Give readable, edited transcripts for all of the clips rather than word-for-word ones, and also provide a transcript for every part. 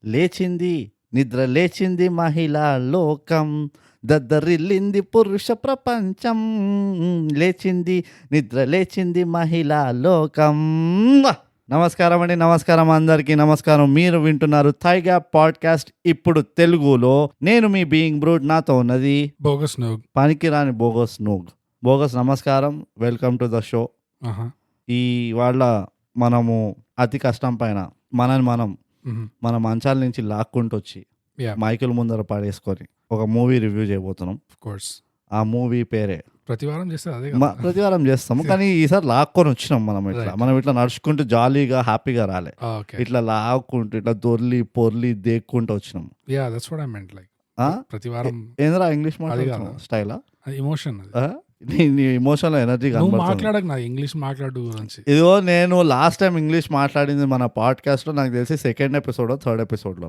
లేచింది నిద్ర లేచింది మహిళా లోకం, దద్దరిల్లింది పురుష ప్రపంచం. లేచింది నిద్ర లేచింది మహిళా లోకం. నమస్కారం అండి, నమస్కారం అందరికీ నమస్కారం. మీరు వింటున్నారు థాయ్ గ్యాప్ పాడ్కాస్ట్ ఇప్పుడు తెలుగులో. నేను మీ బీయింగ్ బ్రూట్, నాతో ఉన్నది బోగస్ నోగ్. పనికిరాని బోగస్ నూగ్. బోగస్ నమస్కారం, వెల్కమ్ టు ద షో. ఈ వాళ్ళ మనము అతి కష్టం పైన మనని మన మంచాల నుంచి లాక్కుంటూ వచ్చి మైకుల ముందర పడేసుకొని ఒక మూవీ రివ్యూ చేయబోతున్నాం. ఆ మూవీ పేరే ప్రతివారం చేస్తే అదే ప్రతివారం చేస్తాము, కానీ ఈసారి లాక్కొని వచ్చినాం. మనం ఇట్లా నడుచుకుంటూ జాలీగా హ్యాపీగా రాలే, ఇట్లా లాక్కుంటూ ఇట్లా దొర్లి పొర్లి దేక్కుంటూ వచ్చినాం. ప్రతివారం ఏంద్రా ఇంగ్లీష్ స్టైలా ఎమోషన్ నీ ఎమోషనల్ ఎనర్జీ మాట్లాడక నా ఇంగ్లీష్ మాట్లాడు గురించి. ఇదిగో నేను లాస్ట్ టైం ఇంగ్లీష్ మాట్లాడింది మన పాడ్కాస్ట్ లో నాకు తెలిసి సెకండ్ ఎపిసోడ్ థర్డ్ ఎపిసోడ్ లో.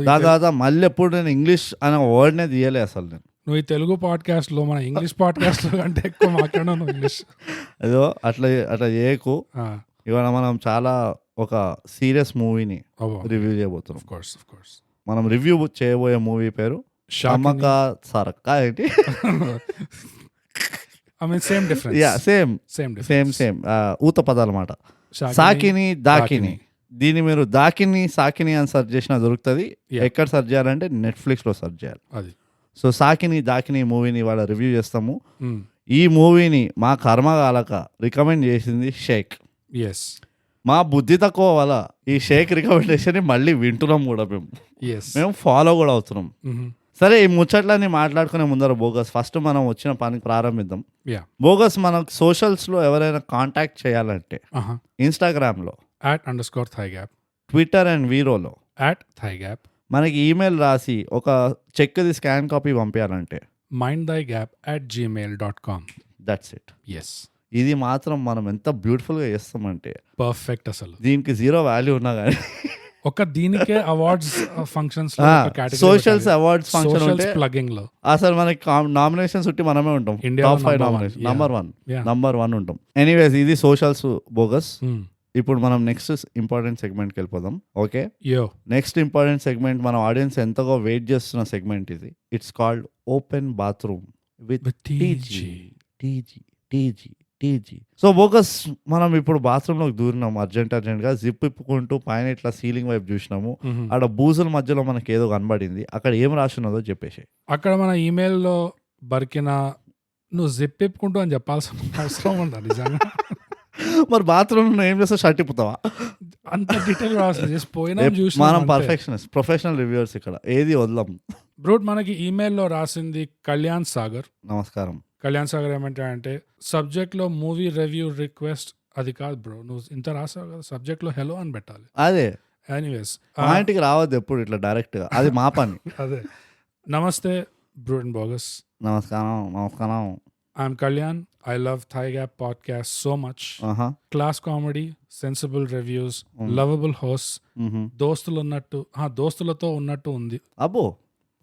దాదాపు మళ్ళీ ఎప్పుడు నేను ఇంగ్లీష్ అనే వర్డ్ నే తీయలే అసలు. నువ్వు ఈ తెలుగు పాడ్కాస్ట్ లో మన ఇంగ్లీష్ పాడ్కాస్ట్ లో కంటే ఎక్కువ మాట్లాడాను ఇంగ్లీష్. అదో అట్లా చేయకు. ఇవాళ మనం చాలా ఒక సీరియస్ మూవీని రివ్యూ చేయబోతున్నాం. మనం రివ్యూ చేయబోయే మూవీ పేరు షమక సరక్క. ఏంటి సేమ్ ఊత పదాలు మాట. సాకిని దాకిని. దీన్ని మీరు దాకిని సాకిని అని సెర్చ్ చేసినా దొరుకుతుంది. ఎక్కడ సెర్చ్ చేయాలంటే నెట్ఫ్లిక్స్ లో సెర్చ్ చేయాలి. సో సాకిని దాకిని మూవీని వాళ్ళ రివ్యూ చేస్తాము. ఈ మూవీని మా కర్మగాలక రికమెండ్ చేసింది షేక్. మా బుద్ధి తక్కువ వల్ల ఈ షేక్ రికమెండేషన్ మళ్ళీ వింటున్నాం కూడా, మేము ఫాలో కూడా అవుతున్నాం. సరే, ఈ ముచ్చట్లని మాట్లాడుకునే ముందర బోగస్ ఫస్ట్ మనం వచ్చిన పనికి ప్రారంభిద్దాం. బోగస్ మనకు సోషల్స్ లో ఎవరైనా కాంటాక్ట్ చేయాలంటే ఇన్స్టాగ్రామ్ లో @_thaigap, ట్విట్టర్ అండ్ వీరోలో @thaigap, మనకి ఈమెయిల్ రాసి ఒక చెక్ది స్కాన్ కాపీ పంపించాలంటే mindthigap@gmail.com. That's it. ఇది మాత్రం మనం ఎంత బ్యూటిఫుల్ గా చేస్తామంటే పర్ఫెక్ట్. అసలు దీనికి జీరో వాల్యూ ఉన్నా కానీ ఒక దీనికే awards functions socials awards function plugging లో అసలు మనకి నామినేషన్స్ ఉట్టి మనమే ఉంటాం. టాప్ 5 నామినేషన్ నంబర్ 1 ఉంటాం. ఎనీవేస్ ఇది సోషల్స్ బోగస్. ఇప్పుడు మనం నెక్స్ట్ ఇంపార్టెంట్ సెగ్మెంట్కి వెళ్ళిపోదాం. ఓకే, నెక్స్ట్ ఇంపార్టెంట్ సెగ్మెంట్ మన ఆడియన్స్ ఎంతగా వెయిట్ చేస్తున్న సెగ్మెంట్ ఇది. It's called open bathroom with TG. So bogus మనం ఇప్పుడు బాత్రూమ్ లోకి దూరినాము అర్జెంట్ గా. జిప్ ఇప్పుకుంటూ పైన ఇట్లా సీలింగ్ వైపు చూసినాము. ఆడ బూజుల మధ్యలో మనకి ఏదో కనబడింది. అక్కడ ఏం రాసినదో చెప్పేసి. అక్కడ మన ఈమెయిల్లో బరికిన నువ్వు జిప్ ఇప్పుకుంటూ అని చెప్పాల్సిన అవసరం ఉండాలి నిజంగా. మరి బాత్రూమ్ ఏం చేస్తా, షర్ట్ ఇప్పుతావా? అంత డీటెయిల్ మనం పర్ఫెక్షనిస్ట్, ప్రొఫెషనల్ రివ్యూవర్స్ ఇక్కడ, ఏది వదలం. బ్రూట్ మనకి ఈమెయిల్లో రాసింది కళ్యాణ్ సాగర్. నమస్కారం. కళ్యాణ్ సాగర్ ఏమంటాడంటే సబ్జెక్ట్ లో మూవీ రివ్యూ రిక్వెస్ట్. అది కాదు బ్రో, నువ్వు ఇంత రాసావు కదా, సబ్జెక్ట్ లో హెలో అని పెట్టాలి. అదే ఎనీవేస్ పాయింట్కి రావద్దు ఎప్పుడు ఇట్లా డైరెక్ట్ గా, అది మా పని. అదే. నమస్తే బ్రూట్ అండ్ బోగస్. నమస్కారం. I'm Kalyan. I love Thai Gap podcast so much. Class comedy, sensible reviews, lovable hosts, దోస్తులతో ఉన్నట్టు ఉంది. అబ్బో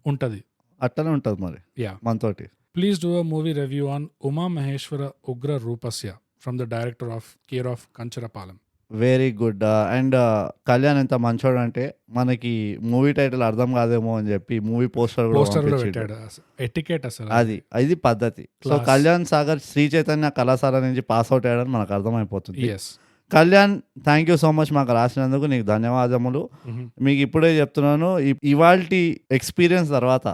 ఉంటది, అట్టనే ఉంటది మరి మనతోటి. Please do a movie review on Uma Maheshwara Ugra Rupasya from the director of Care of Kancharapalam. Very good. And Kalyan ఎంత మంచోడు అంటే మనకి మూవీ టైటిల్ అర్థం కాదేమో అని చెప్పి మూవీ పోస్టర్ పెట్టాడు. ఎటికెట్ అసలు అది పద్ధతి. సో కళ్యాణ్ సాగర్ శ్రీ చైతన్య కళాశాల నుంచి పాస్ అవుట్ అయ్యాడని మనకు అర్థమైపోతుంది. Kalyan, thank you so much మాకు రాసినందుకు నీకు ధన్యవాదములు. మీకు ఇప్పుడే చెప్తున్నాను, ఇవాల్టి ఎక్స్పీరియన్స్ తర్వాత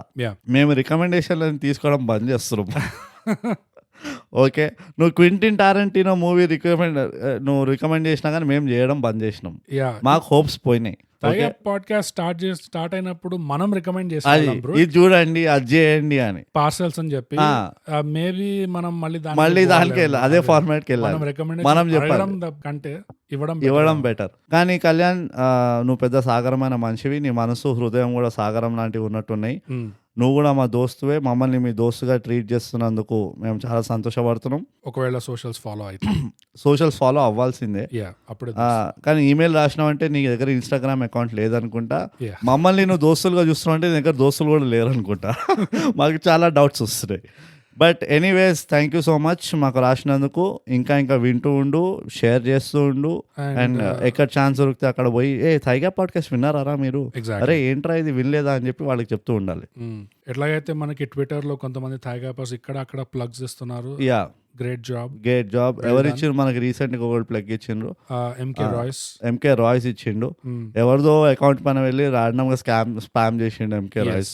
మేము రికమెండేషన్లను తీసుకోవడం బంద్ చేస్తున్నాం. ఓకే, నువ్వు క్వింటిన్ టారెంటినో మూవీ రికమెండ్ చేసినా కానీ మేము చేయడం బంద్ చేసినాం. మాకు హోప్స్ పోయినాయి. పాడ్కాస్ట్ స్టార్ట్ అయినప్పుడు మనం రికమెండ్ చేసాం, ఇది చూడండి, అది చేయండి అని, పార్సల్స్ అని చెప్పి. మేబీ మనం మళ్ళీ దానికి వెళ్ళాలి, అదే ఫార్మాట్ కి వెళ్ళాలి. మనం చెప్పడం కంటే ఇవ్వడం బెటర్. కానీ కళ్యాణ్, నువ్వు పెద్ద సాగరమైన మనిషివి, నీ మనసు హృదయం కూడా సాగరం లాంటివి ఉన్నట్టున్నాయి. నువ్వు కూడా మా దోస్తువే, మమ్మల్ని మీ దోస్తుగా ట్రీట్ చేస్తున్నందుకు మేము చాలా సంతోషపడుతున్నాం. ఒకవేళ సోషల్స్ ఫాలో అవ్వాల్సిందే. కానీ ఈమెయిల్ రాసినావంటే నీ దగ్గర ఇన్స్టాగ్రామ్ అకౌంట్ లేదనుకుంటా. మమ్మల్ని నువ్వు దోస్తులుగా చూస్తున్నావు అంటే నీ దగ్గర దోస్తులు కూడా లేరనుకుంటా. మాకు చాలా డౌట్స్ వస్తున్నాయి. But anyways thank you so much మాకు రాసినందుకు. ఇంకా వింటూ ఉండు, షేర్ చేస్తూ ఉండు, అండ్ ఎక్కడ ఛాన్స్ దొరికితే అక్కడ పోయి థైగా పాడ్కాస్ట్ విన్నారా మీరు, అరే ఏంట్రా ఇది వినలేదా అని చెప్పి వాళ్ళకి చెప్తూ ఉండాలి. ఎట్లాగైతే మనకి ట్విట్టర్ లో కొంతమంది థైగాపర్స్ ఇక్కడ అక్కడ ప్లగ్స్ ఇస్తున్నారు. Yeah, great job. ఎవరు ఇచ్చిండ్రు మనకి రీసెంట్ గా ఒకటి ప్లగ్ ఇచ్చిండ్రు, ఎంకే రాయ్స్ ఇచ్చిండు. ఎవరిదో అకౌంట్ పైన వెళ్ళి రాండమ్ గా స్పామ్ చేసిండు ఎంకే రాయ్స్.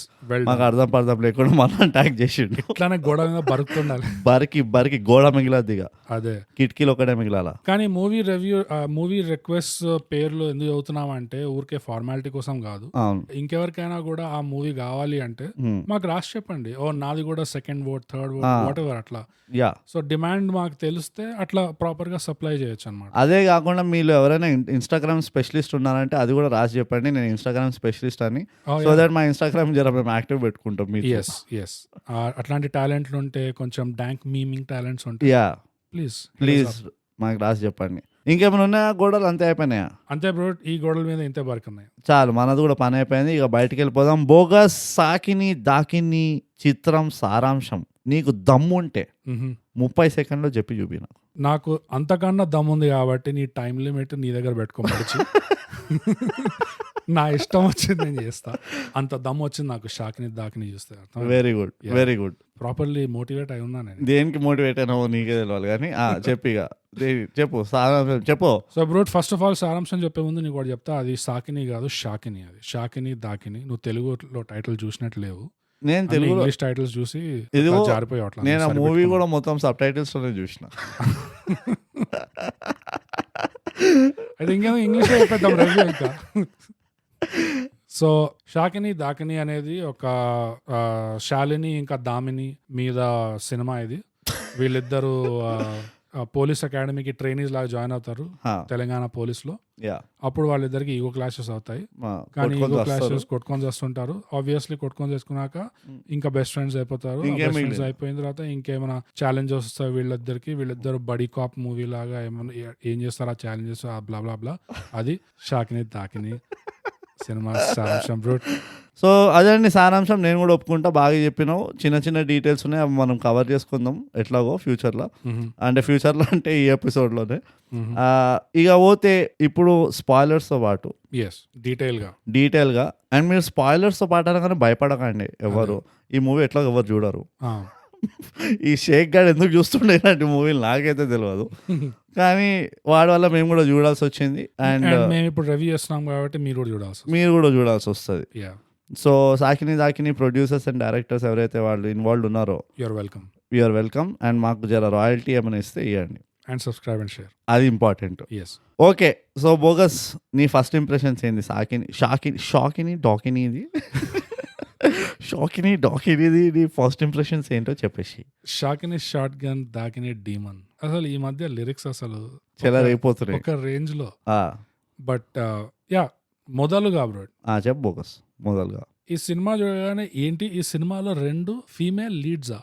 మాకు అర్థం లేకుండా మనం ట్యాగ్ చేసిండు. ఇట్లానే గోడ మీద బరుకుతుండాలి, బరికి గోడ మిగిలద్దిగా, అదే కిటికీలు ఒకటే మిగిలాల. కానీ మూవీ రిక్వెస్ట్ పేర్లు ఎందుకు చదువుతున్నామంటే ఊరికే ఫార్మాలిటీ కోసం కాదు. ఇంకెవరికైనా కూడా ఆ మూవీ కావాలి అంటే మాకు రాసి చెప్పండి, నాది కూడా second vote, third vote, what ever అట్లా. సో డిమాండ్ మాకు తెలిస్తే అట్లా ప్రాపర్ గా సప్లై చేయొచ్చు అనమాట. అదే కాకుండా మీరు ఎవరైనా ఇన్స్టాగ్రామ్ స్పెషలిస్ట్ ఉన్నారంటే అది కూడా రాసి చెప్పండి, నేను ఇన్స్టాగ్రామ్ స్పెషలిస్ట్ అని. సో దట్ మా ఇన్స్టాగ్రామ్ జర మేము యాక్టివ్ పెట్టుకుంటాం. ఎస్ అట్లాంటి టాలెంట్లు ఉంటే, కొంచెం డాంక్ మీమింగ్ టాలెంట్స్ ఉంటాయి, ప్లీజ్ మాకు రాసి చెప్పండి. ఇంకేమైనా ఉన్నాయా గోడలు? అంతే అయిపోయినాయా? అంతే బ్రో, ఈ గోడల మీద ఇంతే బర్క్ ఉన్నాయి. చాలు, మనది కూడా పని అయిపోయింది. ఇక బయటికి వెళ్ళిపోదాం. బోగస్ సాకిని దాకిని చిత్రం సారాంశం నీకు దమ్ముంటే 30 సెకండ్లో చెప్పి చూపిన. నాకు అంతకన్నా దమ్ముంది కాబట్టి నీ టైం లిమిట్ నీ దగ్గర పెట్టుకోమడిచి నా ఇష్టం వచ్చింది నేను చేస్తా. అంత దమ్ము వచ్చింది నాకు షాకిని దాకిని చూస్తే. వెరీ గుడ్ ప్రాపర్లీ మోటివేట్ అయి ఉన్నా నేను. దేనికి మోటివేట్ అయినావో నీకే తెలియాలి కానీ చెప్పు సారాంశం చెప్పు. So brute, first of all సారాంశం చెప్పే ముందు నీకు కూడా చెప్తా, అది సాకిని కాదు షాకిని. అది షాకిని దాకిని. నువ్వు తెలుగులో టైటిల్ చూసినట్టు లేవు, నేను తెలుగు ఇంగ్లీష్ టైటిల్స్ చూసి జారిపోయి. నేను ఆ మూవీ కూడా మొత్తం సబ్ టైటిల్స్ లోనే చూసిన. అయితే ఇంకేమో ఇంగ్లీష్ లో చెప్పేద్దాం రివ్యూ ఇంకా. సో షాకిని దాకిని అనేది ఒక శాలిని ఇంకా దామిని మీద సినిమా. ఇది వీళ్ళిద్దరూ పోలీస్ అకాడమీకి ట్రైనీస్ లాగా జాయిన్ అవుతారు తెలంగాణ పోలీస్ లో. అప్పుడు వాళ్ళిద్దరికి ఈగో క్లాషెస్ అవుతాయి, కానీ ఈగో క్లాషెస్ కొట్టుకొని చేస్తుంటారు. ఆబ్వియస్లీ కొట్టుకొని చేసుకున్నాక ఇంకా బెస్ట్ ఫ్రెండ్స్ అయిపోతారు. బెస్ట్ ఫ్రెండ్స్ అయిపోయిన తర్వాత ఇంకేమైనా ఛాలెంజెస్ వస్తాయి వీళ్ళిద్దరికి. వీళ్ళిద్దరు బడీ కాప్ మూవీ లాగా ఏమైనా ఏం చేస్తారు ఆ ఛాలెంజెస్, బ్లా బ్లా బ్లా. అది షాకిని దాకిని సినిమా సారాంశం బ్రూట్. సో అదండి సారాంశం. నేను కూడా ఒప్పుకుంటా, బాగా చెప్పినావు. చిన్న డీటెయిల్స్ ఉన్నాయి, అవి మనం కవర్ చేసుకుందాం ఎట్లాగో ఫ్యూచర్లో. ఫ్యూచర్లో అంటే ఈ ఎపిసోడ్లోనే. ఇక పోతే ఇప్పుడు స్పాయిలర్స్తో పాటు డీటెయిల్గా అండ్ మీరు స్పాయిలర్స్తో పాటు అనగానే భయపడకండి ఎవరు. ఈ మూవీ ఎట్లా ఎవరు చూడరు. ఈ షేక్ గాడు ఎందుకు చూస్తుండే ఇలాంటి మూవీలు నాకైతే తెలియదు, కానీ వాడి వల్ల మేము కూడా చూడాల్సి వచ్చింది. అండ్ మేము ఇప్పుడు రివ్యూ చేస్తున్నాం కాబట్టి మీరు కూడా చూడాల్సి వస్తుంది. So Saakini Daakini producers and directors ఎవరైతే వాళ్ళు ఇన్వాల్వ్ ఉన్నారో యూఆర్ వెల్కమ్. అండ్ మాకు జర రాయల్టీ ఏమైనా ఇస్తే ఇవ్వండి. అండ్ సబ్స్క్రైబ్ అండ్ షేర్, అది ఇంపార్టెంట్. ఓకే, సో బోగస్ నీ ఫస్ట్ ఇంప్రెషన్స్ ఏంది? షాకిని డాకినీది నీ ఫస్ట్ ఇంప్రెషన్స్ ఏంటో చెప్పేసి. Shakini shotgun, Dakini demon. అసలు ఈ మధ్య లిరిక్స్ అసలు చాలా రైపోతున్నాయి ఒక రేంజ్ లో. బట్ మొదలుగా బ్రో చెప్పు బోగస్, మొదలుగా ఈ సినిమా చూడగానే ఏంటి, ఈ సినిమాలో 2 ఫీమేల్ లీడ్సా?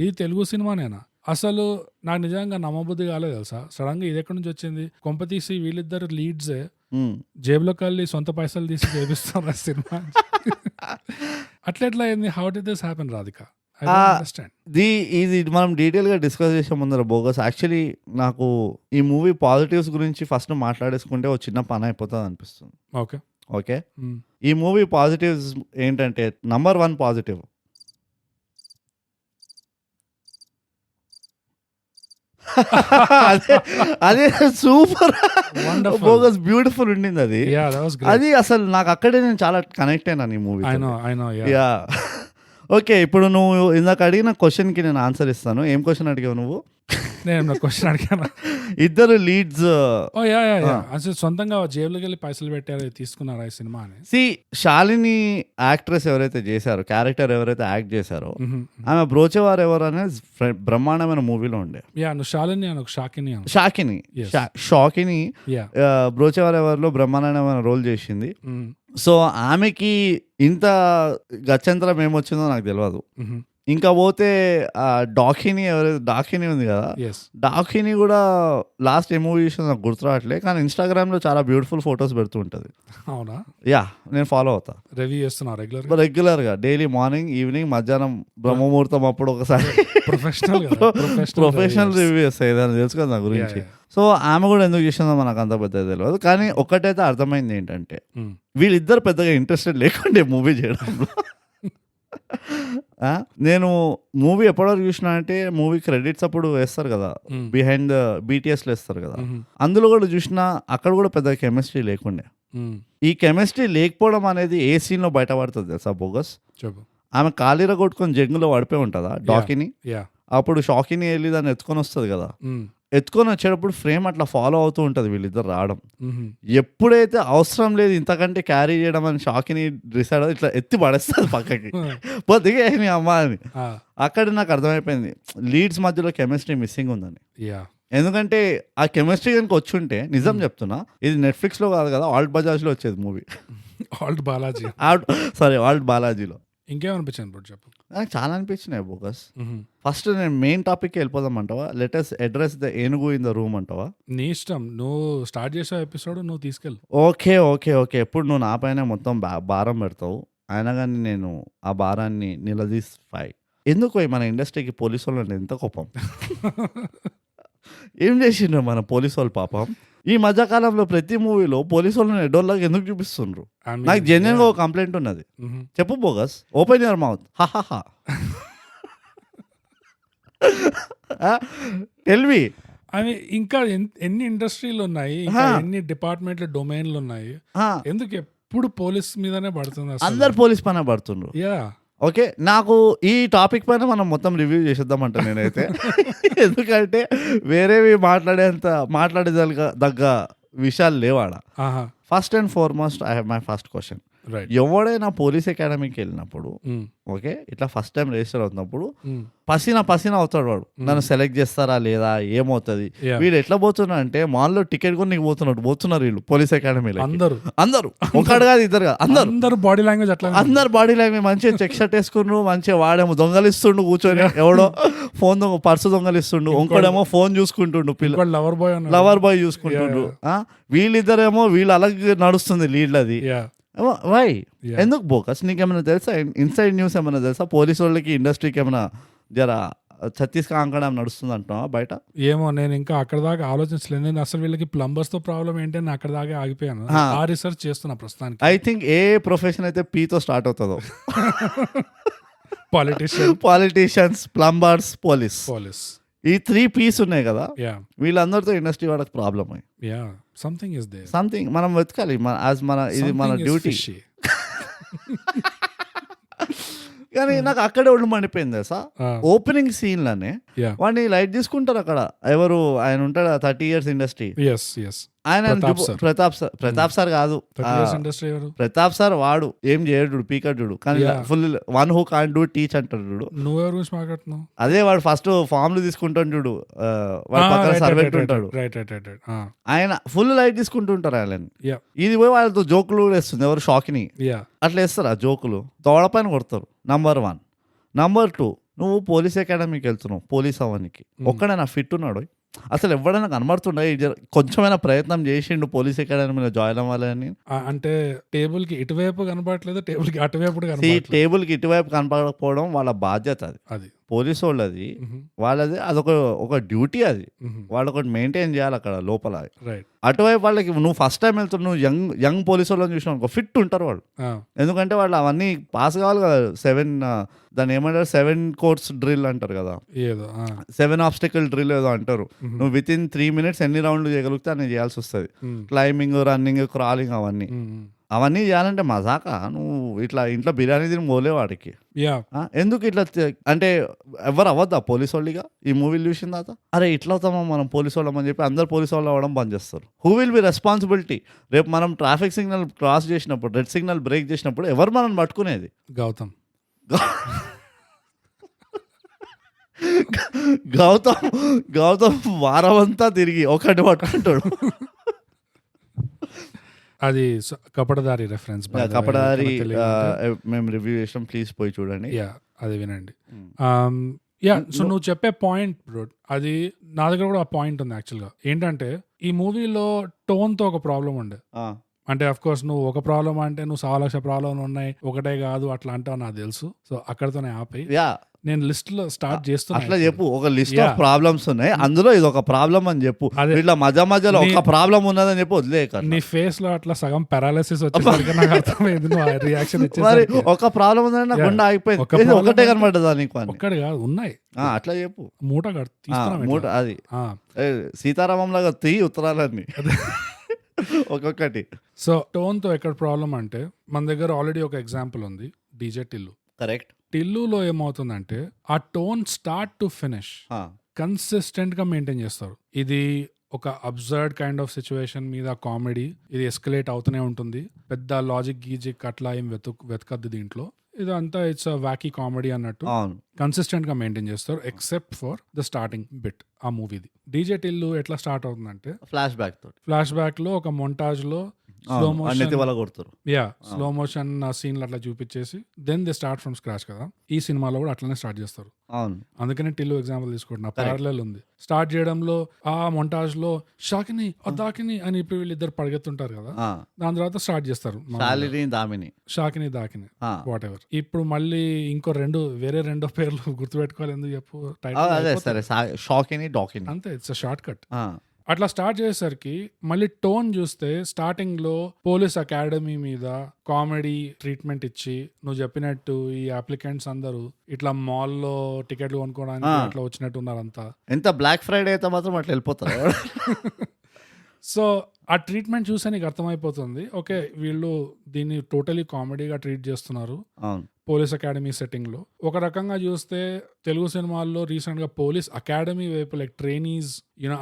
ఇది తెలుగు సినిమానేనా? అసలు నాకు నిజంగా నమ్మబుద్ధి కాలేదు తెలుసా. సడన్ గా ఇది ఎక్కడి నుంచి వచ్చింది? కొంపతీసి వీళ్ళిద్దరు లీడ్సే జేబులోకి వెళ్ళి సొంత పైసలు తీసి చేపిస్తారు ఆ సినిమా. అట్లా అయింది? How did this happen Radhika? ఇది మనం డీటెయిల్ గా డిస్కస్ చేసే ముందర బోగస్, యాక్చువల్లీ నాకు ఈ మూవీ పాజిటివ్స్ గురించి ఫస్ట్ మాట్లాడేసుకుంటే ఒక చిన్న పని అయిపోతుంది అనిపిస్తుంది. ఓకే, ఈ మూవీ పాజిటివ్స్ ఏంటంటే, నంబర్ 1 పాజిటివ్ అదే సూపర్ బోగస్, బ్యూటిఫుల్ ఉండింది అది. అది అసలు నాకు అక్కడే నేను చాలా కనెక్ట్ అయినాను ఈ మూవీ. యా ఓకే, ఇప్పుడు నువ్వు ఇందాక అడిగిన క్వశ్చన్కి నేను ఆన్సర్ ఇస్తాను. ఏం క్వశ్చన్ అడిగావు నువ్వు? నేను క్వశ్చన్ అడిగాను. ఇద్దరు లీడ్స్ అసలు సొంతంగా జేబులోకి వెళ్ళి పైసలు పెట్టారు, తీసుకున్నారు ఈ సినిమా అని. శాలిని యాక్ట్రెస్ ఎవరైతే చేశారో, క్యారెక్టర్ ఎవరైతే యాక్ట్ చేశారో, ఆమె బ్రోచేవారు ఎవరు అనేది బ్రహ్మాండమైన మూవీలో ఉండే. షాకిని బ్రోచేవారు ఎవరిలో బ్రహ్మాండమైన రోల్ చేసింది. సో ఆమెకి ఇంత గత్యంతరం ఏమొచ్చిందో నాకు తెలియదు. ఇంకా పోతే డాకిని డాకిని ఉంది కదా, ఎస్ డాకిని కూడా లాస్ట్ ఏ మూవీ చూసిన నాకు గుర్తురావట్లే, కానీ ఇన్స్టాగ్రామ్ లో చాలా బ్యూటిఫుల్ ఫొటోస్ పెడుతూ ఉంటది. అవునా? యా, నేను ఫాలో అవుతా రివ్యూ చేస్తున్నా రెగ్యులర్ రెగ్యులర్ గా, డైలీ మార్నింగ్ ఈవినింగ్ మధ్యాహ్నం బ్రహ్మముహూర్తం అప్పుడు ఒకసారి ప్రొఫెషనల్ రివ్యూ చేస్తాయి, ఏదైనా తెలుసు కదా నా గురించి. సో ఆమె కూడా ఎందుకు చేసిందో మనకు అంత పెద్ద తెలియదు, కానీ ఒక్కటైతే అర్థమైంది ఏంటంటే వీళ్ళిద్దరు పెద్దగా ఇంట్రెస్టెడ్ లేకుండే మూవీ చేయడంలో. నేను మూవీ ఎప్పటివరకు చూసినా అంటే మూవీ క్రెడిట్స్ అప్పుడు వేస్తారు కదా, బిహైండ్ ద BTS వేస్తారు కదా, అందులో కూడా చూసినా అక్కడ కూడా పెద్ద కెమిస్ట్రీ లేకుండే. ఈ కెమిస్ట్రీ లేకపోవడం అనేది ఏ సీన్ లో బయటపడుతుంది తెలుసా బోగస్? ఆమె కాలీర కొట్టుకొని జంగులో పడిపోయి ఉంటుందా డాకిని, అప్పుడు షాకిని వెళ్ళి దాన్ని ఎత్తుకొని వస్తుంది కదా, ఎత్తుకొని వచ్చేటప్పుడు ఫ్రేమ్ అట్లా ఫాలో అవుతూ ఉంటుంది వీళ్ళిద్దరు రావడం. ఎప్పుడైతే అవసరం లేదు ఇంతకంటే క్యారీ చేయడం అని షాకిని డిసైడ్ ఇట్లా ఎత్తి పడేస్తుంది పక్కకి, పొద్దుగా నీ అమ్మ అని. అక్కడ నాకు అర్థమైపోయింది లీడ్స్ మధ్యలో కెమిస్ట్రీ మిస్సింగ్ ఉందని. ఎందుకంటే ఆ కెమిస్ట్రీ కనుక వచ్చి ఉంటే, నిజం చెప్తున్నా, ఇది నెట్ఫ్లిక్స్ లో కాదు కదా, ఆల్ట్ బజాజ్ లో వచ్చేది మూవీ. ఆల్ట్ బాలాజీలో. ఇంకేమనిపించింది బ్రో చెప్పు? నాకు చాలా అనిపించినాయి బోగస్. ఫస్ట్ నేను మెయిన్ టాపిక్ వెళ్ళిపోదామంటావా, లెటెస్ట్ అడ్రస్ ద ఏనుగు ఇన్ ద రూమ్ అంటావా? నీ ఇష్టం, నువ్వు స్టార్ట్ చేసే ఎపిసోడ్ నువ్వు తీసుకెళ్ళు. ఓకే ఎప్పుడు నువ్వు నా పైన మొత్తం భారం పెడతావు, అయినా కానీ నేను ఆ భారాన్ని నిలదీస్తాయి. ఎందుకు మన ఇండస్ట్రీకి పోలీసు వాళ్ళు ఎంత కోపం? ఏం చేసిండ్రు మన పోలీసు వాళ్ళు పాపం? ఈ మధ్యకాలంలో ప్రతి మూవీలో పోలీసు వాళ్ళని ఎడోళ్ళకి ఎందుకు చూపిస్తుండ్రు? నాకు జెన్యున్ గా ఒక కంప్లైంట్ ఉన్నది, చెప్పు బోగస్, ఓపెన్ యువర్ మౌత్, హాహా. టెల్వి, అవి ఇంకా ఎన్ని ఇండస్ట్రీలు ఉన్నాయి, ఎన్ని డిపార్ట్మెంట్ల డొమైన్లు ఉన్నాయి, ఎందుకు ఎప్పుడు పోలీస్ మీదనే పడుతుంది? అందరు పోలీస్ పైన పడుతుండ్రు. ఓకే, నాకు ఈ టాపిక్ పైన మనం మొత్తం రివ్యూ చేసేద్దామంట నేనైతే. ఎందుకంటే వేరేవి మాట్లాడేదగ్గ విషయాలు లేవాడ. First and foremost I have my first question. ఎవడైనా పోలీస్ అకాడమీకి వెళ్ళినప్పుడు, ఓకే, ఇట్లా ఫస్ట్ టైం రిజిస్టర్ అవుతున్నప్పుడు పసిన అవుతాడు వాడు, నన్ను సెలెక్ట్ చేస్తారా లేదా ఏమవుతుంది, వీడు ఎట్లా పోతున్నా అంటే మాల్లో టికెట్ కొని పోతున్నారు వీళ్ళు పోలీస్ అకాడమీలో. అందరూ ఒకడు కాదు ఇద్దరు కాదు, అందరు బాడీ లాంగ్వేజ్ అట్లా, అందరు బాడీ లాంగ్వేజ్ మంచిగా చెక్ షర్ట్ వేసుకున్నారు, మంచిగా వాడేమో దొంగలిస్తుండు కూర్చొని, ఎవడో ఫోన్ పర్సు దొంగలిస్తుండు, ఇంకోడేమో ఫోన్ చూసుకుంటుండు, లవర్ బాయ్ చూసుకుంటుండు. వీళ్ళిద్దరేమో వీళ్ళు అలాగే నడుస్తుంది లీడ్లది. వై? ఎందుకు బోకస్? నీకేమైనా తెలుసా? ఇన్సైడ్ న్యూస్ ఏమైనా తెలుసా? పోలీసు వాళ్ళకి ఇండస్ట్రీకి ఏమైనా జర ఛత్తీస్గఢ్ అంకడం నడుస్తుంది అంటున్నావా బయట? ఏమో, నేను ఇంకా అక్కడ దాకా ఆలోచించలేదు. నేను అసలు వీళ్ళకి ప్లంబర్స్ తో ప్రాబ్లం ఏంటి అని అక్కడ దాకా ఆగిపోయాను. ఆ రిసర్చ్ చేస్తున్నా ప్రస్తుతానికి. ఐ థింక్ ఏ ప్రొఫెషన్ అయితే పీతో స్టార్ట్ అవుతుందో, పాలిటిషియన్స్, ప్లంబర్స్, పోలీస్, ఈ 3 P's ఉన్నాయి కదా, వీళ్ళందరితో ఇండస్ట్రీ వాళ్ళకి ప్రాబ్లం అయ్యి సంథింగ్ మనం వెతకాలి. ఇది మన డ్యూటీ. కానీ నాకు అక్కడే ఒళ్ళు మండిపోయింది సార్. ఓపెనింగ్ సీన్ లోనే వాడిని లైట్ తీసుకుంటారు అక్కడ. ఎవరు ఆయన ఉంటాడు 30 years ఇండస్ట్రీ, ఆయన ప్రతాప్ సార్ కాదు, ప్రతాప్ సార్ వాడు ఏం చేయడు, పీకడు, కానీ full one who can't do teach అంటాడు. అదే వాడు ఫస్ట్ ఫామ్లు తీసుకుంటాడు చూడు, వాడు పక్కన సర్వెంట్ ఉంటాడు, ఆయన ఫుల్ లైట్ తీసుకుంటుంటారు ఆయనని. ఇది పోయి వాళ్ళతో జోకులు వేస్తుంది ఎవరు, షాకిని అట్లా వేస్తారు. ఆ జోకులు తోడపైన కొడతారు. నంబర్ 1. నంబర్ 2, నువ్వు పోలీస్ అకాడమీకి వెళ్తున్నావు, పోలీస్ అవ్వడానికి. ఒక్కడైనా ఫిట్ ఉన్నాడు అసలు? ఎవడైనా కనబడుతుండే కొంచెమైనా ప్రయత్నం చేసిండు పోలీస్ అకాడమీలో జాయిన్ అవ్వాలని? అంటే టేబుల్ కి ఇటువైపు కనబడట్లేదు, టేబుల్ కి అటువైపు కనపడకపోవడం వాళ్ళ బాధ్యత. అది పోలీసు వాళ్ళది, వాళ్ళది అదొక డ్యూటీ. అది వాళ్ళు ఒకటి మెయింటైన్ చేయాలి అక్కడ లోపల. అటువైపు వాళ్ళకి నువ్వు ఫస్ట్ టైం వెళ్తున్నావు, నువ్వు యంగ్ పోలీసు వాళ్ళని చూసినావు, ఫిట్ ఉంటారు వాళ్ళు. ఎందుకంటే వాళ్ళు అవన్నీ పాస్ కావాలి కదా. దాన్ని ఏమంటారు, 7 course డ్రిల్ అంటారు కదా, 7 obstacle డ్రిల్ ఏదో అంటారు. నువ్వు విత్ ఇన్ 3 minutes ఎన్ని రౌండ్లు చేయగలిగితే అన్ని చేయాల్సి వస్తుంది. క్లైంబింగ్, రన్నింగ్, క్రాలింగ్, అవన్నీ చేయాలంటే మజాకా. నువ్వు ఇట్లా ఇంట్లో బిర్యానీ తిని మోలే వాడికి. ఎందుకు ఇట్లా అంటే ఎవరు అవ్వద్దా పోలీసు వాళ్ళిగా? ఈ మూవీలు చూసిన తర్వాత అరే ఇట్లా అవుతామా మనం పోలీసు వాళ్ళం అని చెప్పి అందరు పోలీసు వాళ్ళు అవ్వడం బంద్ చేస్తారు. Who will be responsibility? రేపు మనం ట్రాఫిక్ సిగ్నల్ క్రాస్ చేసినప్పుడు, రెడ్ సిగ్నల్ బ్రేక్ చేసినప్పుడు ఎవరు మనం పట్టుకునేది? గౌతమ్ వారమంతా తిరిగి ఒకటి పట్టుకుంటాడు. అది కపటదారి రెఫరెన్స్. కపటదారి మేము రివ్యూ చేసాం, ప్లీజ్ పోయి చూడండి. అది వినండి. యా, సో నువ్వు చెప్పే పాయింట్ బ్రో, అది నా దగ్గర కూడా ఆ పాయింట్ ఉంది యాక్చువల్గా. ఏంటంటే ఈ మూవీలో టోన్తో ఒక ప్రాబ్లం ఉండే. అంటే అఫ్ కోర్స్ నువ్వు ఒక ప్రాబ్లం అంటే నువ్వు 1,00,000 ప్రాబ్లం ఉన్నాయి, ఒకటే కాదు అట్లా అంటావు నాకు తెలుసు. సో అక్కడతోనే ఆపి నేను లిస్ట్ లో స్టార్ట్ చేస్తున్నా. అట్లా చెప్పు, ఒక లిస్ట్ ఆఫ్ ప్రాబ్లమ్స్ ఉన్నాయి, అందులో ఇది ఒక ప్రాబ్లం అని చెప్పు. ఇట్లా మధ్యలో ఒక ప్రాబ్లం ఉన్నదని చెప్పి వదిలేక నీ ఫేస్ లో అట్లా సగం పారాలిసిస్ వచ్చేసరికి నాకు అర్థమైంది నువ్వు రియాక్షన్ ఇచ్చేసరికి. ఒక ప్రాబ్లం ఉందని నా గుండె ఆగిపోయింది, ఒకటే కనబడ్డదా నీకు? ఒక్కటి కాదు, ఉన్నాయి. అట్లా చెప్పు. మూట మూట అది సీతారామం లాగా తీ ఉత్తరాలన్నీ ఒక్కొక్కటి. సో టోన్ తో ఎక్కడ ప్రాబ్లం అంటే మన దగ్గర ఆల్రెడీ ఒక ఎగ్జాంపుల్ ఉంది, డీజే టిల్లు. కరెక్ట్. టిల్లులో ఏమవుతుందంటే ఆ tone start to finish consistent గా మెయింటైన్ చేస్తారు. ఇది ఒక అబ్జర్డ్ కైండ్ ఆఫ్ సిచ్యువేషన్ మీద కామెడీ, ఇది ఎస్కలేట్ అవుతూనే ఉంటుంది. పెద్ద లాజిక్ గీజిక్ అట్లా ఏం వెతకద్దు దీంట్లో. ఇదంతా ఇట్స్ వాకీ కామెడీ అన్నట్టు కన్సిస్టెంట్ గా మెయింటైన్ చేస్తారు, except for the starting bit ఆ మూవీది. డీజే టిల్లు ఎట్లా స్టార్ట్ అవుతుందంటే ఫ్లాష్ బ్యాక్ లో ఒక మొంటాజ్ లో స్లో మోషన్ సీన్లు అట్లా చూపించేసి then they start from scratch కదా. ఈ సినిమాలో కూడా అట్లనే స్టార్ట్ చేస్తారు. అందుకనే టిల్లు ఎగ్జాంపుల్ తీసుకుంటున్నా, ప్యారలల్ ఉంది. స్టార్ట్ చేయడంలో ఆ మొంటాజ్ లో షాకిని దాకిని అని ఇప్పుడు వీళ్ళిద్దరు పరిగెత్తుంటారు కదా, దాని తర్వాత స్టార్ట్ చేస్తారు షాకిని దాకిని వాట్ ఎవర్. ఇప్పుడు మళ్ళీ ఇంకో వేరే రెండో పేర్లు గుర్తుపెట్టుకోవాలి ఎందుకు చెప్పు, అంతే, ఇట్స్ షార్ట్ కట్. అట్లా స్టార్ట్ చేసేసరికి మళ్ళీ టోన్ చూస్తే స్టార్టింగ్ లో పోలీస్ అకాడమీ మీద కామెడీ ట్రీట్మెంట్ ఇచ్చి నువ్వు చెప్పినట్టు ఈ అప్లికెంట్స్ అందరూ ఇట్లా మాల్లో టికెట్లు కొనుక్కోవడానికి అట్లా వచ్చినట్టు ఉన్నారంతా. ఎంత బ్లాక్ ఫ్రైడే అయితే మాత్రం అట్లా వెళ్ళిపోతారు. సో ఆ ట్రీట్మెంట్ చూసే నీకు అర్థమైపోతుంది, ఓకే వీళ్ళు దీన్ని టోటలీ కామెడీగా ట్రీట్ చేస్తున్నారు పోలీస్ అకాడమీ సెట్టింగ్ లో. ఒక రకంగా చూస్తే తెలుగు సినిమాల్లో రీసెంట్ గా పోలీస్ అకాడమీ వైపు లైక్ ట్రైనీస్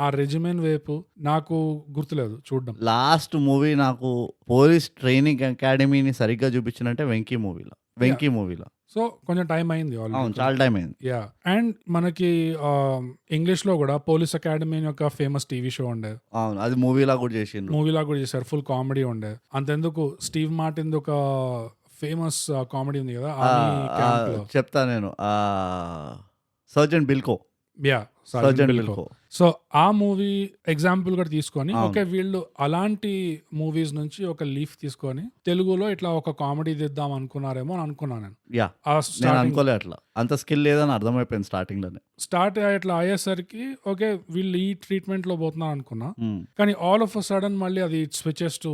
ఆ రెజిమెంట్ వైపు నాకు గుర్తులేదు చూడడం. లాస్ట్ మూవీ నాకు పోలీస్ ట్రైనింగ్ అకాడమీని సరిగ్గా చూపించినట్టే వెంకీ మూవీలో. సో కొంచెం టైం అయింది, చాలా టైం అయింది. యా, అండ్ మనకి ఇంగ్లీష్ లో కూడా పోలీస్ అకాడమీ యొక్క ఫేమస్ టీవీ షో ఉండే, అది మూవీలా కూడా చేశారు, ఫుల్ కామెడీ ఉండే. అంతెందుకు స్టీవ్ మార్టిన్ ఒక ఫేమస్ కామెడీ ఉంది కదా, చెప్తా నేను, సర్జెంట్ బిల్కో. సో ఆ మూవీ ఎగ్జాంపుల్ కూడా తీసుకొని ఓకే వీళ్ళు అలాంటి మూవీస్ నుంచి ఒక లీఫ్ తీసుకొని తెలుగులో ఇట్లా ఒక కామెడీ దిద్దాం అనుకున్నారేమో అని అనుకున్నాను నేను. అనుకోలే, అట్లా అంత స్కిల్ లేదని అర్థమైపోయింది స్టార్టింగ్ లోనే. స్టార్ట్ ఇట్లా అయ్యేసరికి ఓకే వీళ్ళు ఈ ట్రీట్మెంట్ లో పోతున్నారు అనుకున్నా, కానీ ఆల్ ఆఫ్ అ సడన్ మళ్ళీ అది స్విచెస్ టు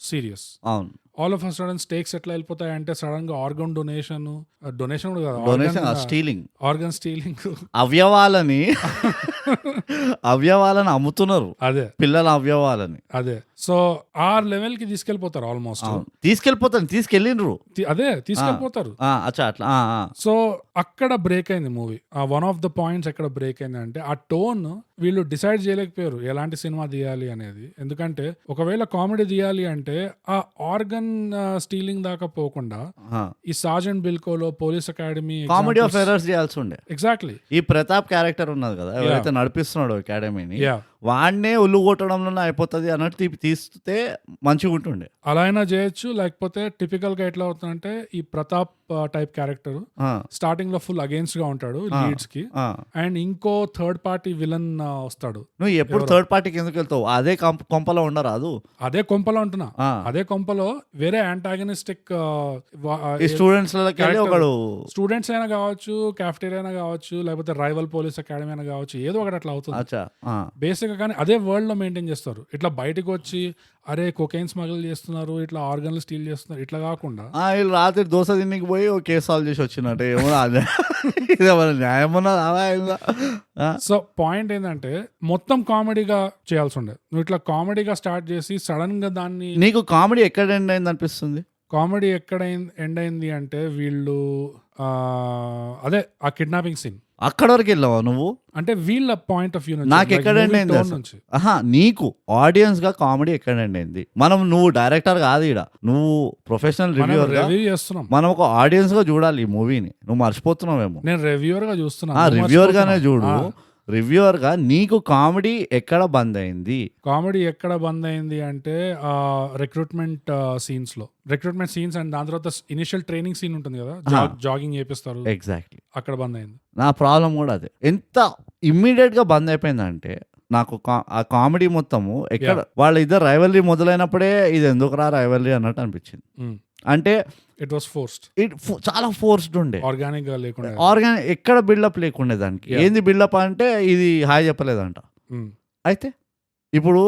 సీరియస్. అవును, ఆల్ ఆఫ్ అ సడన్ స్టేక్స్ ఎట్లా వెళ్ళిపోతాయి అంటే సడన్ గా organ donation stealing, organ stealing, అవయవాలను అమ్ముతున్నారు, అదే పిల్లల అవయవాలని, అదే. సో ఆ లెవెల్ కి తీసుకెళ్లిపోతారు, ఆల్మోస్ట్ తీసుకెళ్ళిండ్రు, అదే తీసుకెళ్లిపోతారు. అట్లా. సో అక్కడ బ్రేక్ అయింది movie. One of the points ఎక్కడ బ్రేక్ అయింది అంటే ఆ టోన్ వీళ్ళు డిసైడ్ చేయలేకపోయారు ఎలాంటి సినిమా తీయాలి అనేది. ఎందుకంటే ఒకవేళ కామెడీ తీయాలి అంటే ఆ ఆర్గన్ స్టీలింగ్ దాకా పోకుండా ఈ సార్జెంట్ బిల్కోలో police academy comedy of errors చేయాల్సి ఉండే. ఎగ్జాక్ట్లీ. ఈ ప్రతాప్ క్యారెక్టర్ ఉన్నది కదా, ఎవరైతే నడిపిస్తున్నాడు అకాడమీని, వాడినే ఉల్లు కొట్టడంలోనే అయిపోతుంది అన్నట్టు తీస్తే మంచిగా ఉంటుండే. అలా అయినా చేయొచ్చు, లేకపోతే టిపికల్ గా ఎట్లా అవుతుందంటే ఈ ప్రతాప్ టైప్ క్యారెక్టర్ స్టార్టింగ్ లో ఫుల్ అగేన్స్ట్ గా ఉంటాడు లీడ్స్ కి, అండ్ ఇంకో థర్డ్ పార్టీ విలన్ వస్తాడు. నువ్వు ఎప్పుడు థర్డ్ పార్టీకి ఎందుకు వెళ్తావు? అదే కొంపలో ఉండరాదు. అదే కొంపలో ఉంటున్నా, అదే కొంపలో వేరే యాంటాగనిస్టిక్ స్టూడెంట్స్ అయినా కావచ్చు, క్యాఫ్టేరియా అయినా కావచ్చు, లేకపోతే రైవల్ పోలీస్ అకాడమీ అయినా కావచ్చు, ఏదో ఒకటి అట్లా అవుతుంది బేసిక్. కానీ అదే వరల్డ్ లో మెయింటైన్ చేస్తారు. ఇట్లా బయటకు వచ్చి అరే కొకైన్ స్మగుల్ చేస్తున్నారు, ఇట్లా ఆర్గన్లు స్టీల్ చేస్తున్నారు, ఇట్లా కాకుండా వీళ్ళు రాత్రి దోశ తిన్నికి పోయి ఒక కేసు సాల్వ్ చేసి వచ్చినట్టు న్యాయమన్నా. సో పాయింట్ ఏంటంటే మొత్తం కామెడీగా చేయాల్సి ఉండే, నువ్వు ఇట్లా కామెడీగా స్టార్ట్ చేసి సడన్ గా దాన్ని. నీకు కామెడీ ఎక్కడ ఎండ్ అయింది అనిపిస్తుంది? కామెడీ ఎక్కడ ఎండ్ అయింది అంటే వీళ్ళు అదే ఆ కిడ్నాపింగ్ సీన్ అక్కడ వరకు వెళ్ళావా నువ్వు? అంటే వీళ్ళ పాయింట్ ఆఫ్ వ్యూ నాకు ఎక్కడ ఎండ్ అయింది? నీకు ఆడియన్స్ గా కామెడీ ఎక్కడ ఎండ్ అయింది? నువ్వు డైరెక్టర్ కాదు ఈడ, నువ్వు ప్రొఫెషనల్ రివ్యూవర్ చేస్తున్నాం, మనం ఒక ఆడియన్స్ గా చూడాలి ఈ మూవీని. నువ్వు మర్చిపోతున్నావేమో. నేను రివ్యూవర్ గా చూస్తున్నా, రివ్యూవర్ గానే చూడు. రివ్యూవర్గా నీకు కామెడీ ఎక్కడ బంద్ అయింది? కామెడీ ఎక్కడ బంద్ అయింది అంటే రిక్రూట్మెంట్ సీన్స్ అండ్ దాని తర్వాత ఇనిషియల్ ట్రైనింగ్ సీన్ ఉంటుంది కదా, జాగింగ్ చేపిస్తారు, ఎగ్జాక్ట్లీ అక్కడ బంద్ అయింది. నా ప్రాబ్లం కూడా అదే. ఎంత ఇమ్మీడియట్ గా బంద్ అయిపోయిందంటే నాకు ఆ కామెడీ మొత్తము ఎక్కడ వాళ్ళిద్దరు రైవల్రీ మొదలైనప్పుడే ఇది ఎందుకురా రైవల్రీ అన్నట్టు అనిపించింది. అంటే ఇట్ వాస్ ఫోర్స్డ్, చాలా ఫోర్స్డ్ ఉండే, ఆర్గానిక్ గా లేకుండా. ఆర్గానిక్ ఎక్కడ బిల్డప్ లేకుండే దానికి. ఏంది బిల్డప్ అంటే ఇది హాయ్ చెప్పలేదంట. అయితే ఇప్పుడు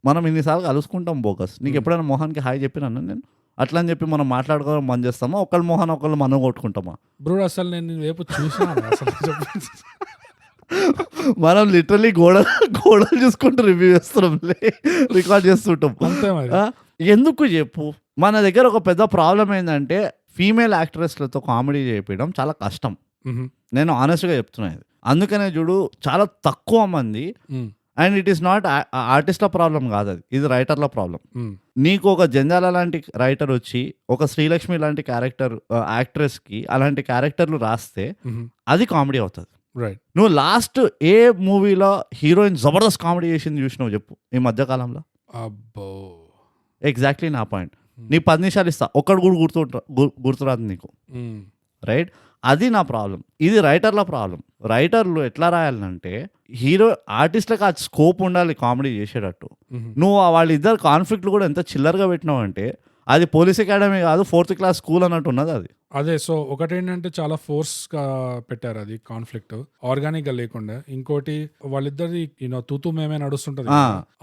మనం ఇన్నిసార్లు కలుసుకుంటాం బోగస్, నీకు ఎప్పుడైనా మోహన్కి హాయ్ చెప్పినాను నేను? అట్లా అని చెప్పి మనం మాట్లాడుకోవడం బంద్ చేస్తామా? ఒకళ్ళు మోహన్ ఒకళ్ళు మనం కొట్టుకుంటామా? బ్రో అసలు నేను వైపు చూసాను అసలు మనం లిటరలీ గోడలు చూసుకుంటూ రివ్యూ చేస్తున్నాం, రికార్డ్ చేస్తుంటాం. అంతే మరి. ఎందుకు చెప్పు? మన దగ్గర ఒక పెద్ద ప్రాబ్లం ఏంటంటే ఫీమేల్ యాక్ట్రెస్లతో కామెడీ చేయడం చాలా కష్టం. నేను ఆనెస్ట్గా చెప్తున్నాను. అందుకనే చూడు చాలా తక్కువ మంది, అండ్ ఇట్ ఈస్ నాట్ ఆర్టిస్ట్ల ప్రాబ్లం కాదు, అది ఇది రైటర్ల ప్రాబ్లం. నీకు ఒక జంజాల లాంటి రైటర్ వచ్చి ఒక శ్రీలక్ష్మి లాంటి క్యారెక్టర్ యాక్ట్రెస్కి అలాంటి క్యారెక్టర్లు రాస్తే అది కామెడీ అవుతుంది. నువ్వు లాస్ట్ ఏ మూవీలో హీరోయిన్ జబర్దస్త్ కామెడీ చేసింది చూసినావు చెప్పు ఈ మధ్యకాలంలో? ఎగ్జాక్ట్లీ నా పాయింట్. నీ 10 నిమిషాలు ఇస్తా, ఒక్కడు కూడా గుర్తురాదు నీకు, రైట్? అది నా ప్రాబ్లం. ఇది రైటర్ల ప్రాబ్లం. రైటర్లు ఎట్లా రాయాలంటే హీరో ఆర్టిస్ట్లకు ఆ స్కోప్ ఉండాలి కామెడీ చేసేటట్టు. నువ్వు వాళ్ళిద్దరు కాన్ఫ్లిక్ట్లు కూడా ఎంత చిల్లరగా పెట్టినావు అంటే అది పోలీస్ అకాడమీ కాదు, 4th క్లాస్ స్కూల్ అన్నట్టు ఉన్నది అది. అదే. సో ఒకటి ఏంటంటే చాలా ఫోర్స్ గా పెట్టారు అది కాన్ఫ్లిక్ట్, ఆర్గానిక్ గా లేకుండా. ఇంకోటి వాళ్ళిద్దరి తూతూ మేమే నడుస్తుంటది,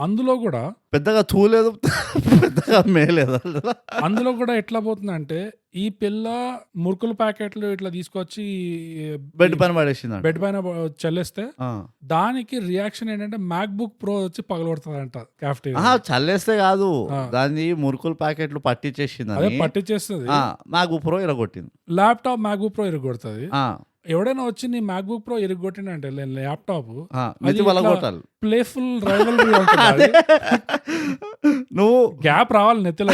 అందులో కూడా పెద్దగా తూలేదు పెద్దగా మేలేదు. అందులో కూడా ఎట్లా పోతుందంటే ఈ పిల్ల మురుకుల ప్యాకెట్లు ఇట్లా తీసుకొచ్చి బెడ్ పైన పడేసింది, బెడ్ పైన చల్లేస్తే దానికి రియాక్షన్ ఏంటంటే మ్యాక్ బుక్ ప్రో వచ్చి పగలగొడుతుందంట క్యాఫ్టేరియా. చల్లేస్తే కాదు, దాన్ని మురుకుల ప్యాకెట్లు పట్టించేసింది, అదే పట్టించేస్తుంది. మ్యాక్ బుక్ ప్రో ఇరగొట్టింది, ల్యాప్టాప్ మ్యాక్ బుక్ ప్రో ఇరగొడుతుంది. ఎవడైనా వచ్చి నీ మ్యాక్ బుక్ ప్రో ఇరగొట్టినంటే ల్యాప్టాప్ ప్లేఫుల్ రైవల్రీ ఉంటుంది, నువ్వు గ్యాప్ రావాలి నెత్తిలో.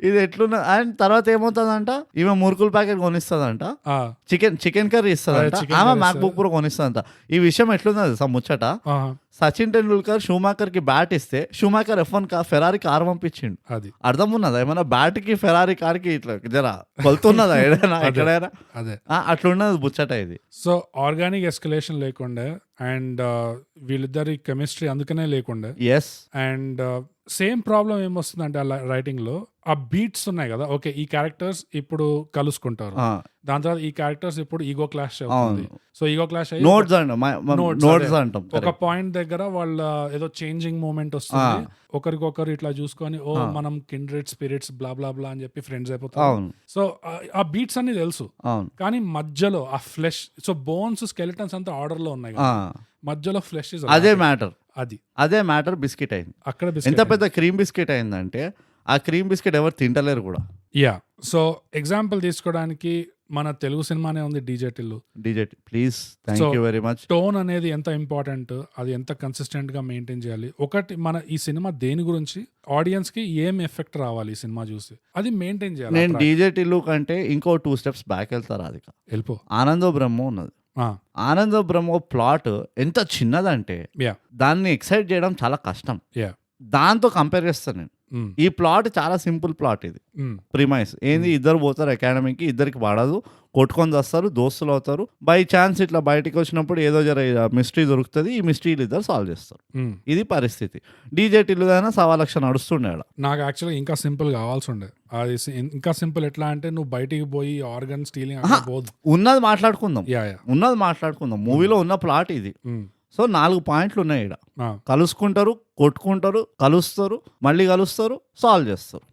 ఇది ఎట్లున్నా. అండ్ తర్వాత ఏమవుతుందంట, ఈమె మురుకుల ప్యాకెట్ కొనిస్తుందంట, చికెన్ కర్రీ ఇస్తుందంట, ఆమె మ్యాక్ బుక్ ప్రో కొనిస్తుందంట. ఈ విషయం ఎట్లున్నది ముచ్చట, సచిన్ టెండూల్కర్ షూమాకర్ కి బ్యాట్ ఇస్తే షూమాకర్ F1 ఫెరారీ కార్ పంపించిండు. అది అర్థం ఉన్నదా? ఏమన్నా బ్యాట్ కి ఫెరారీ కార్ కి ఇట్లా జరా కొలుతున్నదా ఎక్కడైనా? అదే అట్లున్నది ముచ్చట ఇది. సో ఆర్గానిక్ ఎస్కలేషన్ లేకుండా అండ్ వీళ్ళిద్దరి కెమిస్ట్రీ అందుకనే లేకుండా. ఎస్. అండ్ సేమ్ ప్రాబ్లం ఏమొస్తుందంటే ఆ రైటింగ్ లో ఆ బీట్స్ ఉన్నాయి కదా, ఓకే ఈ క్యారెక్టర్స్ ఇప్పుడు కలుసుకుంటారు, దాని తర్వాత ఈ క్యారెక్టర్స్ ఇప్పుడు ఈగో క్లాష్ అవుతుంది. సో ఈగో క్లాష్ నోట్స్ అంటాం. ఒక పాయింట్ దగ్గర వాళ్ళ ఏదో చేంజింగ్ మూమెంట్ వస్తుంది, ఒకరికొకరు ఇట్లా చూసుకొని ఓ మనం కిండ్రెడ్ స్పిరిట్స్ బ్లా బ్లా బ్లా అని చెప్పి ఫ్రెండ్స్ అయిపోతారు. సో ఆ బీట్స్ అన్ని తెలుసు, కానీ మధ్యలో ఆ ఫ్లెష్, సో బోన్స్ స్కెలిటన్స్ అంతా ఆర్డర్ లో ఉన్నాయి, మధ్యలో ఫ్లెష్ అదే మ్యాటర్. అదే మ్యాటర్ బిస్కెట్ అయింది అక్కడ. ఎంత పెద్ద క్రీమ్ బిస్కెట్ అయిందంటే ఆ క్రీమ్ బిస్కెట్ ఎవరు తింటలేరు కూడా. యా. సో ఎగ్జాంపుల్ తీసుకోవడానికి మన తెలుగు సినిమానే ఉంది DJ Tillu. Please, thank you very much. Tone అనేది ఎంత ఇంపార్టెంట్, అది ఎంత కన్సిస్టెంట్ గా మెయింటైన్ చేయాలి. ఒకటి మన ఈ సినిమా దేని గురించి, ఆడియన్స్ కి ఏం ఎఫెక్ట్ రావాలి ఈ సినిమా చూసి, అది మెయింటైన్ చేయాలి. నేను డీజే టిల్లు కంటే ఇంకో 2 steps బ్యాక్ వెళ్తారు. అది వెళ్ళిపో. ఆనందో బ్రహ్మ ఉన్నది. ఆనందో బ్రహ్మ ప్లాట్ ఎంత చిన్నదంటే దాన్ని ఎక్సైట్ చేయడం చాలా కష్టం. దాంతో కంపేర్ చేస్తాను నేను. ఈ ప్లాట్ చాలా సింపుల్ ప్లాట్. ఇది ప్రిమైస్ ఏంది, ఇద్దరు పోతారు అకాడమీకి, ఇద్దరికి పడదు, కొట్టుకొని వస్తారు, దోస్తులు అవుతారు. బై ఛాన్స్ ఇట్లా బయటికి వచ్చినప్పుడు ఏదో జర మిస్టరీ దొరుకుతుంది, ఈ మిస్టరీలు ఇద్దరు సాల్వ్ చేస్తారు. ఇది పరిస్థితి. డీజే టిల్లుదైనా 1,00,000 నడుస్తుండే. నాకు యాక్చువల్గా ఇంకా సింపుల్ కావాల్సి ఉండే. అది ఇంకా సింపుల్ ఎట్లా అంటే నువ్వు బయటికి పోయి ఆర్గన్ స్టీలింగ్ ఉన్నది మాట్లాడుకుందాం. మూవీలో ఉన్న ప్లాట్ ఇది. సో 4 పాయింట్లు ఉన్నాయి ఇక్కడ. కలుసుకుంటారు, కొట్టుకుంటారు, కలుస్తారు, మళ్ళీ కలుస్తారు, సాల్వ్ చేస్తారు.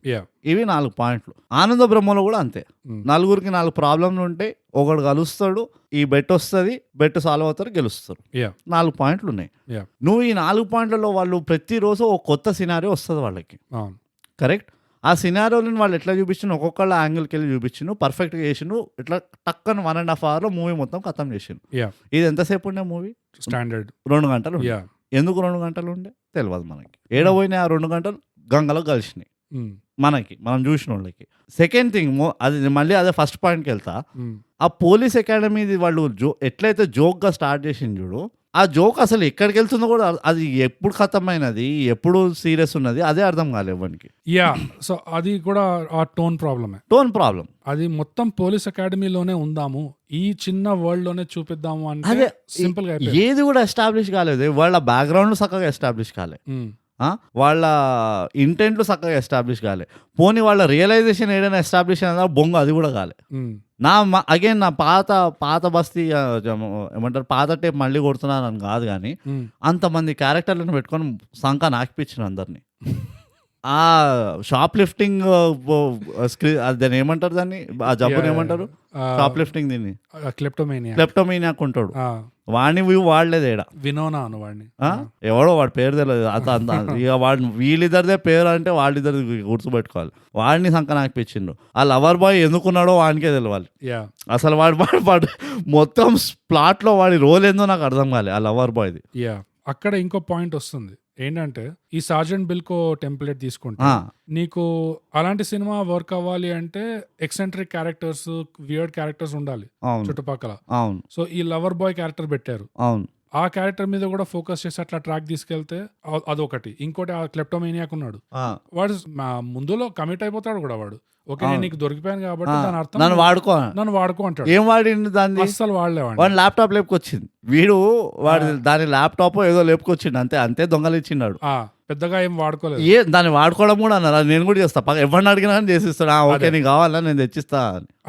ఇవి 4 పాయింట్లు. ఆనంద బ్రహ్మలో కూడా అంతే. 4గురికి 4 ప్రాబ్లంలు ఉంటాయి, ఒకడు కలుస్తాడు, ఈ బెట్ వస్తుంది, బెట్ సాల్వ్ అవుతారు, గెలుస్తారు. 4 పాయింట్లు ఉన్నాయి. నువ్వు ఈ 4 పాయింట్లలో వాళ్ళు ప్రతిరోజు ఒక కొత్త సినారియో వస్తుంది వాళ్ళకి, కరెక్ట్? ఆ సినారియోని వాళ్ళు ఎట్లా చూపించిన, ఒక్కొక్కళ్ళ యాంగిల్కి వెళ్ళి చూపించిన, పర్ఫెక్ట్గా చేసిన, ఇట్లా టక్కన 1.5 hour మూవీ మొత్తం ఖతం చేసిన. ఇది ఎంతసేపు ఉండే మూవీ? స్టాండర్డ్ 2 గంటలు. ఎందుకు 2 గంటలు ఉండే తెలియదు మనకి. ఏడపోయినాయి ఆ 2 గంటలు? గంగలో కలిసినాయి. మనం చూసిన వాళ్ళకి. సెకండ్ థింగ్ అది మళ్ళీ అదే ఫస్ట్ పాయింట్కి వెళ్తా. ఆ పోలీస్ అకాడమీది వాళ్ళు ఎట్లయితే జోక్గా స్టార్ట్ చేసింది చూడు, ఆ జోక్ అసలు ఎక్కడికి వెళ్తుందో కూడా అది ఎప్పుడు ఖతమైనది, ఎప్పుడు సీరియస్ ఉన్నది అదే అర్థం కాలేదు ఎవరికి. యా, సో అది కూడా ఆ టోన్ ప్రాబ్లం. అది మొత్తం పోలీస్ అకాడమీలోనే ఉందాము, ఈ చిన్న వరల్డ్ లోనే చూపిద్దాము అంటే సింపుల్ గా ఏది కూడా ఎస్టాబ్లిష్ కాలేదు. వాళ్ళ బ్యాక్గ్రౌండ్ చక్కగా ఎస్టాబ్లిష్ కాలేదు, వాళ్ళ ఇంటెంట్లు చక్కగా ఎస్టాబ్లిష్ కాలే. పోనీ వాళ్ళ రియలైజేషన్ ఏదైనా ఎస్టాబ్లిష్ అయినా బొంగు అది కూడా కాలే. నా పాత బస్తీ ఏమంటారు పాత టేప్ మళ్ళీ కొడుతున్నాను అని కాదు, కానీ అంతమంది క్యారెక్టర్లను పెట్టుకొని సంఖ నాకిపించిన అందరినీ. ఆ షాప్ లిఫ్టింగ్ దాన్ని ఏమంటారు, దాన్ని ఆ జబ్బుని ఏమంటారు, షాప్ లిఫ్టింగ్, దీన్ని క్లెప్టోమేనియాక్ ఉంటాడు, వాడిని వాడలేదు ఏడా, వినోనా అని వాడిని, ఎవడో వాడి పేరు తెలియదు. ఇక వాడిని వీళ్ళిద్దరిదే పేరు అంటే వాళ్ళిద్దరు గుర్తుపెట్టుకోవాలి. వాడిని సంక నాకిపించిండు. ఆ లవర్ బాయ్ ఎందుకున్నాడో వాడికే తెలియాలి. అసలు వాడు మొత్తం ప్లాట్ లో వాడి రోల్ ఏందో నాకు అర్థం కాలే ఆ లవర్ బాయ్ది. అక్కడ ఇంకో పాయింట్ వస్తుంది ఏంటంటే, ఈ సార్జెంట్ బిల్కో టెంప్లెట్ తీసుకుంటే నీకు అలాంటి సినిమా వర్క్ అవ్వాలి అంటే ఎక్సెంట్రిక్ క్యారెక్టర్స్, వియర్డ్ క్యారెక్టర్స్ ఉండాలి చుట్టుపక్కల. సో ఈ లవర్ బాయ్ క్యారెక్టర్ పెట్టారు, ఆ క్యారెక్టర్ మీద కూడా ఫోకస్ చేసి అట్లా ట్రాక్ తీసుకెళ్తే అదొకటి. ఇంకోటి ఆ క్లెప్టోమేనియాక్ ఉన్నాడు, వాడు ముందులో కమిట్ అయిపోతాడు కూడా. వాడు ఓకే నేను నీకు దొరికిపోయాను కాబట్టి దాని అర్థం నన్ను వాడుకో అంటాడు. ఏం వాడింది దాన్ని, అస్సలు వాడలేవాడు. వాడు ల్యాప్టాప్ లేపుకొచ్చింది, వాడు దాని ల్యాప్టాప్ ఏదో లేపుకొచ్చిండు, అంతే దొంగలు ఇచ్చిన్నాడు, పెద్దగా ఏం వాడుకోలేదు. దాన్ని వాడుకోవడం కూడా అన్నారు, నేను కూడా చేస్తా, ఎవరిని అడిగినా కానీ చేసిస్తాడు. ఓకే నీకు కావాలా నేను తెచ్చిస్తా.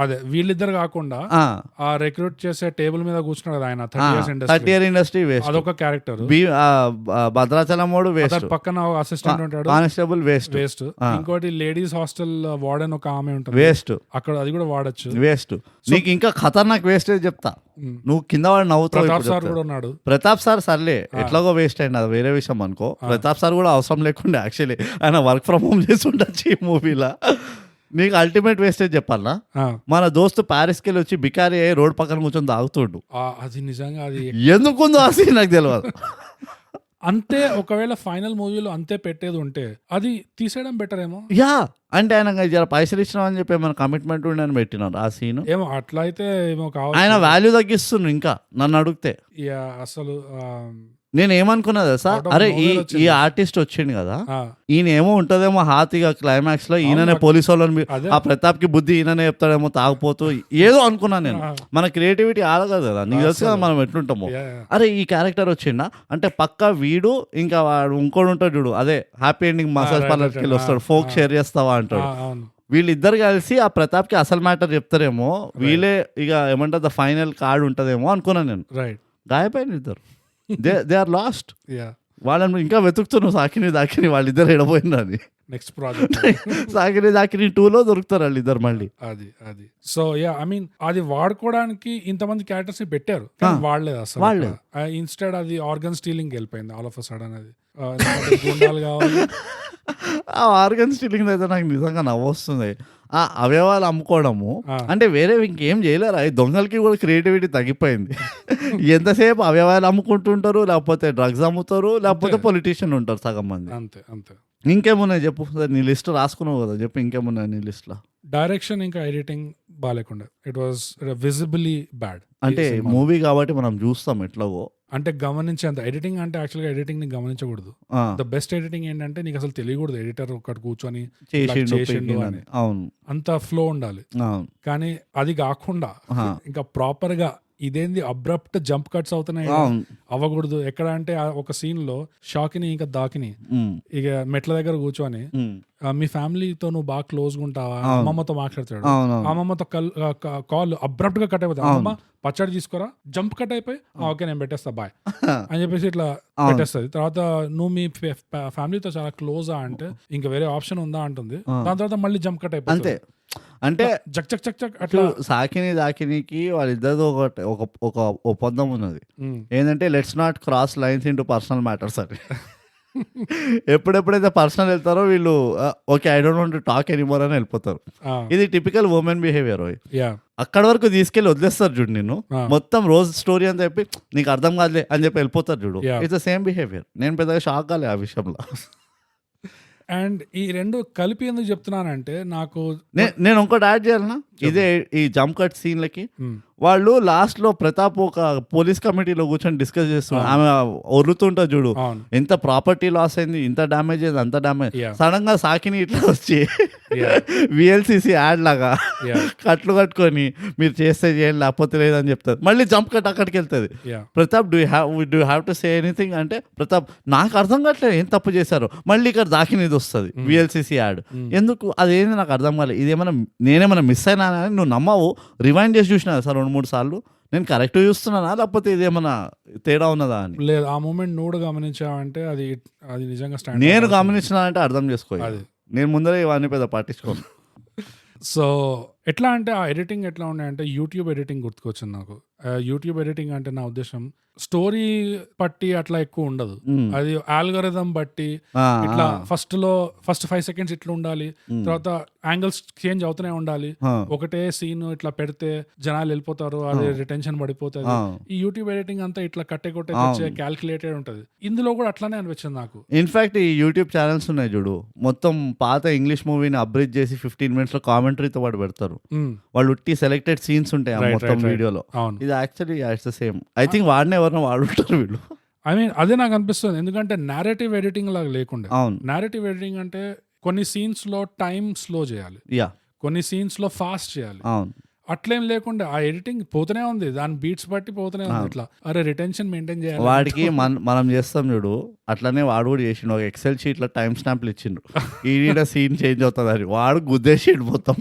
అదే వీళ్ళిద్దరు కాకుండా ఆ రిక్రూట్ చేసే టేబుల్ మీద కూర్చున్నాడు ఆయన, 30 year ఇండస్ట్రీ వేస్ట్, అదొక క్యారెక్టర్. భద్రాచలం పక్కన అసిస్టెంట్ ఉంటాడు, కానిస్టేబుల్ వేస్ట్. ఇంకోటి లేడీస్ హాస్టల్ వార్డెన్ ఒక ఆమె ఉంటుంది, వేస్ట్. అక్కడ అది కూడా వాడచ్చు, వేస్ట్. నీకు ఇంకా ఖతర్నాక్ వేస్టేజ్ చెప్తా, నువ్వు కింద వాడు నవ్వుతావు. ప్రతాప్ సార్ సర్లే ఎట్లాగో వేస్ట్ అయింది, అది వేరే విషయం అనుకో. ప్రతాప్ సార్ కూడా అవసరం లేకుండా యాక్చువల్లీ ఆయన వర్క్ ఫ్రమ్ హోమ్ చేసి ఉండొచ్చు ఈ మూవీలో. నీకు అల్టిమేట్ వేస్టేజ్ చెప్పాలనా, మన దోస్తు ప్యారిస్కి వెళ్ళి వచ్చి బికారి అయ్యి రోడ్ పక్కన కూర్చొని తాగుతుండు. అది నిజంగా అది ఎందుకుందో ఆ సీన్ నాకు తెలియదు. అంతే, ఒకవేళ ఫైనల్ మూవీలో అంతే పెట్టేది ఉంటే అది తీసేయడం బెటర్ ఏమో. అంటే ఆయన పైసలు ఇచ్చినాం అని చెప్పి ఏమైనా కమిట్మెంట్ ఉండని పెట్టినారు ఆ సీన్. ఏమో అట్లా అయితే ఏమో కావాలి, ఆయన వాల్యూ తగ్గిస్తుండ్రు ఇంకా నన్ను అడిగితే. అసలు నేను ఏమనుకున్నదా సార్, అరే ఈ ఆర్టిస్ట్ వచ్చిండు కదా, ఈయన ఏమో ఉంటదేమో హాతిగా క్లైమాక్స్ లో ఈయననే పోలీసు వాళ్ళని, ఆ ప్రతాప్ కి బుద్ధి ఈయననే చెప్తాడేమో తాగుపోతూ ఏదో అనుకున్నాను నేను. మన క్రియేటివిటీ ఆడగదు కదా, నీకు తెలుసు కదా మనం ఎట్లుంటామో. అరే ఈ క్యారెక్టర్ వచ్చిండా అంటే పక్కా వీడు ఇంకా వాడు ఇంకోటి ఉంటాడు చూడు, అదే హ్యాపీ ఎండింగ్ మసాజ్ పార్లర్కి వెళ్ళి వస్తాడు, ఫోక్ షేర్ చేస్తావా అంటాడు. వీళ్ళిద్దరు కలిసి ఆ ప్రతాప్ కి అసలు మ్యాటర్ చెప్తారేమో, వీళ్ళే ఇక ఏమంటారు ద ఫైనల్ కార్డ్ ఉంటదేమో అనుకున్నాను నేను. గాయపోయిన ఇద్దరు, దే ఆర్ లాస్ట్. వాళ్ళని ఇంకా వెతుకుతున్నావు సాకిని దాకిని, వాళ్ళిద్దరు ఎడపోయినని. నెక్స్ట్ ప్రాజెక్ట్ సాకిని దాకిని 2లో దొరుకుతారు వాళ్ళిద్దరు మళ్ళీ. అది సో ఐ మీన్ అది వాడుకోవడానికి ఇంతమంది క్యారెక్టర్స్ పెట్టారు కానీ వాడలేదు అసలు. ఇన్స్టెడ్ అది ఆర్గన్ స్టీలింగ్ వెళ్ళిపోయింది ఆల్ ఆఫ్ అ సడన్. అది కావాలి ఆ ఆర్గన్ స్టీలింగ్ అయితే నాకు నిజంగా నవ్వొస్తుంది. ఆ అవయవాలు అమ్ముకోవడము అంటే వేరే ఇంకేం చేయలేరు. ఈ దొంగలకి కూడా క్రియేటివిటీ తగ్గిపోయింది. ఎంతసేపు అవయవాలు అమ్ముకుంటుంటారు, లేకపోతే డ్రగ్స్ అమ్ముతారు, లేకపోతే పొలిటీషియన్ ఉంటారు సగం మంది. అంతే. ఇంకేమున్నాయి చెప్పు, నీ లిస్ట్ రాసుకున్నావు కదా, చెప్పు ఇంకేమున్నాయి నీ లిస్ట్ లో. డైరెక్షన్ ఇంకా ఎడిటింగ్ బాగాలేకుండా, ఇట్ వాస్ విజిబిలీ బ్యాడ్. అంటే మూవీ కాబట్టి మనం చూస్తాం ఎట్లాగో, అంటే గమనించేంత ఎడిటింగ్ అంటే యాక్చువల్గా ఎడిటింగ్ ని గమనించకూడదు. ద బెస్ట్ ఎడిటింగ్ ఏంటంటే నీకు అసలు తెలియకూడదు ఎడిటర్ ఒకటి కూర్చొని చేసిండు అని. అవును, అంత ఫ్లో ఉండాలి. కానీ అది కాకుండా ఇంకా ప్రాపర్ గా ఇదేంది అబ్రప్ట్ జంప్ కట్స్ అవుతున్నాయి, అవ్వకూడదు. ఎక్కడ అంటే ఒక సీన్ లో షాకిని ఇంకా దాకిని ఇక మెట్ల దగ్గర కూర్చొని మీ ఫ్యామిలీతో నువ్వు బాగా క్లోజ్ గా ఉంటావా, అమ్మమ్మతో మాట్లాడతాడు. అమ్మమ్మతో కాల్ అబ్రప్ట్ గా కట్ అయిపోతుంది. అమ్మమ్మ పచ్చడి తీసుకోరా, జంప్ కట్ అయిపోయి ఓకే నేను పెట్టేస్తా బాయ్ అని చెప్పేసి ఇట్లా పెట్టేస్తుంది. తర్వాత నువ్వు మీ ఫ్యామిలీతో చాలా క్లోజా అంటే ఇంకా వేరే ఆప్షన్ ఉందా అంటుంది. దాని తర్వాత మళ్ళీ జంప్ కట్ అయిపోతుంది. అంటే జక్ జక్ జక్ జక్ అట్లా. సాకిని దాకినికి వాళ్ళిద్దరితో ఒక ఒప్పందం ఉన్నది ఏంటంటే let's not cross lines into personal matters అని. ఎప్పుడెప్పుడైతే పర్సనల్ వెళ్తారో వీళ్ళు okay I don't want to talk anymore అని వెళ్ళిపోతారు. ఇది టిపికల్ ఉమెన్ బిహేవియర్. అక్కడ వరకు తీసుకెళ్ళి వదిలేస్తారు చూడు నిన్ను, మొత్తం రోజు స్టోరీ అని చెప్పి నీకు అర్థం కాదులే అని చెప్పి వెళ్ళిపోతారు చూడు. It's the same behaviour. నేను పెద్దగా షాక్ కాలే ఆ విషయంలో. అండ్ ఈ రెండు కలిపి ఎందుకు చెప్తున్నానంటే నాకు నేను ఇంకోటి యాడ్ చేయాలన్నా, ఇదే ఈ జంప్ కట్ సీన్లకి వాళ్ళు లాస్ట్ లో ప్రతాప్ ఒక పోలీస్ కమిటీలో కూర్చొని డిస్కస్ చేస్తున్నారు, ఆమె ఒర్రుతుంటా చూడు, ఎంత ప్రాపర్టీ లాస్ అయింది, ఇంత డ్యామేజ్ అయింది, అంత డ్యామేజ్, సడన్ గా సాకిని ఇట్లా వచ్చి విఎల్సిసి యాడ్ లాగా కట్లు కట్టుకొని మీరు చేస్తే చేయండి లేకపోతే లేదని చెప్తారు, మళ్ళీ జంప్ కట్ అక్కడికి వెళ్తుంది. Pratap do have to say anything అంటే ప్రతాప్ నాకు అర్థం కావట్లేదు ఏం తప్పు చేశారు, మళ్ళీ ఇక్కడ దాకినది వస్తుంది విఎల్సిసి యాడ్, ఎందుకు అదేంది నాకు అర్థం కాలేదు, ఇదేమైనా నేనేమైనా మిస్ అయినా అని నువ్వు నమ్మవు, రివైండ్ చేసి చూసినా సార్ 2-3 సార్లు, నేను కరెక్ట్ చూస్తున్నానా లేకపోతే ఇదేమన్నా తేడా ఉన్నదా అని. లేదు, ఆ మూమెంట్ నువ్వు గమనించావంటే అది నిజంగా నేను గమనించిన అంటే అర్థం చేసుకో, నేను ముందరే ఇవన్నీ పెద్ద పట్టించుకోను. సో ఎట్లా అంటే ఆ ఎడిటింగ్ ఎట్లా ఉన్నాయంటే యూట్యూబ్ ఎడిటింగ్ గుర్తుకొచ్చింది నాకు. యూట్యూబ్ ఎడిటింగ్ అంటే నా ఉద్దేశం స్టోరీ పట్టి అట్లా ఎక్కువ ఉండదు, అది ఆల్గరిథం బట్టి ఇట్లా ఫస్ట్ 5 seconds ఇట్లా ఉండాలి, తర్వాత యాంగిల్స్ చేంజ్ అవుతూనే ఉండాలి, ఒకటే సీన్ ఇట్లా పెడితే జనాలు వెళ్ళిపోతారు, అది రిటెన్షన్ పడిపోతుంది. ఈ యూట్యూబ్ ఎడిటింగ్ అంతా ఇట్లా కట్టే తెచ్చే క్యాల్కులేటెడ్ ఉంటది, ఇందులో కూడా అట్లానే అనిపించింది నాకు. ఇన్ఫాక్ట్ ఈ యూట్యూబ్ ఛానల్స్ ఉన్నాయి చూడు, మొత్తం పాత ఇంగ్లీష్ మూవీని అబ్రిజ్ చేసి 15 minutes లో కామెంటరీతో పాటు పెడతారు, వాళ్ళు ఉట్టి సెలెక్టెడ్ సీన్స్ ఉంటాయి ఆ మొత్తం వీడియోలో. ఇది actually it's the same, I think వాడినే ఎవరినో వాడుంటారు వీళ్ళు. ఐ మీన్ అదే నాకు అనిపిస్తుంది, ఎందుకంటే నేరేటివ్ ఎడిటింగ్ లాగా లేకుండా. నేరేటివ్ ఎడిటింగ్ అంటే కొన్ని సీన్స్ లో టైం స్లో చేయాలి, కొన్ని సీన్స్ లో ఫాస్ట్ చేయాలి, అట్లేం లేకుండా ఆ ఎడిటింగ్ పోతూనే ఉంది, దాని బీట్స్ బట్టి పోతూనే ఉంది. ఇట్లా అరే రిటెన్షన్ మెయింటైన్ చేయాలి. వాడికి మనం చేస్తాం చూడు, అట్లనే వాడు కూడా చేసిండు, ఒక ఎక్సెల్ షీట్ లో టైం స్టాంప్లు ఇచ్చిండు, ఈడ సీన్ చేంజ్ అవుతుంది అని, వాడు గుద్దేసిండు మొత్తం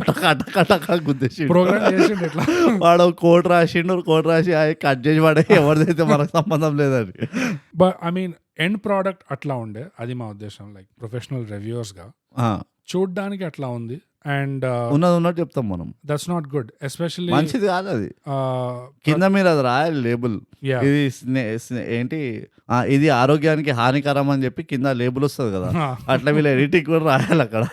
గుద్దేసిండు, ప్రోగ్రామ్ చేసిండు. ఇట్లా వాడు కోడ్ రాసి కట్ చేసి వాడే ఎవరిదైతే మనకు సంబంధం లేదని. But I mean end product అట్లా ఉండే, అది మా ఉద్దేశం. లైక్ ప్రొఫెషనల్ రివ్యూవర్స్ గా చూడడానికి అట్లా ఉంది, అండ్ ఉన్నది చెప్తాం మనం. దట్స్ నాట్ గుడ్, ఎస్పెషల్లీ మంచిది కాదు అది. కింద మీరు అది రాయాలి లేబుల్, ఇది ఏంటి ఇది ఆరోగ్యానికి హానికరం అని చెప్పి కింద లేబుల్ వస్తుంది కదా, అట్లా వీళ్ళు ఎడిటింగ్ కూడా రాయాలి అక్కడ.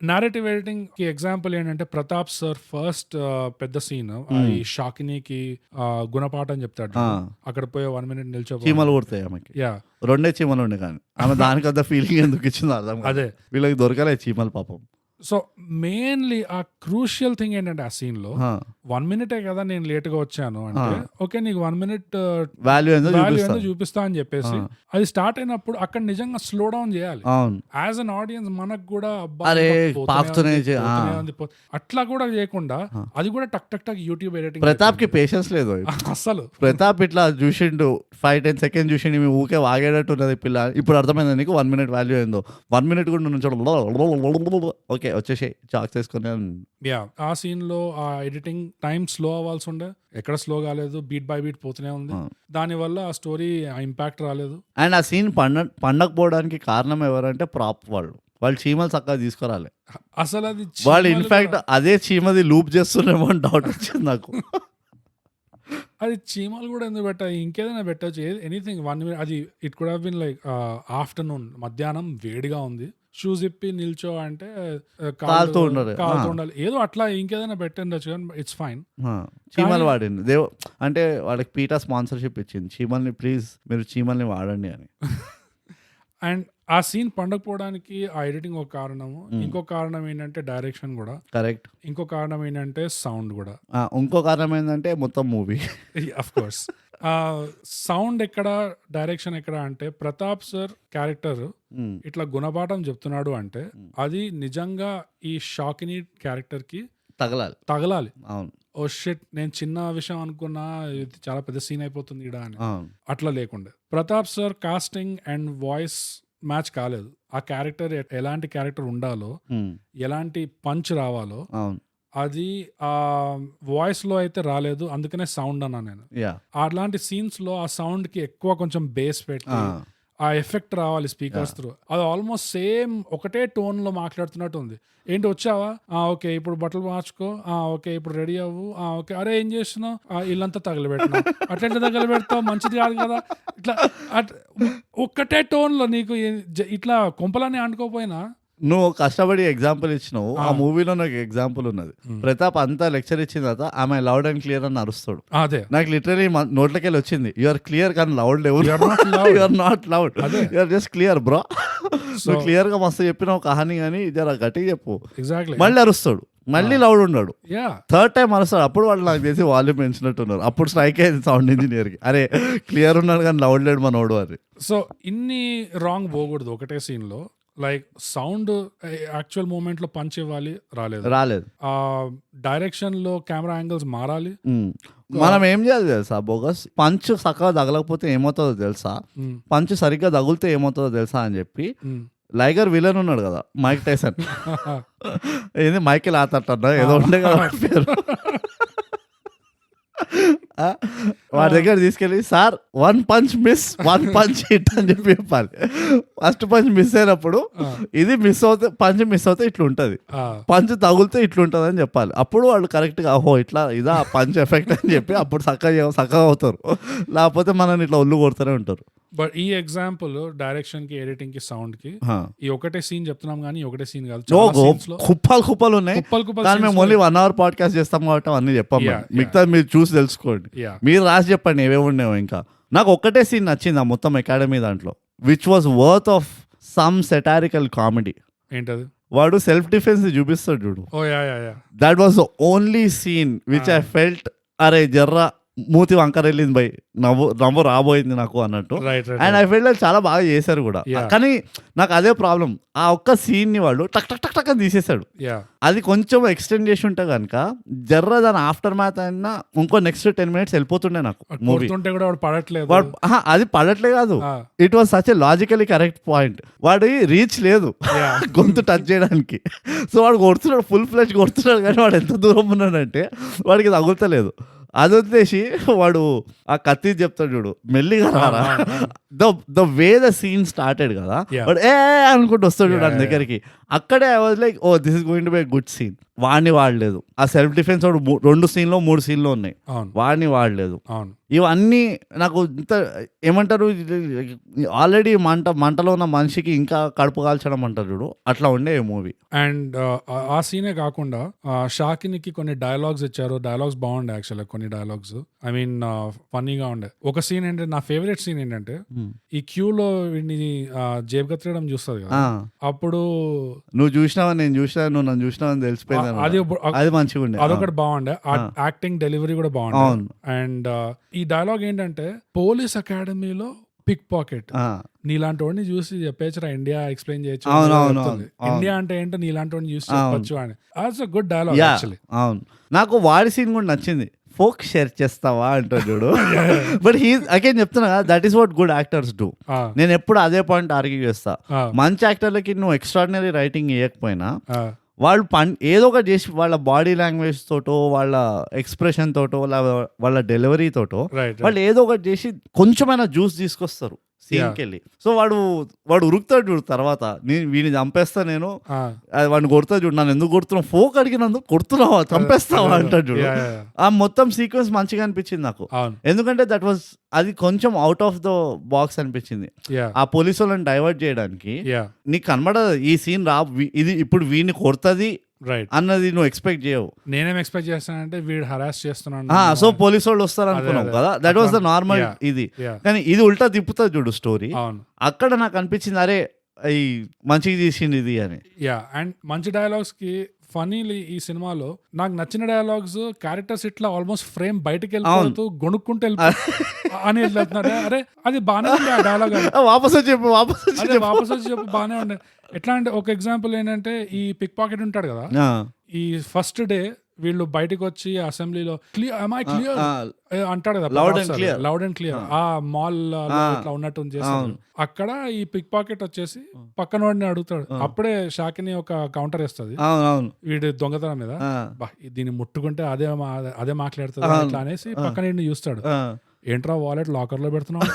నారేటివ్ ఎడిటింగ్ కి ఎగ్జాంపుల్ ఏంటంటే ప్రతాప్ సార్ ఫస్ట్ పెద్ద సీన్ ఈ షాకినీకి గుణపాఠం చెప్తాడు, అక్కడ పోయి 1 minute నిల్చో, చీమలు కొడతాయి ఆమెకి, 2 చీమలు ఉండే కానీ ఆమె దానికి అంత ఫీలింగ్ ఎందుకు ఇచ్చిందో అర్థం. అదే వీళ్ళకి దొరకలే చీమలు పాపం. సో మెయిన్లీ ఆ క్రూషియల్ థింగ్ ఏంటంటే ఆ సీన్ లో 1 minute కదా నేను లేట్ గా వచ్చాను అంటే, ఓకే నీకు 1 minute వాల్యూ ఏందో చూపిస్తా అని చెప్పేసి అది స్టార్ట్ అయినప్పుడు అక్కడ నిజంగా స్లో డౌన్ చేయాలి. యాజ్ అన్ ఆడియన్స్ మనకు కూడా అట్లా కూడా చేయకుండా అది కూడా టక్ టక్ టక్ యూట్యూబ్ ఎడిటింగ్. ప్రతాప్ కి పేషెన్స్ లేదు అసలు. ప్రతాప్ ఇట్లా చూసిండు 5-10 seconds చూసిండు, మేము ఊకే వాగేటట్టు ఉన్నది పిల్ల. ఇప్పుడు అర్థమైంది నీకు 1 minute వాల్యూ ఏందో. 1 minute కూడా నుంచి ఓకే వచ్చేసి చాక్స్ వేసుకుని. ఆ సీన్ లో ఆ ఎడిటింగ్ టైం స్లో అవ్వాల్సి ఉండే, ఎక్కడ స్లో కాలేదు, బీట్ బై బీట్ పోతూనే ఉంది. దాని వల్ల ఆ స్టోరీ ఇంపాక్ట్ రాలేదు. అండ్ ఆ సీన్ పండకపోవడానికి కారణం ఎవరంటే ప్రాప్ వాళ్ళు చీమలు చక్కగా తీసుకురాలి. అసలు అది వాళ్ళు ఇన్ఫాక్ట్ అదే చీమది లూప్ చేస్తున్నామో అని డౌట్ వచ్చింది నాకు. అది చీమలు కూడా ఎందుకు పెట్టాలి, ఇంకేదైనా పెట్టచ్చు, ఎనీథింగ్ 1 minute. అది it could have been like afternoon, మధ్యాహ్నం వేడిగా ఉంది, షూస్ ఇప్పి నిల్చో అంటే కాలుతూ ఉండాలి, ఏదో అట్లా ఇంకేదైనా పెట్టండొచ్చు, ఇట్స్ ఫైన్. చీమలు వాడింది అంటే వాళ్ళకి పీటా స్పాన్సర్షిప్ ఇచ్చింది, చీమల్ని ప్లీజ్ మీరు చీమల్ని వాడండి అని. అండ్ ఆ సీన్ పండకపోవడానికి ఆ ఎడిటింగ్ ఒక కారణము, ఇంకో కారణం ఏంటంటే డైరెక్షన్ కూడా కరెక్ట్, ఇంకో కారణం ఏంటంటే సౌండ్ కూడా, ఇంకో కారణం ఏంటంటే మొత్తం మూవీ. అఫ్ కోర్స్ సౌండ్ ఎక్కడ, డైరెక్షన్ ఎక్కడ అంటే ప్రతాప్ సార్ క్యారెక్టర్ ఇట్లా గుణపాఠం చెప్తున్నాడు అంటే అది నిజంగా ఈ షాకిని క్యారెక్టర్ కి తగలాలి. అవును, ఓ షిట్ నేను చిన్న విషయం అనుకున్నా, ఇది చాలా పెద్ద సీన్ అయిపోతుంది ఇడా అని. అట్లా లేకుండా Pratap sir casting and voice match కాలేదు. ఆ క్యారెక్టర్ ఎలాంటి క్యారెక్టర్ ఉండాలో, ఎలాంటి పంచ్ రావాలో అది ఆ వాయిస్ లో అయితే రాలేదు. అందుకనే సౌండ్ అన్నా నేను. అలాంటి సీన్స్ లో ఆ సౌండ్ కి ఎక్కువ కొంచెం బేస్ పెట్టి ఆ ఎఫెక్ట్ రావాలి స్పీకర్స్ త్రూ. అది ఆల్మోస్ట్ సేమ్ ఒకటే టోన్ లో మాట్లాడుతున్నట్టు ఉంది. ఏంటి వచ్చావా, ఓకే ఇప్పుడు బట్టలు మార్చుకో, ఓకే ఇప్పుడు రెడీ అవ్వు, ఓకే అరే ఏం చేస్తున్నావు, ఇల్లంతా తగలబెట్టినా, అట్లా తగలబెడతావు మంచిది కాదు కదా. ఇట్లా ఒక్కటే టోన్ లో నీకు ఇట్లా కొంపలన్నీ అంటుకోపోయినా నువ్వు కష్టపడి ఎగ్జాంపుల్ ఇచ్చినావు, ఆ మూవీలో నాకు ఎగ్జాంపుల్ ఉన్నది. ప్రతాప్ అంతా లెక్చర్ ఇచ్చిన తర్వాత ఆమె లౌడ్ అండ్ క్లియర్ అని అరుస్తాడు. అదే నాకు లిటరలీ నోట్లకెళ్ళి వచ్చింది, యూఆర్ క్లియర్ కానీ లౌడ్ లేవు, you're not loud, you're just clear bro. నువ్వు క్లియర్ గా మస్తు చెప్పినావు కహాని కానీ జర గట్టిగా చెప్పు. మళ్ళీ అరుస్తాడు, మళ్ళీ లౌడ్ ఉన్నాడు, థర్డ్ టైం అరుస్తాడు. అప్పుడు వాళ్ళు నాకు చేసి వాల్యూమ్ పెంచినట్టున్నారు. అప్పుడు స్ట్రైక్ అయింది సౌండ్ ఇంజనీర్ కి, అరే క్లియర్ ఉన్నాడు కానీ లౌడ్ లేడు మనోడు అని. సో ఇన్ని రాంగ్ పోకూడదు ఒకటే సీన్ లో. లైక్ సౌండ్ యాక్చువల్ మూమెంట్ లో పంచ్ ఇవ్వాలి, రాలేదు. ఆ డైరెక్షన్ లో కెమెరా యాంగిల్స్ మారాలి. మనం ఏం చేయాలి తెలుసా బోగస్, పంచ్ చక్కగా తగలకపోతే ఏమవుతుందో తెలుసా, పంచ్ సరిగ్గా తగిలితే ఏమవుతుందో తెలుసా అని చెప్పి లైగర్ విలన్ ఉన్నాడు కదా మైక్ టైసన్, ఏంది మైకేల్ ఆర్థర్ అన్నా ఏదో ఉండే కదా పేరు, వాడి దగ్గర తీసుకెళ్ళి sir 1 punch miss 1 punch hit అని చెప్పి చెప్పాలి. ఫస్ట్ పంచ్ మిస్ అయినప్పుడు ఇది మిస్ అవుతే, పంచ్ మిస్ అవుతే ఇట్లా ఉంటది, పంచ్ తగులితే ఇట్లా ఉంటది అని చెప్పాలి. అప్పుడు వాళ్ళు కరెక్ట్ గా ఓహో ఇట్లా ఇదా పంచ్ ఎఫెక్ట్ అని చెప్పి అప్పుడు చక్కగా అవుతారు. లేకపోతే మనని ఇట్లా ఒళ్ళు కొడుతూనే ఉంటారు. బట్ ఈ ఎగ్జాంపుల్ డైరెక్షన్ కి, ఎడిటింగ్ కి, సౌండ్ కి ఈ ఒకటే సీన్ చెప్తున్నాం కానీ ఒకటే సీన్ కాదు, కుప్పలు ఉన్నాయి. కానీ మేము ఓన్లీ 1 hour పాడ్కాస్ట్ చేస్తాం కాబట్టి అన్ని చెప్పాం. మిగతా మీరు చూసి తెలుసుకోండి, మీరు రాసి చెప్పండి ఏవేవి ఉన్నాయో. ఇంకా నాకు ఒక్కటే సీన్ నచ్చింది ఆ మొత్తం అకాడమీ దాంట్లో, which was worth of some satirical comedy. ఏంటది? వాడు సెల్ఫ్ డిఫెన్స్ చూపిస్తాడు చూడు, that was the only scene which I felt అరే జర్రా మూతి వంకర వెళ్ళింది బై, నవ్వు రాబోయింది నాకు అన్నట్టు. అండ్ ఐ ఫీల్ చాలా బాగా చేశారు కూడా. కానీ నాకు అదే ప్రాబ్లం, ఆ ఒక్క సీన్ ని వాడు టక్ టక్ టక్ టక్ అని తీసేశాడు. అది కొంచెం ఎక్స్టెండ్ చేసి ఉంటే కనుక జర్ర దాని ఆఫ్టర్ మ్యాథ్ అయినా ఇంకో నెక్స్ట్ 10 minutes వెళ్ళిపోతుండే నాకు మూవీ. అది పడట్లే కాదు, it was such a logically correct point. వాడి రీచ్ లేదు గొంతు టచ్ చేయడానికి. సో వాడు కొడుతున్నాడు, ఫుల్ ఫ్లెష్ కొడుతున్నాడు, కానీ వాడు ఎంత దూరం ఉన్నాడంటే వాడికి తగులుతలేదు. అది వదిలేసి వాడు ఆ కత్తి చెప్తాడు చూడు, మెల్లిగా రారా, the way the scene started కదా, వాడు ఏ అనుకుంటూ వస్తాడు చూడు దాని దగ్గరికి. అక్కడే I was like oh this is going to be a good scene. వాడిని వాడలేదు. ఆ సెల్ఫ్ డిఫెన్స్ వాడు 2 scenes 3 scenes ఉన్నాయి, వాడిని వాడలేదు. ఇవన్నీ నాకు ఇంత ఏమంటారు, ఆల్రెడీ మంటలో ఉన్న మనిషికి ఇంకా కడుపు కాల్చడం అంటారు చూడు, అట్లా ఉండే ఈ మూవీ. అండ్ ఆ సీనే కాకుండా షాకినికి కొన్ని డైలాగ్స్ ఇచ్చారు. డైలాగ్స్ బాగుండే యాక్చువల్గా, కొన్ని డైలాగ్స్ ఐ మీన్ ఫన్నీగా ఉండే. ఒక సీన్ ఏంటంటే, నా ఫేవరెట్ సీన్ ఏంటంటే, ఈ క్యూలో వీడిని జేబు కత్తిరడం చూస్తుంది కదా, అప్పుడు నువ్వు చూసినావా నేను చూసినా, నువ్వు నన్ను చూసినావని తెలిసిపోయింది. అది మంచిగా ఉండే, అదొకటి బాగుండే. యాక్టింగ్ డెలివరీ కూడా బాగుంది. అండ్ ఈ డైలాగ్ ఏంటంటే, పోలీస్ అకాడమీలో పిక్ పాకెట్, నీలాంటి వాడిని చూసి చెప్పేచ్చరా ఇండియా ఎక్స్ప్లెయిన్ చేయొచ్చు, ఇండియా అంటే ఏంటో నీలాంటి వాడిని చూసి చెప్పచ్చు అని. అట్స్ అ గుడ్ డైలాగ్ యాక్చువల్లీ. అవును, నాకు వాడి సీన్ కూడా నచ్చింది. ఫోక్ షేర్ చేస్తావా అంటాడు చూడు. బట్ హీ అగైన్ చెప్తున్నా, that is what good actors do. నేను ఎప్పుడు అదే పాయింట్ ఆర్గ్యూ చేస్తా. మంచి యాక్టర్లకి నువ్వు ఎక్స్ట్రాడినరీ రైటింగ్ ఇవ్వకపోయినా వాళ్ళు ఏదో ఒకటి చేసి వాళ్ళ బాడీ లాంగ్వేజ్ తోటో, వాళ్ళ ఎక్స్ప్రెషన్ తోటో, వాళ్ళ డెలివరీ తోటో వాళ్ళు ఏదో ఒకటి చేసి కొంచెమైనా జ్యూస్ తీసుకొస్తారు సీన్కి వెళ్ళి. సో వాడు ఉరుకుతాడు చూడు, తర్వాత వీడిని చంపేస్తా నేను, వాడిని కొడతా చూడు, నన్ను ఎందుకు కొడుతున్నావు, ఫోక్ అడిగినందుకు కొడుతున్నావా, చంపేస్తావా అంటాడు చూడు. ఆ మొత్తం సీక్వెన్స్ మంచిగా అనిపించింది నాకు, ఎందుకంటే దట్ వాజ్ అది కొంచెం అవుట్ ఆఫ్ ద బాక్స్ అనిపించింది. ఆ పోలీసు వాళ్ళని డైవర్ట్ చేయడానికి నీకు కనబడదు ఈ సీన్ ఇది ఇప్పుడు వీడిని కొడుతుంది అన్నది నువ్వు ఎక్స్పెక్ట్ చేయవు. నేనేం ఎక్స్పెక్ట్ చేస్తానంటే వీడు హరాస్ చేస్తున్నాను, సో పోలీసు వాళ్ళు వస్తారు అనుకున్నావు కదా, దట్ వాస్ ద నార్మల్ ఇది. కానీ ఇది ఉల్టా తిప్పుతుంది చూడు స్టోరీ. అక్కడ నాకు అనిపించింది అరే ఈ మంచిగా తీసింది ఇది అని. అండ్ మంచి డైలాగ్స్ కి ఫనీలీ ఈ సినిమాలో నాకు నచ్చిన డైలాగ్స్, క్యారెక్టర్స్ ఇట్లా ఆల్మోస్ట్ ఫ్రేమ్ బయటకు వెళ్ళిపోతూ గొనుక్కుంటూ అని వెళ్తున్నారు. అరే అది బాగానే ఉంది ఆ డైలాగ్, వాపస్ వచ్చి చెప్పు బాగానే ఉండే. ఎట్లా అంటే ఒక ఎగ్జాంపుల్ ఏంటంటే, ఈ పిక్ పాకెట్ ఉంటాడు కదా, ఈ ఫస్ట్ డే వీళ్ళు బయటకు వచ్చి అసెంబ్లీలో క్లియర్ అంటాడు కదా, లౌడ్ అండ్ క్లియర్ ఆ మాల్ ఇట్లా ఉన్నట్టు చేస్తాడు. అక్కడ ఈ పిక్ పాకెట్ వచ్చేసి పక్కన వాడిని అడుగుతాడు. అప్పుడే షాకిని ఒక కౌంటర్ వేస్తుంది వీడి దొంగతనం మీద, దీన్ని ముట్టుకుంటే అదే మాట్లాడుతుంది అట్లా అనేసి పక్కన చూస్తాడు. ఏంట్రా వాలెట్ లాకర్ లో పెడుతున్నావు,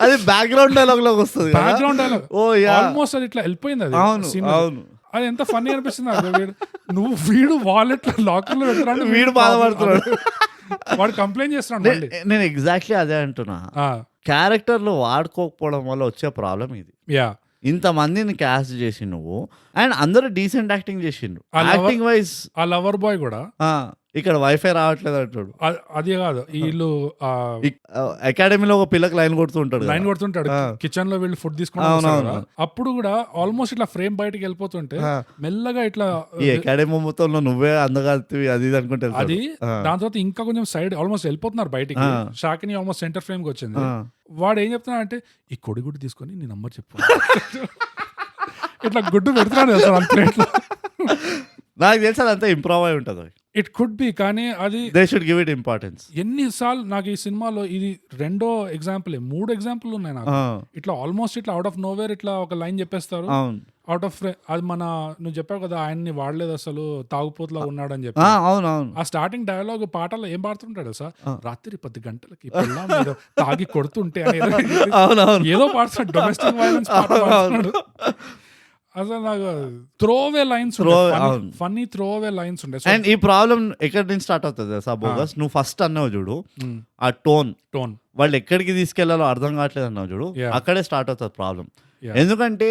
అది బ్యాక్గ్రౌండ్ డైలాగ్ లోకి వస్తుంది. బ్యాక్గ్రౌండ్ డైలాగ్ ఆల్మోస్ట్ అది ఇట్లా వెళ్ళిపోయింది. అది అది ఎంత ఫన్నీ అనిపిస్తుంది. వీడు వాలెట్ లాకర్ లో పెడుతున్నాడు, వీడు బాధపడుతున్నాడు, వాడు కంప్లైంట్ చేస్తున్నాడు. నేను ఎగ్జాక్ట్లీ అదే అంటున్నా. క్యారెక్టర్లు వాడుకోకపోవడం వల్ల వచ్చే ప్రాబ్లం ఇది. యా ఇంతమందిని క్యాస్ట్ చేసి నువ్వు అండ్ అందరూ డీసెంట్ యాక్టింగ్ చేసిండ్రు. యాక్టింగ్ వైజ్ ఆ లవర్ బాయ్ కూడా ఇక్కడ వైఫై రావట్లేదు అంటాడు. అది కాదు వీళ్ళు అకాడమీలో ఒక పిల్లకి లైన్ కొడుతుంటాడు కిచెన్ లో వీళ్ళు ఫుడ్ తీసుకుంటారు. అప్పుడు కూడా ఆల్మోస్ట్ ఇట్లా ఫ్రేమ్ బయటకి వెళ్ళిపోతుంటే మెల్లగా ఇట్లా ఈ అకాడమీ మొత్తంలో నువ్వే అందగలుగుతావి అది అనుకుంటే అది దాని తర్వాత ఇంకా కొంచెం సైడ్ ఆల్మోస్ట్ వెళ్ళిపోతున్నారు బయటికి. షాకిని ఆల్మోస్ట్ సెంటర్ ఫ్రేమ్ కి వచ్చింది. వాడు ఏం చెప్తున్నా అంటే ఈ కొడిగుడ్డు తీసుకొని నీ నంబర్ చెప్పు ఇట్లా గుడ్డు పెడుతున్నాడు అసలు అంత. నాకు తెలిసి అదంతా ఇంప్రూవ్ అయి ఉంటుంది. ఇట్ కుడ్ బి, కానీ అది they should give it importance. ఎన్నిసార్లు నాకు ఈ సినిమాలో ఇది 2వ ఎగ్జాంపుల్ 3 ఎగ్జాంపుల్ ఉన్నాయి నాకు. ఇట్లా ఆల్మోస్ట్ ఇట్లా అవుట్ ఆఫ్ నోవేర్ ఇట్లా ఒక లైన్ చెప్పేస్తారు అవుట్ ఆఫ్ అది మన నువ్వు చెప్పావు కదా ఆయన్ని వాడలేదు అసలు తాగుపోతులా ఉన్నాడు అని చెప్పి. ఆ స్టార్టింగ్ డైలాగ్ పాటలో ఏం పాడుతుంటాడు సార్, రాత్రి 10 గంటలకి తాగి కొడుతుంటే ఏదో పాడుతున్నాడు, డొమెస్టిక్ వైలెన్స్ పాడుతున్నాడు. అసలు నాకు త్రోవే లైన్స్ ఫన్నీ త్రోవే లైన్స్ ఉండే. అండ్ ఈ ప్రాబ్లం ఎక్కడి నుంచి స్టార్ట్ అవుతుంది సార్ బోగస్? నువ్వు ఫస్ట్ అన్నావు చూడు, ఆ టోన్ వాళ్ళు ఎక్కడికి తీసుకెళ్లాలో అర్థం కావట్లేదు అన్నావు చూడు, అక్కడే స్టార్ట్ అవుతుంది ప్రాబ్లం. ఎందుకంటే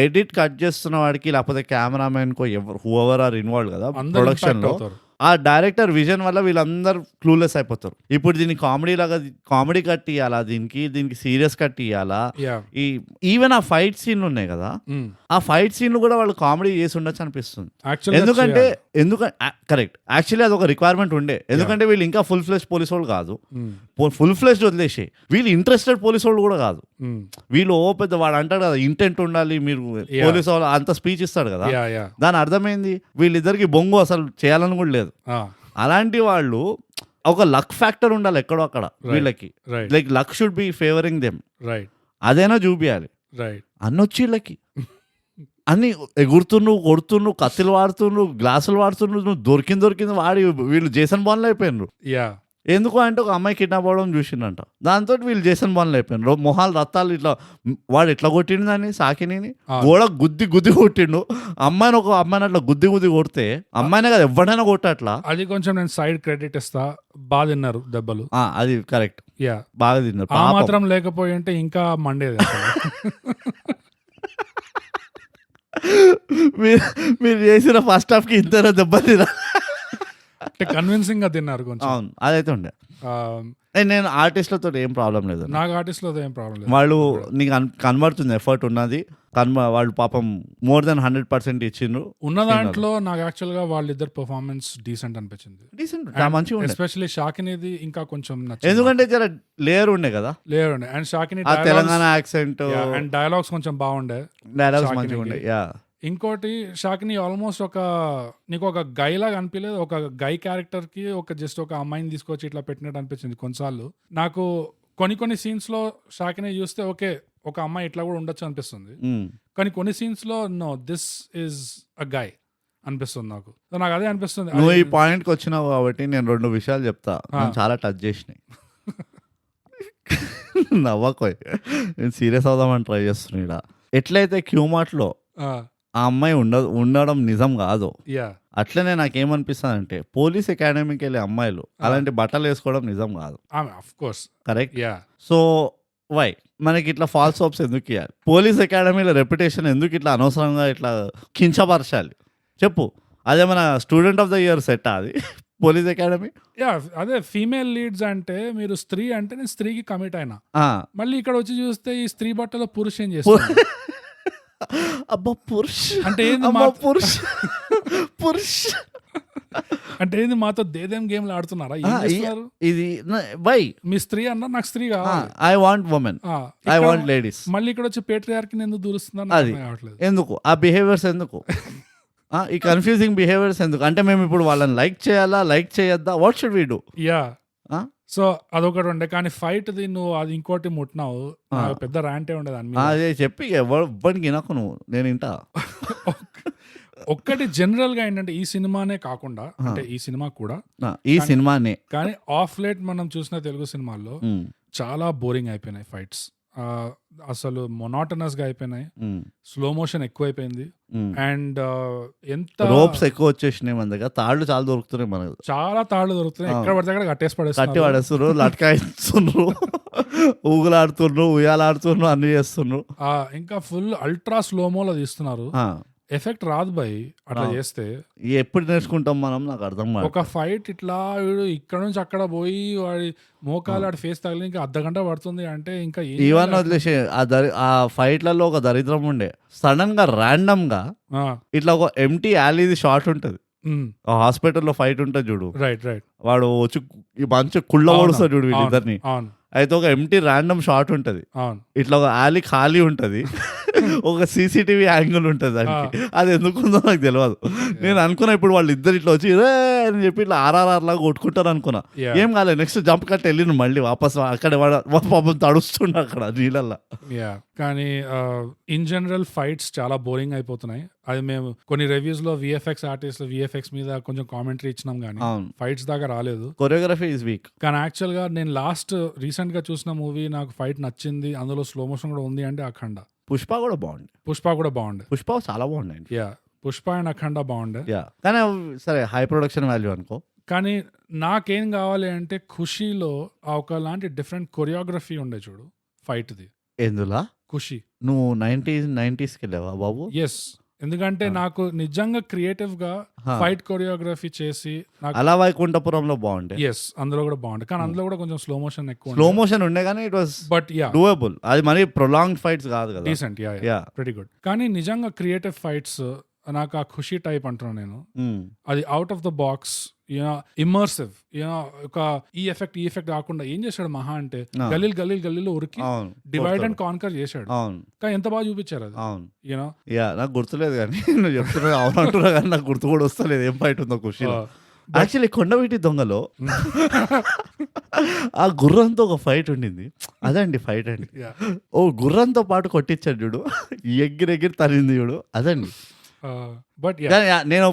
ఎడిట్ కట్ చేస్తున్న వాడికి లేకపోతే కెమెరామెన్ కో హూఎవర్ ఆర్ ఇన్వాల్వ్ కదా ప్రొడక్షన్ లో, ఆ డైరెక్టర్ విజన్ వల్ల వీళ్ళందరూ క్లూలెస్ అయిపోతారు. ఇప్పుడు దీనికి కామెడీ లాగా కామెడీ కట్ ఇవ్వాలా, దీనికి సీరియస్ కట్ ఇవ్వాలా, ఈవెన్ ఆ ఫైట్ సీన్లు ఉన్నాయి కదా, ఆ ఫైట్ సీన్లు కూడా వాళ్ళు కామెడీ చేసి ఉండొచ్చు అనిపిస్తుంది. ఎందుకంటే కరెక్ట్ యాక్చువల్లీ అది ఒక రిక్వైర్మెంట్ ఉండే. ఎందుకంటే వీళ్ళు ఇంకా ఫుల్ ఫ్లెష్ పోలీస్ వాళ్ళు కాదు, ఫుల్ ఫ్లెష్ వదిలేసి వీళ్ళు ఇంట్రెస్టెడ్ పోలీస్ వాళ్ళు కూడా కాదు. వీళ్ళు పెద్ద వాడు అంటాడు కదా ఇంటెంట్ ఉండాలి మీరు పోలీస్ వాళ్ళు అంత స్పీచ్ ఇస్తాడు కదా, దాని అర్థమైంది వీళ్ళిద్దరికి బొంగు అసలు చేయాలని కూడా లేదు. అలాంటి వాళ్ళు ఒక లక్ ఫ్యాక్టర్ ఉండాలి ఎక్కడో అక్కడ వీళ్ళకి, like luck should be favouring them, అదేనా చూపియాలి. అన్నొచ్చి వీళ్ళకి అన్ని ఎగురుతుండ్రు కొడుతుండ్రు కత్తులు వాడుతుండ్రు గ్లాసులు వాడుతుండ్రు, నువ్వు దొరికింది వాడి వీళ్ళు జేసన్ బాన్లు అయిపోయినరు. ఎందుకు అంటే ఒక అమ్మాయి కిడ్నాప్ అవ్వడం చూసిండంట, దాంతో వీళ్ళు జేసన్ బాన్లు అయిపోయినారు. మొహాలు రత్తాలు ఇట్లా వాడు ఎట్లా కొట్టిండు దాన్ని సాకిని గోడ గుద్ది కొట్టిండు. అమ్మాయిని అట్లా గుద్ది కొడితే అమ్మాయినే కదా ఎవరైనా కొట్టట్లా. అది కొంచెం నేను సైడ్ క్రెడిట్ ఇస్తా, బాగా తిన్నారు దెబ్బలు, అది కరెక్ట్, బాగా తిన్నారు. ఆ మాత్రం లేకపోయి ఉంటే ఇంకా మండేది. మీరు చేసిన ఫస్ట్ హాఫ్ కి ఇంత దెబ్బ తిన్నా అంటే కన్విన్సింగ్ గా తిన్నారు కొంచెం. అవును అదైతే ఉండే. నేను ఆర్టిస్ట్లతో ఏం ప్రాబ్లం లేదు, నాకు ఆర్టిస్ట్లతో ఏం ప్రాబ్లం లేదు. వాళ్ళు నీకు కనబడుతుంది ఎఫర్ట్ ఉన్నది, వాళ్ళు పాపం మోర్ దెన్ 100% ఇచ్చిండ్రు. ఉన్న దాంట్లో నాకు యాక్చువల్ గా వాళ్ళిద్దరు పర్ఫార్మెన్స్ డీసెంట్ అనిపించింది, మంచిగా ఎస్పెషల్లీ షాకినిది ఇంకా కొంచెం నచ్చింది. ఎందుకంటే జర లేయర్ ఉండే కదా, లేయర్ ఉండే and Shakini Telangana accent and dialogues కొంచెం బాగుండే, డైలాగ్స్ మంచిగా ఉండే. ఇంకోటి షాకిని ఆల్మోస్ట్ నీకు ఒక గై లాగా అనిపించలేదు, ఒక గై క్యారెక్టర్ కి జస్ట్ ఒక అమ్మాయిని తీసుకొచ్చి ఇట్లా పెట్టినట్టు అనిపించింది కొన్నిసార్లు నాకు. కొన్ని సీన్స్ లో షాకిని చూస్తే ఓకే ఒక అమ్మాయి ఇట్లా కూడా ఉండొచ్చు అనిపిస్తుంది, కానీ కొన్ని సీన్స్ లో నో దిస్ ఈజ్ అ గై అనిపిస్తుంది నాకు. నాకు అదే అనిపిస్తుంది. నువ్వు ఈ పాయింట్కి వచ్చినావు కాబట్టి నేను 2 విషయాలు చెప్తా, చాలా టచ్ చేసినాయి. నవ్వకోయ్, నేను సీరియస్ అవుదామని ట్రై చేస్తున్నా. ఎట్లయితే క్యూమార్ట్లో ఆ అమ్మాయి ఉండడం నిజం కాదు, అట్లనే నాకేమనిపిస్తుంది అంటే పోలీస్ అకాడమీకి వెళ్ళే అమ్మాయిలు అలాంటి బట్టలు వేసుకోవడం నిజం కాదు. కరెక్ట్. సో వై మనకి ఇట్లా ఫాల్స్ హోప్స్ ఎందుకు ఇవ్వాలి? పోలీస్ అకాడమీలో రెప్యుటేషన్ ఎందుకు ఇట్లా అనవసరంగా ఇట్లా కించపరచాలి చెప్పు? అదే మన student of the year set అది పోలీస్ అకాడమీ. అదే ఫీమేల్ లీడ్స్ అంటే మీరు స్త్రీ అంటే నేను స్త్రీకి కమిట్ అయినా, మళ్ళీ ఇక్కడ వచ్చి చూస్తే ఈ స్త్రీ బట్టలో పురుష్ ఏం చేస్తారు? అబ్బా పురుష్ అంటే పురుష్ అంటే ఏంది మాతో దేదేం గేమ్లు ఆడుతున్నారా? ఇది వై మీ స్త్రీ అన్నా నాకు స్త్రీ కావాలి, I want women, I want ladies. మళ్ళీ ఇక్కడ వచ్చి పేట్రియార్కీ ఎందుకు దూరుస్తున్నారు? అది ఎందుకు? ఆ బిహేవియర్స్ ఎందుకు? ఈ కన్ఫ్యూజింగ్ బిహేవియర్స్ ఎందుకు? అంటే మేము ఇప్పుడు వాళ్ళని లైక్ చేయాలా లైక్ చేయొద్దా? What should we do? So అదొకటి ఉండే, కానీ ఫైట్ నువ్వు అది ఇంకోటి ముట్టినావు, పెద్ద ర్యాంటే ఉండదు అని అదే చెప్పి ఎవరికి నాకు నువ్వు నేను ఇంటా. ఒక్కటి జనరల్ గా ఏంటంటే ఈ సినిమానే కాకుండా అంటే ఈ సినిమా కూడా ఈ సినిమానే కానీ ఆఫ్ లేట్ మనం చూసిన తెలుగు సినిమాల్లో చాలా బోరింగ్ అయిపోయినాయి ఫైట్స్. అసలు మొనాటనస్ గా అయిపోయినాయి, స్లో మోషన్ ఎక్కువైపోయింది, అండ్ ఎంత రోప్స్ ఎక్కువ వచ్చేసినాయి మన దగ్గర. తాళ్ళు చాలా దొరుకుతున్నాయి మనకు, చాలా తాళ్ళు దొరుకుతున్నాయి, ఎక్కడ పడితే అక్కడ కట్టి పడేస్తున్నారు, లట్కాయిస్తున్నారు. ఊగులాడుతున్నారు, ఉయ్యాలాడుతున్నారు, అన్ని చేస్తున్నారు. ఇంకా ఫుల్ అల్ట్రా స్లోమోలో తీస్తున్నారు. ఎఫెక్ట్ రాదు భయ్ అట్లా చేస్తే. ఎప్పుడు నేర్చుకుంటాం మనం, నాకు అర్థం కాదు. ఒక ఫైట్ ఇట్లా వీడు ఇక్కడ నుంచి అక్కడ పోయి వాడి మోకాలు ఆడి ఫేస్ తగిలి ఇంకా అర్ధగంట పడుతుంది అంటే ఇంకా ఇవన్నీ వదిలేసే. ఆ ఫైట్లలో ఒక దరిద్రం ఉండే, సడన్ గా ర్యాండమ్ గా ఇట్లా ఒక ఎంటీ యాలీది షాట్ ఉంటది. హాస్పిటల్లో ఫైట్ ఉంటుంది చూడు, రైట్ రైట్, వాడు వచ్చి మంచి కుళ్ళ ఓడుస్తాడు చూడు వీళ్ళిద్దరిని. అయితే ఒక ఎంటీ ర్యాండమ్ షాట్ ఉంటది, ఇట్లా ఒక యాలీ ఖాళీ ఉంటది, ఒక సీసీటీవీ యాంగిల్ ఉంటుంది దానికి. అది ఎందుకుందో నాకు తెలియదు. నేను అనుకున్నా ఇప్పుడు వాళ్ళు ఇద్దరు ఇట్లా వచ్చి రే అని చెప్పి ఇట్లా ఆర్ఆర్ఆర్ లాగా కొట్టుకుంటారు అనుకున్నా. ఏం కాలేదు, నెక్స్ట్ జంప్ కట్ వెళ్ళిన మళ్ళీ వాపస్ అక్కడ పాపం తడుస్తుండ అక్కడ నీళ్ళల్లో. కానీ ఇన్ జనరల్ ఫైట్స్ చాలా బోరింగ్ అయిపోతున్నాయి. అది మేము కొన్ని రివ్యూస్ లో విఎఫ్ఎక్స్ ఆర్టిస్ట్ విఎఫ్ఎక్స్ మీద కొంచెం కామెంటరీ ఇచ్చినాం కానీ ఫైట్స్ దాకా రాలేదు. Choreography is week. కానీ యాక్చువల్ గా నేను రీసెంట్ గా చూసిన మూవీ నాకు ఫైట్ నచ్చింది, అందులో స్లో మోషన్ కూడా ఉంది అంటే అఖండ. పుష్ప కూడా బాగుంది. పుష్ప చాలా బాగుంది. పుష్ప అండ్ అఖండ బాగుండే. కానీ సరే హై ప్రొడక్షన్ వాల్యూ అనుకో. కానీ నాకేం కావాలి అంటే ఖుషీలో ఒకలాంటి డిఫరెంట్ కొరియోగ్రఫీ ఉండే చూడు ఫైట్ది. ఎందులా ఖుషి? నువ్వు 90s వెళ్ళావా బాబు? ఎస్, ఎందుకంటే నాకు నిజంగా క్రియేటివ్ గా ఫైట్ కొరియోగ్రఫీ చేసి అలా వైకుంఠపురంలో బాగుండే. ఎస్, అందులో కూడా బాగుండే, కానీ అందులో కూడా కొంచెం స్లో మోషన్ ఎక్కువ. స్లో మోషన్ ఉండే కానీ ఇట్ వాస్ బట్ డూయబుల్. అది మరి ప్రొలాంగ్డ్ ఫైట్స్ కాదు కదా, డీసెంట్, ప్రిటీ గుడ్. కానీ నిజంగా క్రియేటివ్ ఫైట్స్ నాకు ఆ ఖుషి టైప్ అంటున్నాను నేను. అది out of the box, immersive, ఒక ఈ ఎఫెక్ట్ కాకుండా ఏం చేశాడు మహా అంటే గల్లీలో ఉరికి డివైడ్ అండ్ కాన్కర్ చేశాడు. కానీ ఎంత బాగా చూపించారు అది. నాకు గుర్తులేదు కానీ నువ్వు చెప్తున్నా అవును అంటున్నా కానీ నాకు గుర్తు కూడా వస్తలేదు ఏం ఫైట్ ఉందో ఖుషిలో. యాక్చువల్లీ కొండవీటి దొంగలో ఆ గుర్రంతో ఒక ఫైట్ ఉండింది, అదండి ఫైట్ అండి. ఓ గుర్రంతో పాటు కొట్టించాడు చూడు, ఎగిరి తరింది చూడు, అదండి. బట్ నేను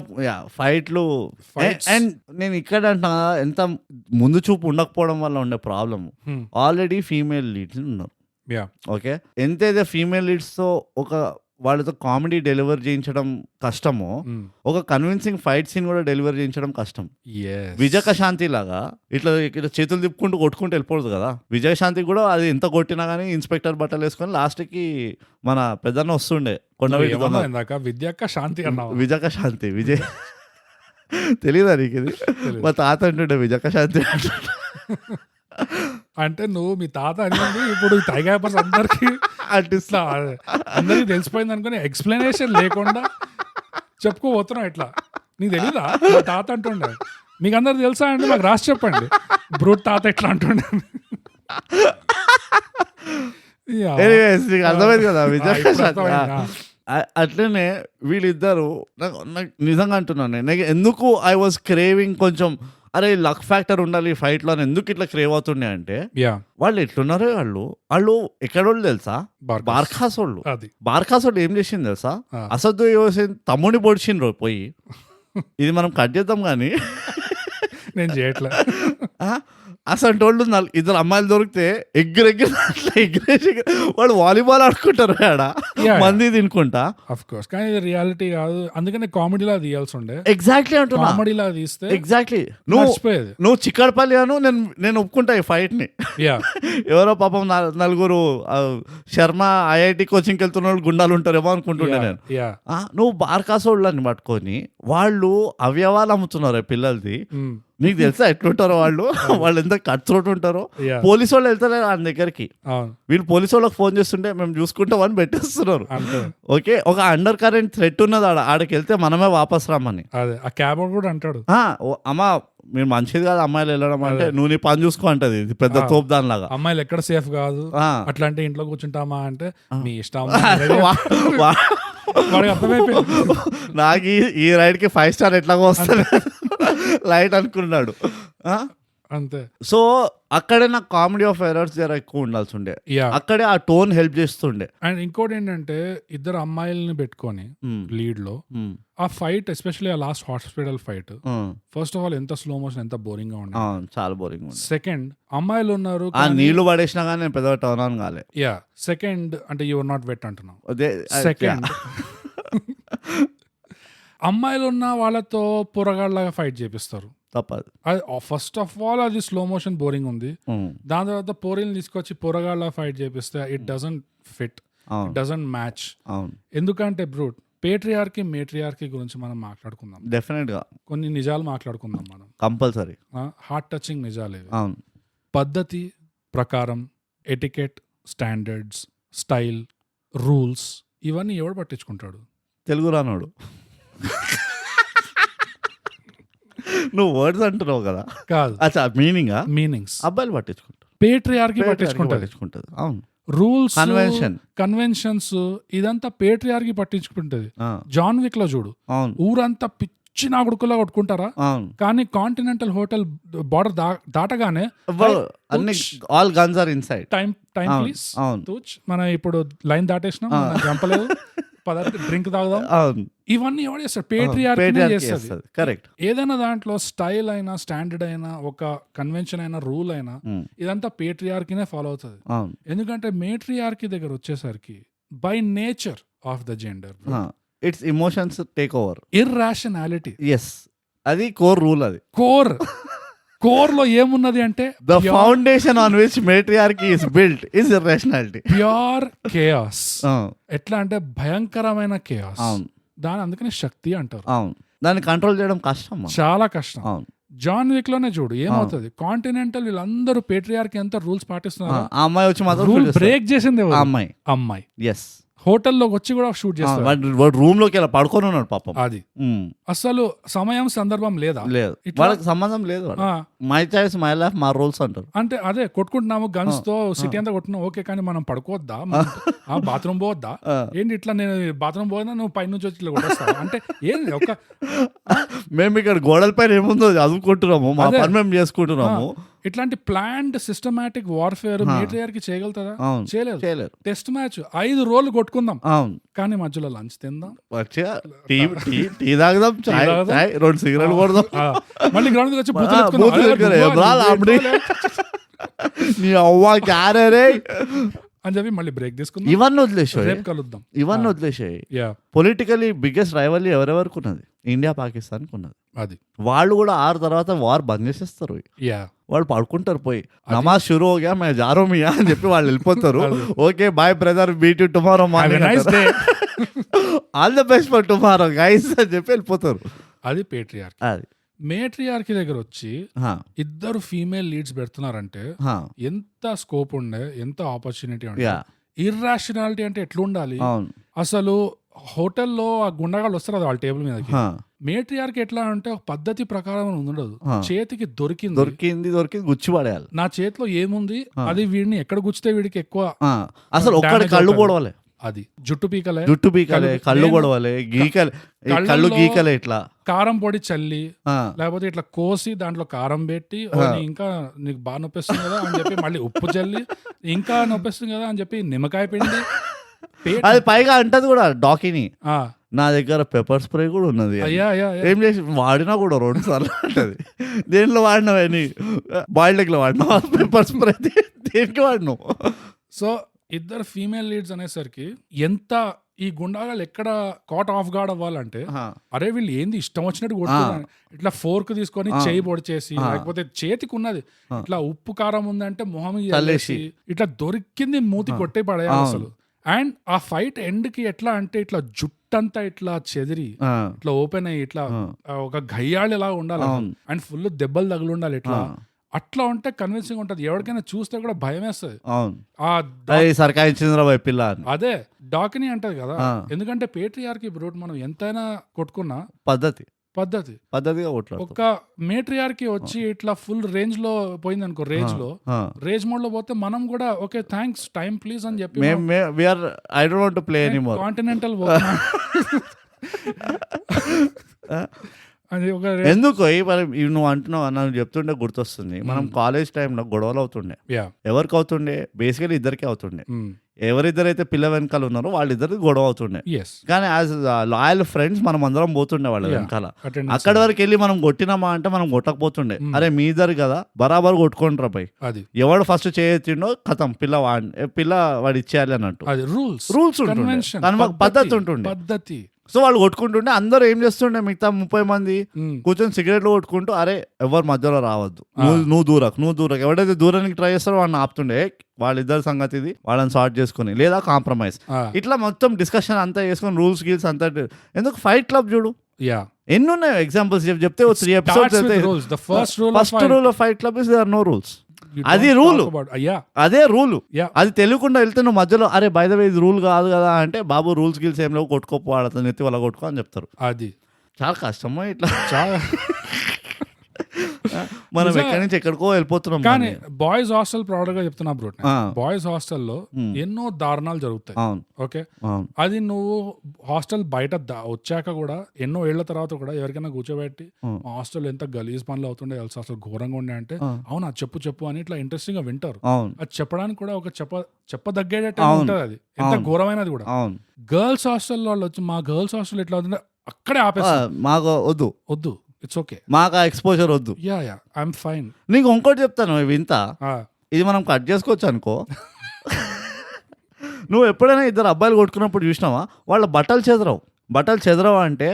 ఫైట్లు అండ్ నేను ఇక్కడ అంటున్నా, ఎంత ముందు చూపు ఉండకపోవడం వల్ల ఉండే ప్రాబ్లమ్, ఆల్రెడీ ఫీమేల్ లీడ్స్ ఉన్నారు. ఓకే, ఎంతైతే ఫీమేల్ లీడ్స్ తో వాళ్ళతో కామెడీ డెలివర్ చేయించడం కష్టమో, ఒక కన్విన్సింగ్ ఫైట్ సీన్ కూడా డెలివర్ చేయించడం కష్టం. విజయశాంతి లాగా ఇట్లా చేతులు తిప్పుకుంటూ కొట్టుకుంటూ వెళ్ళిపోదు కదా. విజయశాంతి కూడా అది ఎంత కొట్టినా కానీ ఇన్స్పెక్టర్ బట్టలు వేసుకొని లాస్ట్ కి మన పెద్దన్న వస్తుండే కొండవీటి విజయక శాంతి విజయ్ తెలీదా నీకు ఇది? మా తాత అంటుండే విజయక శాంతి అంటే నువ్వు మీ తాత అనేది ఇప్పుడు టైగర్స్ అందరికి ఆర్టిస్ట్ అందరికి తెలిసిపోయింది అనుకుని ఎక్స్ప్లెనేషన్ లేకుండా చెప్పుకోబోతున్నావు ఎట్లా. నీకు తెలీదా మా తాత అంటుండే? మీకు అందరు తెలుసా అండి? మాకు రాసి చెప్పండి బ్రూట్ తాత ఎట్లా అంటుండే. అర్థమైంది కదా విజయ్. అట్లనే వీళ్ళిద్దరు నాకు నిజంగా అంటున్నాను, నేను ఎందుకు ఐ వాజ్ క్రేవింగ్ కొంచెం అరే లక్ ఫ్యాక్టర్ ఉండాలి ఫైట్ లో అని ఎందుకు ఇట్లా క్రేవ్ అవుతుండే అంటే, వాళ్ళు ఎట్లున్నారో వాళ్ళు ఎక్కడోళ్ళు తెలుసా, బార్ఖాస్ వాళ్ళు ఏం చేసింది తెలుసా, అసదు తమ్ముడిని పొడిచిండ్రు పోయి. ఇది మనం కట్ చేద్దాం కానీ నేను చేయట్లే. అసలు వాళ్ళు ఇద్దరు అమ్మాయిలు దొరికితే ఎగ్గిరేసి వాళ్ళు వాలీబాల్ ఆడుకుంటారు ఆడ మంది తినుకుంటా. ఆఫ్ కోర్స్, కానీ ఇది రియాలిటీ కాదు, అందుకని కామెడీలా తీయాల్సి ఉండే. ఎగ్జాక్ట్లీ అంటున్నా, కామెడీలా తీస్తే ఎగ్జాక్ట్లీ నువ్వు చిక్కడపల్లి అను నేను ఒప్పుకుంటా ఈ ఫైట్ ని. ఎవరో పాపం నలుగురు శర్మ ఐఐటి కోచింగ్కి వెళ్తున్న వాళ్ళు గుండాలు ఉంటారేమో అనుకుంటుండే నేను. నువ్వు బార్కాసోళ్ళని పట్టుకొని వాళ్ళు అవయవాలు అమ్ముతున్నారు పిల్లలది. నీకు తెలుసా ఎట్లుంటారో వాళ్ళు ఎంత కట్ త్రోట్ ఉంటారో. పోలీసు వాళ్ళు వెళ్తారు ఆయన దగ్గరికి, వీళ్ళు పోలీసు వాళ్ళకి ఫోన్ చేస్తుంటే మేము చూసుకుంటామని పెట్టేస్తున్నారు. ఓకే, ఒక అండర్ కరెంట్ థ్రెట్ ఉన్నది ఆడకి వెళ్తే మనమే వాపస్ రమ్మని. ఆ క్యాబ్ కూడా అంటాడు, అమ్మా మీరు మంచిది కాదు అమ్మాయిలు వెళ్ళడం అంటే, నువ్వు నీ పని చూసుకో అంటది పెద్ద తోపు దానిలాగా. అమ్మాయిలు ఎక్కడ సేఫ్ కాదు అట్లా అంటే ఇంట్లో కూర్చుంటామా అంటే మీ ఇష్టం. నాకు ఈ రైడ్ కి 5 స్టార్ ఎట్లాగో వస్తుంది లైట్ అనుకున్నాడు అంతే. సో అక్కడే నాకు కామెడీ ఆఫ్ ఎర్రర్స్ జర ఎక్కువ ఉండాల్సి ఉండే, అక్కడే ఆ టోన్ హెల్ప్ చేస్తుండే. అండ్ ఇంకోటి ఏంటంటే ఇద్దరు అమ్మాయిలని పెట్టుకొని లీడ్ లో ఆ ఫైట్, ఎస్పెషల్లీ ఆ last hospital fight, first of all ఎంత స్లో మోషన్, ఎంత బోరింగ్ గా ఉంది, చాలా బోరింగ్ ఉంది. సెకండ్, అమ్మాయిలు ఉన్నారు, ఆ నీళ్లు పడేసినా కానీ నేను పెద్దగా టర్న్ ఆన్ కాలే. సెకండ్ అంటే యువర్ నాట్ వెట్ అంటున్నావు. సెకండ్ అమ్మాయిలు ఉన్న వాళ్ళతో పొరగాళ్ళలాగా ఫైట్ చేపిస్తారు. తప్పదు. ఫస్ట్ ఆఫ్ ఆల్ అది స్లో మోషన్ బోరింగ్ ఉంది. దాని తర్వాత పోరీలు తీసుకొచ్చి పొరగాళ్ళ ఫైట్ చేపిస్తే it doesn't fit, it doesn't match. ఎందుకంటే బ్రూట్ పేట్రియార్కీ మేట్రియార్కీ గురించి మనం మాట్లాడుకుందాం. డెఫినెట్ గా కొన్ని నిజాలు మాట్లాడుకుందాం మనం, కంపల్సరీ. హార్ట్ టచింగ్ నిజాలు ఇవి. పద్ధతి ప్రకారం ఎటికెట్, స్టాండర్డ్స్, స్టైల్, రూల్స్ ఇవన్నీ ఎవడు పట్టించుకుంటాడు? తెలుగు రానోడు. నువ్వు వర్డ్స్ అంటున్నావు కదా. కాదు, అచ్చా మీనింగ్స్ అబ్బాయిలు పట్టించుకుంటారు, పేట్రియార్కీ పట్టించుకుంటది. అవును, రూల్స్, కన్వెన్షన్స్ ఇదంతా పేట్రియార్కీ పట్టించుకుంటది. జాన్ విక్ లో చూడు, ఊరంతా పిచ్చి నా గుడుకులా కొట్టుకుంటారా, కానీ కాంటినెంటల్ హోటల్ బార్డర్ దాటగానే all guns are inside. Time please, మనం ఇప్పుడు లైన్ దాటేసినాం, చంపలేదు, డ్రింక్ తాగుదాం. ఇవన్నీ ఎవరు చేస్తారు? పేట్రియార్కీ చేస్తుంది. కరెక్ట్. ఏదైనా దాంట్లో స్టైల్ అయినా, స్టాండర్డ్ అయినా, ఒక కన్వెన్షన్ అయినా, రూల్ అయినా, ఇదంతా పేట్రియార్కీనే ఫాలో అవుతుంది. ఎందుకంటే మేట్రియార్కీ దగ్గర వచ్చేసరికి by nature of the gender it's emotions take over, irrationality. Yes, అది కోర్ రూల్. అది కోర్ లో ఏమున్నది అంటే the foundation on which matriarchy is built is irrationality, pure chaos. ఎట్లా అంటే భయంకరమైన కేయాస్. దాని అందుకనే శక్తి అంటారు. దాన్ని కంట్రోల్ చేయడం కష్టం, చాలా కష్టం. జాన్ విక్ లోనే చూడు ఏమవుతుంది, కాంటినెంటల్ వీళ్ళందరూ పేట్రియార్కీ ఎంత రూల్స్ పాటిస్తున్నారు, ఆ అమ్మాయి వచ్చి మాత్రం రూల్ బ్రేక్ చేసింది అమ్మాయి. ఎస్, హోటల్లోకి వచ్చి కూడా షూట్ చేస్తారు. వాడు రూమ్ లోకి ఇలా పడుకొని ఉన్నాడు పాపం. అది అసలు సమయం సందర్భం లేదు, వాళ్ళకి సంబంధం లేదు. My choice my life my rules అంటారు. అంటే అదే కొట్టుకుంటున్నాము గన్స్ తో, సిటీ అంతా కొట్టున్నాం, ఓకే, కానీ మనం పడుకోవద్దా, బాత్రూమ్ పోవద్దా, ఏంటి ఇట్లా నేను బాత్రూమ్ పోయినా నువ్వు పై నుంచి వచ్చి ఇట్లా కొట్టేస్తావు అంటే ఏంటి? ఒక మేము ఇక్కడ గోడల పైన ఏముందో చదువుకుంటున్నాము, మా పని మేము చేసుకుంటున్నాము. ఇట్లాంటి ప్లాన్డ్ సిస్టమాటిక్ వార్ఫేర్ మేట్రియార్కీ చేయగలుగుతుందా? చేయలేదు. టెస్ట్ మ్యాచ్ 5 రోజులు కొట్టుకుందాం, కానీ మధ్యలో లంచ్ తిందాం, టీ తాగుదాం, 2 సిగరెట్లు కొడదాం, మళ్ళీ గ్రౌండ్ వచ్చి నీ అవ్వ క్యారే అని చెప్పి మళ్ళీ బ్రేక్ తీసుకుందాం. ఇవన్నీ వదిలేసాయి, కలుద్దాం. ఇవన్నీ వదిలేసాయి. పొలిటికలీ బిగ్గెస్ట్ రైవల్లీ ఎవరెవరికి ఉన్నది? ఇండియా పాకిస్తాన్ కి ఉన్నది. అది వాళ్ళు కూడా 6 తర్వాత వార్ బంద్ చేసేస్తారు. వాళ్ళు పడుకుంటారు, పోయి నమాజ్ షురూ హోగా మే జారో మియా అని చెప్పి వాళ్ళు వెళ్ళిపోతారు. Okay bye brother, meet you tomorrow morning, all the best for tomorrow guys అని చెప్పి వెళ్ళిపోతారు. అది పేట్రియార్కీ. అది మేట్రియార్కీ దగ్గర వచ్చి 2 ఫీమేల్ లీడ్స్ పెడుతున్నారంటే ఎంత స్కోప్ ఉండే, ఎంత ఆపర్చునిటీ ఉండే. ఇర్రాషనాలిటీ అంటే ఎట్లుండాలి అసలు? హోటల్లో ఆ గుండగాళ్ళు వస్తారు వాళ్ళ టేబుల్ మీదకి. మేట్రియార్కీ ఎట్లా అంటే ఒక పద్ధతి ప్రకారం ఉండదు, చేతికి దొరికింది గుచ్చి పడేయాలి. నా చేతిలో ఏముంది అది వీడిని ఎక్కడ గుచ్చితే వీడికి ఎక్కువ అసలు ఒక్కడి కళ్ళు పొడవాలి, అది జుట్టు పీకలే, కళ్ళు పొడవాలి, కళ్ళు గీకలే, ఇట్లా కారం పొడి చల్లి, లేకపోతే ఇట్లా కోసి దాంట్లో కారం పెట్టి, ఇంకా నీకు బాగా నొప్పిస్తుంది కదా అని చెప్పి మళ్ళీ ఉప్పు చల్లి, ఇంకా నొప్పిస్తుంది కదా అని చెప్పి నిమ్మకాయ పిండి, అది పైగా అంటది కూడా డాకిని, నా దగ్గర పెప్పర్ స్ప్రే కూడా ఉన్నది, ఏం చేసి వాడినా కూడా 2 సార్లు అంటది. దేంట్లో వాడినావు? బాయిల్డ్ ఎగ్ లో వాడినావు పెప్పర్ స్ప్రే, దేనికి వాడినావు? సో 2 ఫీమేల్ లీడ్స్ అనేసరికి ఎంత ఈ గుండాగాళ్ళు ఎక్కడ కాట్ ఆఫ్ గార్డ్ అవ్వాలంటే, అరే వీళ్ళు ఏంది ఇష్టం వచ్చినట్టు కొడుతున్నారు, ఇట్లా ఫోర్క్ తీసుకొని చేయి పొడిచేసి, లేకపోతే చేతికి ఉన్నది ఇట్లా ఉప్పు కారం ఉందంటే మొహం చల్లేసి, ఇట్లా దొరికింది మూతి కొట్టే పడేయాలి అసలు. అండ్ ఆ ఫైట్ ఎండ్ కి ఎట్లా అంటే ఇట్లా జుట్టంతా ఇట్లా చెదిరి ఇట్లా ఓపెన్ అయ్యి ఇట్లా ఒక గయ్యాళి లాగా ఉండాలి, అండ్ ఫుల్ దెబ్బలు తగులు ఉండాలి. ఇట్లా అట్లా ఉంటే కన్విన్సింగ్ ఉంటది, ఎవరికైనా చూస్తే కూడా భయం వేస్తుంది. అదే డాకిని అంటది కదా, ఎందుకంటే పేట్రియార్కీ బ్రూట్ మనం ఎంతైనా కొట్టుకున్నా పద్ధతిగా ఒక మేట్రియార్కీ వచ్చి ఇట్లా ఫుల్ రేంజ్ లో పోయింది అనుకో, రేజ్ మోడ్ లో పోతే మనం కూడా ఓకే థ్యాంక్స్ టైం ప్లీజ్ అని చెప్పి కాంటినెంటల్ ఎందుకు నువ్వు అంటున్నావు నాకు చెప్తుండే గుర్తొస్తుంది, మనం కాలేజ్ టైంలో గొడవలు అవుతుండే. ఎవరికి అవుతుండే? బేసికలీ ఇద్దరికే అవుతుండే. ఎవరిద్దరైతే పిల్ల వెనకాల ఉన్నారో వాళ్ళిద్దరికి గొడవ అవుతుండే. కానీ యాజ్ లాయల్ ఫ్రెండ్స్ మనం అందరం పోతుండే వాళ్ళ వెనకాల. అక్కడి వరకు వెళ్ళి మనం కొట్టినామా అంటే మనం కొట్టకపోతుండే. అరే మీ ఇద్దరు కదా బరాబర్ కొట్టుకుంటారా పై, ఎవడు ఫస్ట్ చేయొచ్చిండో కథం పిల్ల వాడు ఇచ్చేయాలి అన్నట్టు. రూల్స్ ఉంటుండే, పద్ధతి ఉంటుండే. సో వాళ్ళు కొట్టుకుంటుంటే అందరూ ఏం చేస్తుండే మిగతా 30 మంది కూర్చొని సిగరెట్లు కొట్టుకుంటూ అరే ఎవరు మధ్యలో రావద్దు, నువ్వు దూరకు ఎవడైతే దూరానికి ట్రై చేస్తారో వాళ్ళని ఆపుతుండే, వాళ్ళిద్దరి సంగతి ఇది, వాళ్ళని సార్ట్ చేసుకుని లేదా కాంప్రమైజ్, ఇట్లా మొత్తం డిస్కషన్ అంతా చేసుకుని రూల్స్ గీల్స్ అంతా. ఎందుకు ఫైట్ క్లబ్ చూడు, ఎన్ని ఉన్నాయి ఎగ్జాంపుల్స్ చెప్తే 3 episodes. First rule of fight club is there are no rules. అది రూల్, అదే రూల్. అది తెలియకుండా వెళ్తే నువ్వు మధ్యలో అరే బై ద వే ఇది రూల్ కాదు కదా అంటే బాబు రూల్స్ గిల్స్ ఏం లేవు, కొట్టుకోపో ఆడతాను నెత్తి వాళ్ళ కొట్టుకో అని చెప్తారు. అది చాలా కష్టమో ఇట్లా చాలా మనం ఎక్కడి నుంచి ఎక్కడికో వెళ్ళిపోతున్నాం. కానీ బాయ్స్ హాస్టల్ ప్రౌడ్ గా చెప్తున్నా బ్రో, బాయ్స్ హాస్టల్లో ఎన్నో దారుణాలు జరుగుతాయి. ఓకే, అది నువ్వు హాస్టల్ బయట వచ్చాక కూడా ఎన్నో ఏళ్ల తర్వాత కూడా ఎవరికైనా కూర్చోబెట్టి మా హాస్టల్ ఎంత గలీజ్ పనులు అవుతుండే తెలుసు, అసలు ఘోరంగా ఉండే అంటే అవునా చెప్పు అని ఇట్లా ఇంట్రెస్టింగ్ గా వింటారు. అది చెప్పడానికి కూడా ఒక చెప్పదగ్గేటట్టు ఉంటుంది, అది ఎంత ఘోరమైనది కూడా. గర్ల్స్ హాస్టల్ వాళ్ళు వచ్చి మా గర్ల్స్ హాస్టల్ ఎట్లా అవుతుంటే అక్కడే ఆపేస్తారు, మాకు వద్దు ఇట్స్ ఓకే, మాకు ఆ ఎక్స్పోజర్ వద్దు, ఐఎమ్ ఫైన్. నీకు ఇంకోటి చెప్తాను వింత, ఇది మనం కట్ చేసుకోవచ్చు అనుకో. నువ్వు ఎప్పుడైనా ఇద్దరు అబ్బాయిలు కొట్టుకున్నప్పుడు చూసినావా వాళ్ళ బట్టలు చెదరవు అంటే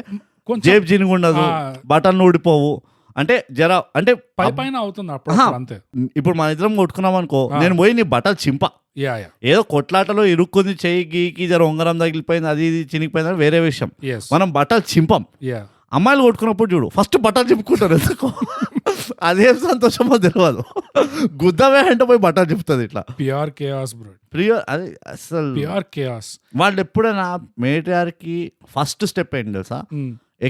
జేబు జినుగుండదు, బట్టలు ఊడిపోవు అంటే జర అంటే పైన అవుతుంది అంతే. ఇప్పుడు మన ఇద్దరం కొట్టుకున్నాం అనుకో, నేను పోయి నీ బట్టలు చింప, ఏదో కొట్లాటలో ఇరుక్కుంది చెయ్యి గీకి జర ఉంగరం తగిలిపోయింది అది ఇది చినిగిపోయింది వేరే విషయం, మనం బట్టలు చింపం. అమ్మాయిలు కొట్టుకున్నప్పుడు చూడు ఫస్ట్ బట్టలు చింపుకుంటారు, ఎందుకో అదేం సంతోషమో తెలియదు, గుద్దవే అంటే పోయి బట్టలు చెప్తుంది ఇట్లా. ప్యూర్ కేయాస్ బ్రో, అది అసలు ప్యూర్ కేయాస్. వాళ్ళు ఎప్పుడైనా మేటిఆర్కి ఫస్ట్ స్టెప్ ఏంటి తెలుసా,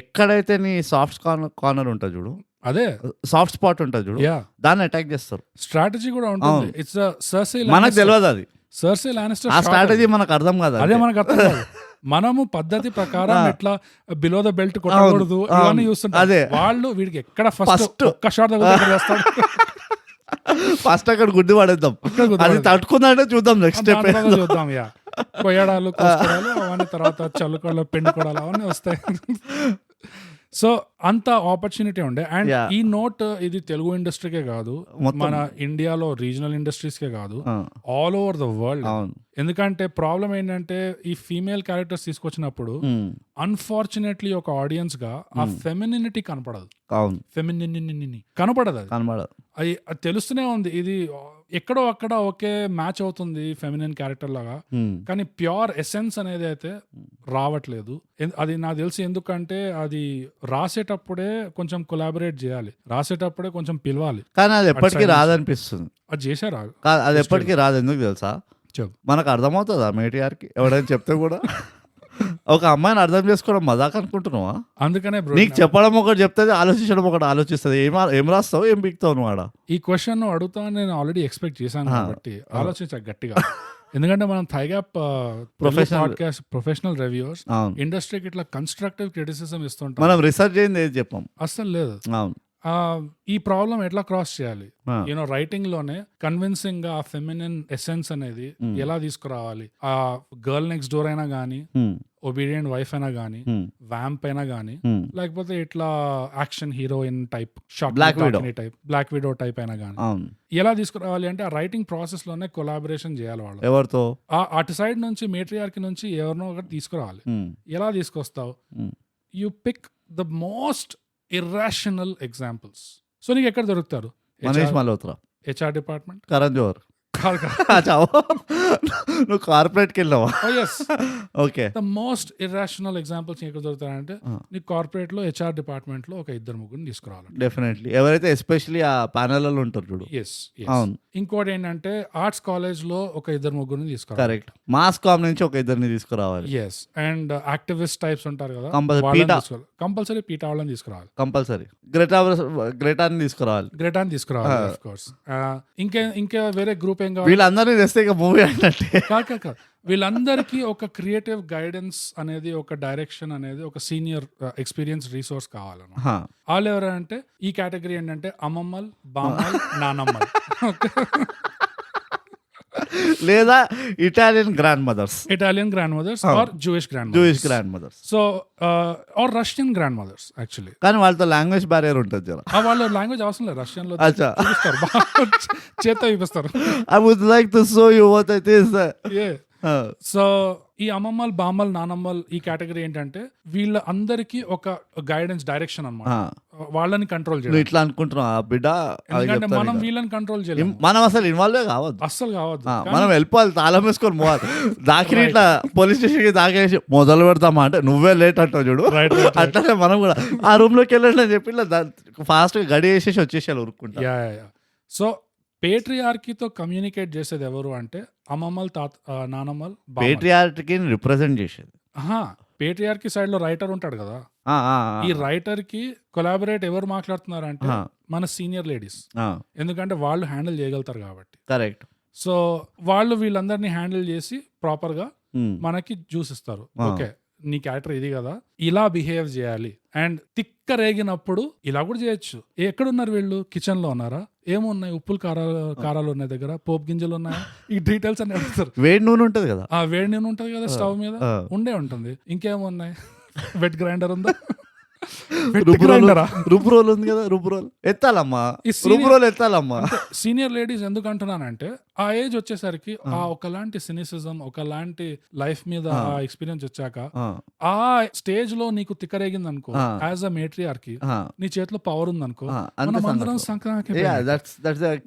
ఎక్కడైతే నీ సాఫ్ట్ కార్నర్ ఉంటుంది చూడు, అదే సాఫ్ట్ స్పాట్ ఉంటుంది చూడు, దాన్ని అటాక్ చేస్తారు. స్ట్రాటజీ కూడా ఉంటుంది, ఇట్స్ సర్సీ, మనకు తెలియదు అది సర్సీ లానిస్టర్ ఆ స్ట్రాటజీ మనకు అర్థం కాదు, అదే మనకు అర్థం కాదు. మనము పద్ధతి ప్రకారం ఎట్లా బిలో ద బెల్ట్ కొట్టకూడదు ఇవన్నీ చూస్తుంటాం. అదే వాళ్ళు వీడికి ఎక్కడ ఫస్ట్ ఒక్క షాట్ చేస్తాడు, ఫస్ట్ అక్కడ గుడ్డి పడేద్దాం, అది తట్టుకుందంటే చూద్దాం నెక్స్ట్ స్టెప్ చూద్దాం. కొయ్యడాలు కోసుకోవడాలు అవన్నీ తర్వాత చల్లుకోవడాలు పెండుకోవడాలు అవన్నీ వస్తాయి. సో అంత ఆపర్చునిటీ ఉండే. అండ్ ఈ నోట్ ఇది తెలుగు ఇండస్ట్రీకే కాదు, మన ఇండియాలో రీజనల్ ఇండస్ట్రీస్ కే కాదు, ఆల్ ఓవర్ ద వరల్డ్. ఎందుకంటే ప్రాబ్లం ఏంటంటే ఈ ఫీమేల్ క్యారెక్టర్స్ తీసుకొచ్చినప్పుడు అన్ఫార్చునేట్లీ ఒక ఆడియన్స్ గా ఆ ఫెమినినిటీ కనపడదు, కనపడదు, అది తెలుస్తూనే ఉంది. ఇది ఎక్కడో అక్కడ ఒకే మ్యాచ్ అవుతుంది ఫెమినిన్ క్యారెక్టర్ లాగా, కానీ ప్యూర్ ఎసెన్స్ అనేది అయితే రావట్లేదు. అది నాకు తెలిసి ఎందుకంటే అది రాసేటప్పుడే కొంచెం కొలాబరేట్ చేయాలి, రాసేటప్పుడే కొంచెం పిలవాలి, కానీ అది ఎప్పటికీ రాదనిపిస్తుంది. అది చేశారా? అది ఎప్పటికీ రాదు, ఎందుకు తెలుసా, మనకు అర్థమవుతుందా మేటిఆర్కి ఎవడైనా చెప్తే కూడా ఒక అమ్మాయిని అర్థం చేసుకోవడం మజాక్ అనుకుంటున్నావా? అందుకనే నీకు చెప్పడం ఒకటి చెప్తుంది, ఆలోచించడం ఒకటి ఆలోచిస్తుంది. ఏం రాస్తావు ఏం పీక్తావు నువ్వు ఆడ? ఈ క్వశ్చన్ అడుగుతావు నేను ఆల్రెడీ ఎక్స్పెక్ట్ చేశాను కాబట్టి ఆలోచించా గట్టిగా. ఎందుకంటే మనం థైగ్యాప్ ప్రొఫెషనల్ రివ్యూవర్స్ ఇండస్ట్రీకి ఇట్లా కన్స్ట్రక్టివ్ క్రిటిసిజం ఇస్తుంటాం, మనం రీసెర్చ్ చేయండి ఏది చెప్పాం అస్సలు లేదు. ఈ ప్రాబ్లం ఎట్లా క్రాస్ చేయాలి, యూనో రైటింగ్ లోనే కన్విన్సింగ్ గా ఆ ఫెమినిన్ ఎసెన్స్ అనేది ఎలా తీసుకురావాలి. ఆ గర్ల్ నెక్స్ట్ డోర్ అయినా గానీ, ఒబీడియంట్ వైఫ్ అయినా గానీ, వ్యాంప్ అయినా గానీ, లేకపోతే ఇట్లా action heroine type, Black Widow type అయినా గానీ ఎలా తీసుకురావాలి అంటే ఆ రైటింగ్ ప్రాసెస్ లోనే కొలాబరేషన్ చేయాలి వాళ్ళు. ఎవరితో? అటు సైడ్ నుంచి మేట్రియార్కి నుంచి ఎవరినో ఒకటి తీసుకురావాలి. ఎలా తీసుకొస్తావు? You pick the most irrational examples. So నీకు ఎక్కడ దొరుకుతారు? Manish Malhotra, HR department, Karan Johar. నువ్వు కార్పొరేట్కి వెళ్ళావా? Okay. The most irrational examples ఎక్కడ దొరుకుతాయంటే నీ కార్పొరేట్ లో హెచ్ఆర్ డిపార్ట్మెంట్ లో ఒక 2-3 తీసుకురావాలి. డెఫినెట్లీ ఎవరైతే ఎస్పెషల్లీ ఆ ప్యానెల్లో ఉంటారు చూడు. అవును. ఇంకోటి ఏంటంటే ఆర్ట్స్ కాలేజ్ లో ఒక 2-3 తీసుకురావాలి. కరెక్ట్. మాస్ కామ్ నుంచి ఒక 2 తీసుకురావాలి. ఎస్. అండ్ యాక్టివిస్ట్ టైప్స్ ఉంటారు కదా, కంపల్సరీ పీటా వాళ్ళని తీసుకురావాలి. కంపల్సరీ గ్రేటాని తీసుకురావాలి. Of course. ఇంకా వేరే గ్రూప్ వీళ్ళందరినీ తెస్తే ఇక మూవీ అంటే కాక వీళ్ళందరికీ ఒక క్రియేటివ్ గైడెన్స్ అనేది, ఒక డైరెక్షన్ అనేది, ఒక సీనియర్ ఎక్స్పీరియన్స్ రిసోర్స్ కావాలన్నమాట. వాళ్ళు ఎవరంటే ఈ కేటగిరీ ఏంటంటే అమ్మమ్మల్, బామ్మల్, నానమ్మల్ లేదా Italian grandmothers or Jewish grandmothers so or Russian grandmothers actually. కానీ వాళ్ళతో లాంగ్వేజ్ బ్యారియర్ ఉంటుంది. వాళ్ళ లాంగ్వేజ్ అవసరం లేదు, రష్యన్ లో చేత చూపిస్తారు. I would like to show you what it is. So ఈ అమ్మమ్మలు బామ్మలు నానమ్మలు ఈ కేటగిరీ ఏంటంటే వీళ్ళ అందరికి ఒక గైడెన్స్ డైరెక్షన్ అన్నమాట. వాళ్ళని కంట్రోల్ నువ్వు చేయడం. ఇట్లా అనుకుంటున్నావు ఆ బిడ్డ అది ఎందుకంటే చెప్తాడు మనం ఇక. వీళ్ళని కంట్రోల్ చేయలేం, మనం అసలు ఇన్వాల్వ్ కావద్దు. అస్సలు కావద్దు. మనం వెళ్ళిపోవాలి, తాళం వేసుకొని పోవాలి. దాకిని ఇట్లా పోలీస్ స్టేషన్కి దాకేసి మొదలు పెడతామా అంటే నువ్వే లేట్ అంటావు చూడు, Right, right, right. అట్లనే మనం కూడా ఆ రూమ్ లోకి వెళ్ళండి అని చెప్పి ఇట్లా ఫాస్ట్ గా గడి వేసేసి వచ్చేసారు ఊరుకుంటా. సో పేట్రియార్కీతో కమ్యూనికేట్ చేసేది ఎవరు అంటే అమ్మమ్మలు నానమ్మలు పేట్రియార్కీని రిప్రజెంట్ చేసేది. పేట్రియార్కీ సైడ్ లో రైటర్ ఉంటాడు కదా, ఈ రైటర్ కి కొలాబరేట్ ఎవరు మాట్లాడుతున్నారంటే మన సీనియర్ లేడీస్, ఎందుకంటే వాళ్ళు హ్యాండిల్ చేయగలుగుతారు కాబట్టి. కరెక్ట్. సో వాళ్ళు వీళ్ళందరినీ హ్యాండిల్ చేసి ప్రాపర్ గా మనకి జ్యూస్ ఇస్తారు. ఓకే నీ క్యారెక్టర్ ఇది కదా, ఇలా బిహేవ్ చేయాలి. అండ్ తిక్క రేగినప్పుడు ఇలా కూడా చేయొచ్చు. ఎక్కడున్నారు వీళ్ళు? కిచెన్ లో ఉన్నారా? ఏమున్నాయి? ఉప్పులు కారాలు ఉన్నాయి దగ్గర, పోపు గింజలు ఉన్నాయా? ఈ డీటెయిల్స్ అని అడుగుతారు. వేడి నూనె ఉంటది కదా, ఆ వేడి నూనె ఉంటది కదా స్టవ్ మీద, ఉండే ఉంటుంది. ఇంకేమున్నాయి? వెట్ గ్రైండర్ ఉందా? రుబ్రోల్ ఉంది కదా, రుబ్రోల్ ఎత్తాలమ్మా, రుబ్రోల్ ఎత్తాలమ్మా. సీనియర్ లేడీస్ ఎందుకు అంటున్నానంటే ఆ ఏజ్ వచ్చేసరికి ఆ ఒకలాంటి సినిసిజం, ఒకలాంటి లైఫ్ మీద ఎక్స్పీరియన్స్ వచ్చాక ఆ స్టేజ్ లో నీకు తిక్కరేగింది అనుకో, యాజ్ అ మేట్రియార్కీ నీ చేతిలో పవర్ ఉంది అనుకో,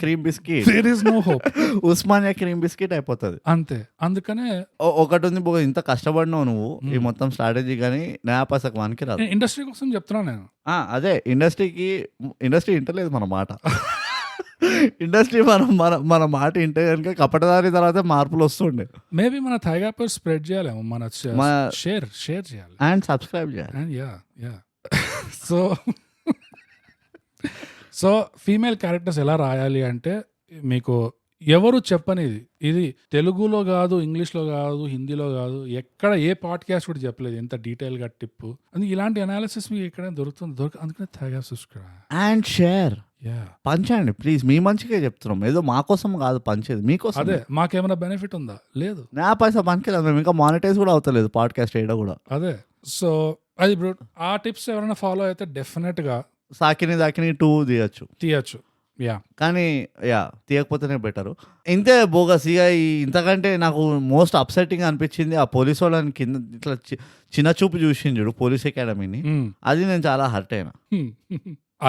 cream biscuit, there is no hope, Osmania cream biscuit అయిపోతుంది అంతే. అందుకనే ఒకటి ఉంది, ఇంత కష్టపడినావు నువ్వు ఈ మొత్తం స్ట్రాటజీ కానీ నయా పైసకు వానికి రాదు. ఇండస్ట్రీ కోసం చెప్తున్నా నేను. అదే ఇండస్ట్రీ ఇంటలేదు మన మాట. ఇండస్ట్రీ మన మాట ఇంటే కనుక కపటదారి తర్వాత మార్పులు వస్తుండే. మేబీ మన థైగాపర్ స్ప్రెడ్ చేయాలేమో, మన షేర్ చేయాలి అండ్ సబ్స్క్రైబ్ చేయాలి. సో ఫీమేల్ క్యారెక్టర్స్ ఎలా రాయాలి అంటే మీకు ఎవరు చెప్పనిది, ఇది తెలుగులో కాదు, ఇంగ్లీష్లో కాదు, హిందీలో కాదు, ఎక్కడ ఏ పాడ్కాస్ట్ కూడా చెప్పలేదు ఎంత డీటెయిల్గా టిప్పు. అందుకే ఇలాంటి అనాలిసిస్ మీకు ఎక్కడైనా దొరుకుతుంది, అందుకనే థైగా సబ్స్క్రైబ్ అండ్ షేర్ పంచండి ప్లీజ్. మీ మంచిగా చెప్తున్నాం, ఏదో మా కోసం కాదు పంచేది, మీకోసం. అదే మాకేమైనా బెనిఫిట్ ఉందా? లేదు. నా పైసా పనికిరాదు, మేము ఇంకా మానిటైజ్ కూడా అవుతలేదు పాడ్కాస్ట్ చేయడం కూడా. అదే. సో అది బ్రో, ఆ టిప్స్ ఎవరైనా ఫాలో అయితే డెఫినెట్ గా సాకిని దాకిని 2 తీయచ్చు. కానీ తీయకపోతేనే బెటరు. ఇంతే బోగస్. ఇక ఇంతకంటే నాకు మోస్ట్ అప్సెటింగ్ అనిపించింది ఆ పోలీస్ వాళ్ళని కింద ఇట్లా చిన్న చూపు చూసిండు పోలీస్ అకాడమీని, అది నేను చాలా హర్ట్ అయినా.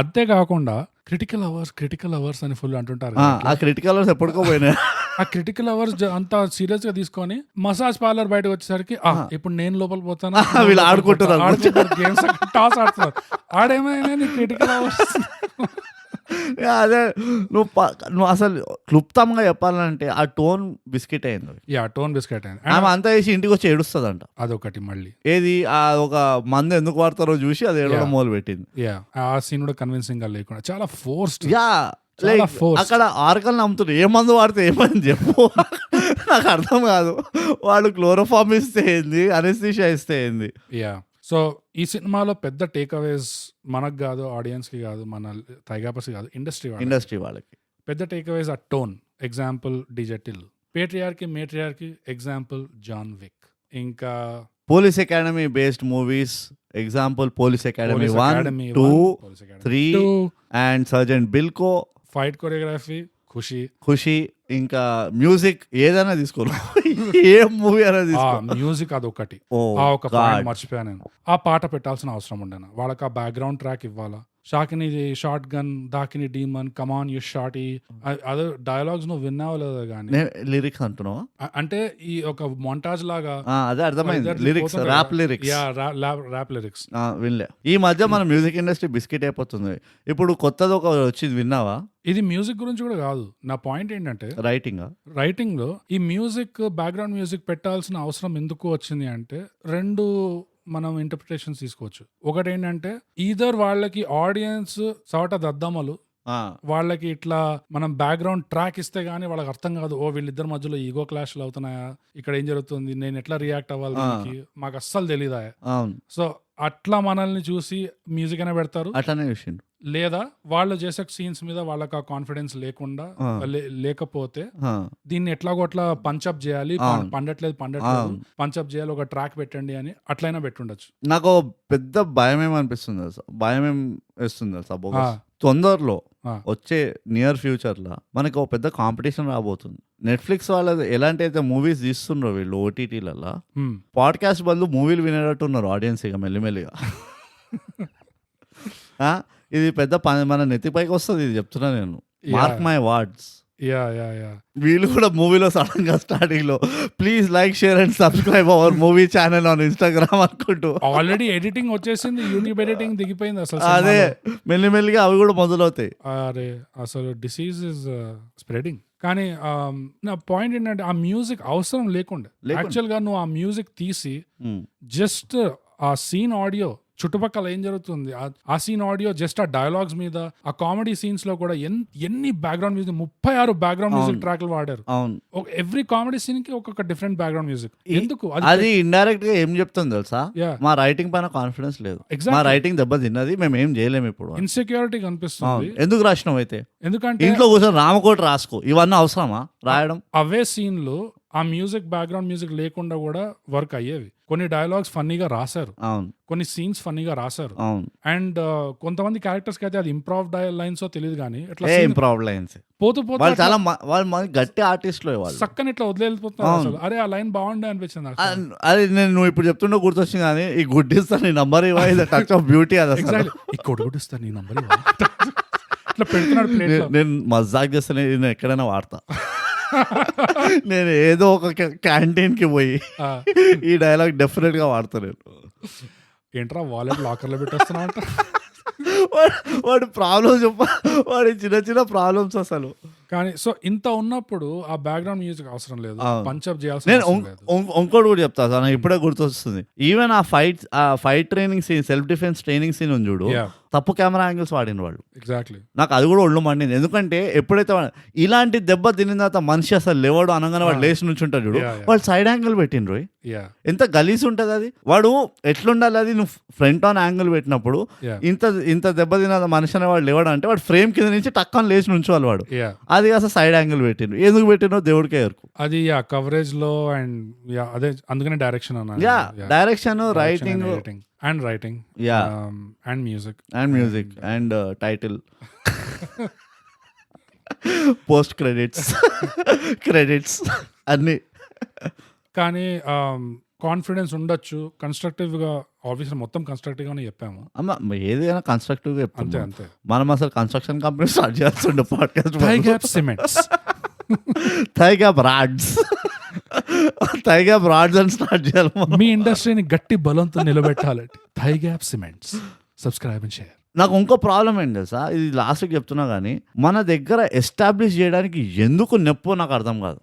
అంతేకాకుండా క్రిటికల్ అవర్స్ అని ఫుల్ అంటుంటారు. ఆ క్రిటికల్ అవర్స్ ఎప్పటికో పోయినా. ఆ క్రిటికల్ అవర్స్ అంతా సీరియస్ గా తీసుకొని మసాజ్ పార్లర్ బయటకు వచ్చేసరికి ఇప్పుడు నేను లోపల పోతాను, వీళ్ళు ఆడుకుంటారు గేమ్స్, టాస్ ఆడుతున్నారు. ఆడేమైనా క్రిటికల్ అవర్స్. అదే నువ్వు అసలు క్లుప్తంగా చెప్పాలంటే ఆ టోన్ బిస్కెట్ అయింది. టోన్ బిస్కెట్ అయింది. ఆమె అంతా వేసి ఇంటికి వచ్చి ఏడుస్తుందంట. అదొకటి మళ్ళీ ఏది ఒక మందు ఎందుకు వాడతారో చూసి అది ఏడవడం మొదలు పెట్టింది. ఆ సీన్ కూడా కన్విన్సింగ్ గా లేకుండా చాలా ఫోర్స్డ్. అక్కడ ఆర్కల్ నమ్ముతున్నారు, ఏ మందు వాడితే ఏమని చెప్పు, నాకు అర్థం కాదు. వాళ్ళు క్లోరోఫామ్ ఇస్తే ఏంది, అనెస్థీషియా ఇస్తే ఏంది. సో ఈ సినిమాలో పెద్ద టేక్ అవేస్ మనకు కాదు, ఆడియన్స్ కి కాదు, మన థైగాపర్స్ కాదు, ఇండస్ట్రీ వాళ్ళకి పెద్ద టేక్ అవేస్ ఆ టోన్. ఎగ్జాంపుల్ డిజెటిల్, మేట్రియార్కీ ఎగ్జాంపుల్ జాన్ విక్, ఇంకా police academy based movies example police academy 1, 2, 3 and sergeant Bilko. Fight choreography Kushi, ఇంకా మ్యూజిక్ ఏదైనా తీసుకోరు, ఏ మూవీ అయినా తీసుకో. మ్యూజిక్ అదొకటి. ఒక పాయింట్ మర్చిపోయాను నేను, ఆ పాట పెట్టాల్సిన అవసరం ఉండేనా వాళ్ళకి, ఆ బ్యాక్గ్రౌండ్ ట్రాక్ ఇవ్వాలా. Shakini shotgun, Dakini demon, come on you shorty, అదే డైలాగ్స్ నువ్వు విన్నావు లేదా కానీ లిరిక్స్ అంటున్నావా? అంటే ఈ ఒక మొంటాజ్ లాగా. అదే అర్థమైంది, లిరిక్స్, ర్యాప్ లిరిక్స్ వినలే. ఈ మధ్య మన మ్యూజిక్ ఇండస్ట్రీ బిస్కెట్ అయిపోతుంది. ఇప్పుడు కొత్తది ఒక వచ్చింది, విన్నావా? ఇది మ్యూజిక్ గురించి కూడా కాదు, నా పాయింట్ ఏంటంటే రైటింగ్ లో ఈ మ్యూజిక్, బ్యాక్గ్రౌండ్ మ్యూజిక్ పెట్టాల్సిన అవసరం ఎందుకు వచ్చింది అంటే రెండు మనం ఇంటర్ప్రిటేషన్స్ తీసుకోవచ్చు. ఒకటి ఏంటంటే ఈధర్ వాళ్ళకి ఆడియన్స్ చోట దద్దమ్మలు, వాళ్ళకి ఇట్లా మనం బ్యాక్గ్రౌండ్ ట్రాక్ ఇస్తే గానీ వాళ్ళకి అర్థం కాదు, ఓ వీళ్ళిద్దరి మధ్యలో ఈగో క్లాష్లు అవుతున్నాయా, ఇక్కడ ఏం జరుగుతుంది, నేను ఎట్లా రియాక్ట్ అవ్వాలి దానికి, మాకు అస్సలు తెలీదా. సో అట్లా మనల్ని చూసి మ్యూజిక్ అయినా పెడతారు, అట్లానే చూసిండు. లేదా వాళ్ళు చేసే సీన్స్ మీద వాళ్ళకి ఆ కాన్ఫిడెన్స్ లేకుండా లేకపోతే దీన్ని ఎట్లాగోట్లా పంచప్ చేయాలి, పండట్లేదు పంచప్ చేయాలి, ఒక ట్రాక్ పెట్టండి అని అట్లయినా పెట్టుండొచ్చు. నాకు పెద్ద భయం ఏమనిపిస్తుంది, భయం ఏం వేస్తుంది తొందరలో వచ్చే నియర్ ఫ్యూచర్ లో మనకి ఒక పెద్ద కాంపిటీషన్ రాబోతుంది నెట్ఫ్లిక్స్ వాళ్ళది ఎలాంటి అయితే మూవీస్ తీస్తున్నారు వీళ్ళు ఓటీటీలలో, పాడ్కాస్ట్ బదులు మూవీలు వినేటట్టు ఉన్నారు ఆడియన్స్ ఇక మెల్లిమెల్లిగా. ఇది పెద్ద మన నెత్తిపైకి వస్తుంది, ఇది చెప్తున్నా నేను, మార్క్ మై వర్డ్స్. వీళ్ళు కూడా మూవీలో సడన్ గా స్టార్టింగ్ లో please like share and subscribe our movie channel on Instagram అనుకుంటూ ఆల్రెడీ ఎడిటింగ్ వచ్చేసింది, యూట్యూబ్ ఎడిటింగ్ దిగిపోయింది అసలు. అదే మెల్లిమెల్లిగా అవి కూడా మొదలవుతాయి. అరే అసలు డిసీజ్ ఇస్ స్ప్రెడింగ్. కానీ నా పాయింట్ ఏంటంటే ఆ మ్యూజిక్ అవసరం లేకుండా యాక్చువల్ గా నువ్వు ఆ మ్యూజిక్ తీసి జస్ట్ ఆ సీన్ ఆడియో చుట్టుపక్కల ఏం జరుగుతుంది ఆ సీన్ ఆడియో జస్ట్ ఆ డైలాగ్స్ మీద, ఆ కామెడీ సీన్స్ లో కూడా ఎన్ని బ్యాక్గ్రౌండ్ మ్యూజిక్, 36 బ్యాక్గ్రౌండ్ మ్యూజిక్ ట్రాక్లు వాడారు. ఎవ్రీ కామెడీ సీన్ కి ఒక్కొక్క డిఫరెంట్ బ్యాక్గ్రౌండ్ మ్యూజిక్. ఎందుకు అది ఇండైరెక్ట్ గా ఏం చెప్తుంది తెలుసా, మా రైటింగ్ పైన కాన్ఫిడెన్స్ లేదు, మా రైటింగ్ దెబ్బ తిన్నది, మేము ఏం చేయలేము, ఇప్పుడు ఇన్సెక్యూరిటీ కనిపిస్తుంది. ఎందుకు రాసినావు అయితే, ఎందుకంటే ఇంట్లో కూర్చొని రామకోటి రాసుకో, ఇవన్నీ అవసరమా రాయడం? అవే సీన్లు ఆ మ్యూజిక్ బ్యాక్గ్రౌండ్ మ్యూజిక్ లేకుండా కూడా వర్క్ అయ్యేవి. కొన్ని డైలాగ్స్ ఫన్నీగా రాశారు, కొన్ని సీన్స్ ఫన్నీగా రాశారు. అండ్ కొంతమంది క్యారెక్టర్స్ కి అయితే అది ఇంప్రూవ్ లైన్స్ తెలియదు కానీ ఇంప్రూవ్ లైన్స్ పోతూ చాలా గట్టి ఆర్టిస్టులు చక్కని ఇట్లా వదిలేపోతున్నారు. అరే ఆ లైన్ బాగుండే అనిపించింది. అది నువ్వు ఇప్పుడు చెప్తుండే గుర్తొచ్చింది, కానీ ఈ గుడ్డిస్తాను నీ నంబర్ ఇవ్వాలి, టచ్ ఆఫ్ బ్యూటీ. అది గుడ్డిస్తాను నీ నంబర్ ఇట్లా పెడుతున్నాడు. నేను మజాక్ చేస్తాను, నేను ఎక్కడైనా వాడతా. నేను ఏదో ఒక క్యాంటీన్ కి పోయి ఈ డైలాగ్ డెఫినెట్ గా వాడతా. నేను ఏంట్రా వాలెట్ లాకర్ లో పెట్టేస్తున్నా అంట. వాడి ప్రాబ్లమ్స్ వాడి చిన్న ప్రాబ్లమ్స్ అసలు. కానీ సో ఇంత ఉన్నప్పుడు ఆ బ్యాక్గ్రౌండ్ మ్యూజిక్ అవసరం లేదు, పంచప్ చేయాల్సి. నేను ఇంకోటి కూడా చెప్తా సార్, నాకు ఇప్పుడే గుర్తొస్తుంది. ఈవెన్ ఆ fight training scene, self defence training scene ఉంది చూడు, తప్పు కెమెరా యాంగిల్స్ వాడిన వాళ్ళు. ఎగ్జాక్ట్లీ. నాకు అది కూడా ఒళ్ళు మండింది. ఎందుకంటే ఎప్పుడైతే ఇలాంటి దెబ్బ తినిన తర్వాత మనిషి అసలు లేవడు అనగానే వాడు లేచి నుంచి ఉంటాడు చూడు, వాళ్ళు సైడ్ యాంగిల్ పెట్టిండ్రు. ఎంత గలీజ్ ఉంటుంది అది. వాడు ఎట్లుండాలి అది, నువ్వు ఫ్రంట్ ఆన్ యాంగిల్ పెట్టినప్పుడు ఇంత దెబ్బ తిన మనిషి అనే వాడు లేవడం అంటే వాడు ఫ్రేమ్ కింద నుంచి టక్కని లేచి నుంచోవాలి వాడు. అది అసలు సైడ్ యాంగిల్ పెట్టిండ్రు, ఎందుకు పెట్టినో దేవుడికే ఎరుకు. అది కవరేజ్ లో అండ్ అదే అందుకనే డైరెక్షన్ అన్నా. Direction, writing and writing, and music and title, post credits అన్ని. కానీ కాన్ఫిడెన్స్ ఉండొచ్చు, కన్స్ట్రక్టివ్ గా. ఆబ్వియస్లీ మొత్తం కన్స్ట్రక్టివ్ గానే చెప్పాము. ఏదైనా కన్స్ట్రక్టివ్ గా చెప్తాం. అంతే. మనం అసలు కన్స్ట్రక్షన్ కంపెనీ స్టార్ట్ చేస్తుండే podcast. Thigh gap cements, thigh gap rods అని స్టార్ట్ చేయాలి. మీ ఇండస్ట్రీని గట్టి బలంతో నిలబెట్టాలంటే thigh gap cements. Subscribe and share. నాకు ఇంకో ప్రాబ్లం ఏంటి తెలుసా, ఇది లాస్ట్కి చెప్తున్నా కానీ, మన దగ్గర ఎస్టాబ్లిష్ చేయడానికి ఎందుకు నొప్పో నాకు అర్థం కాదు.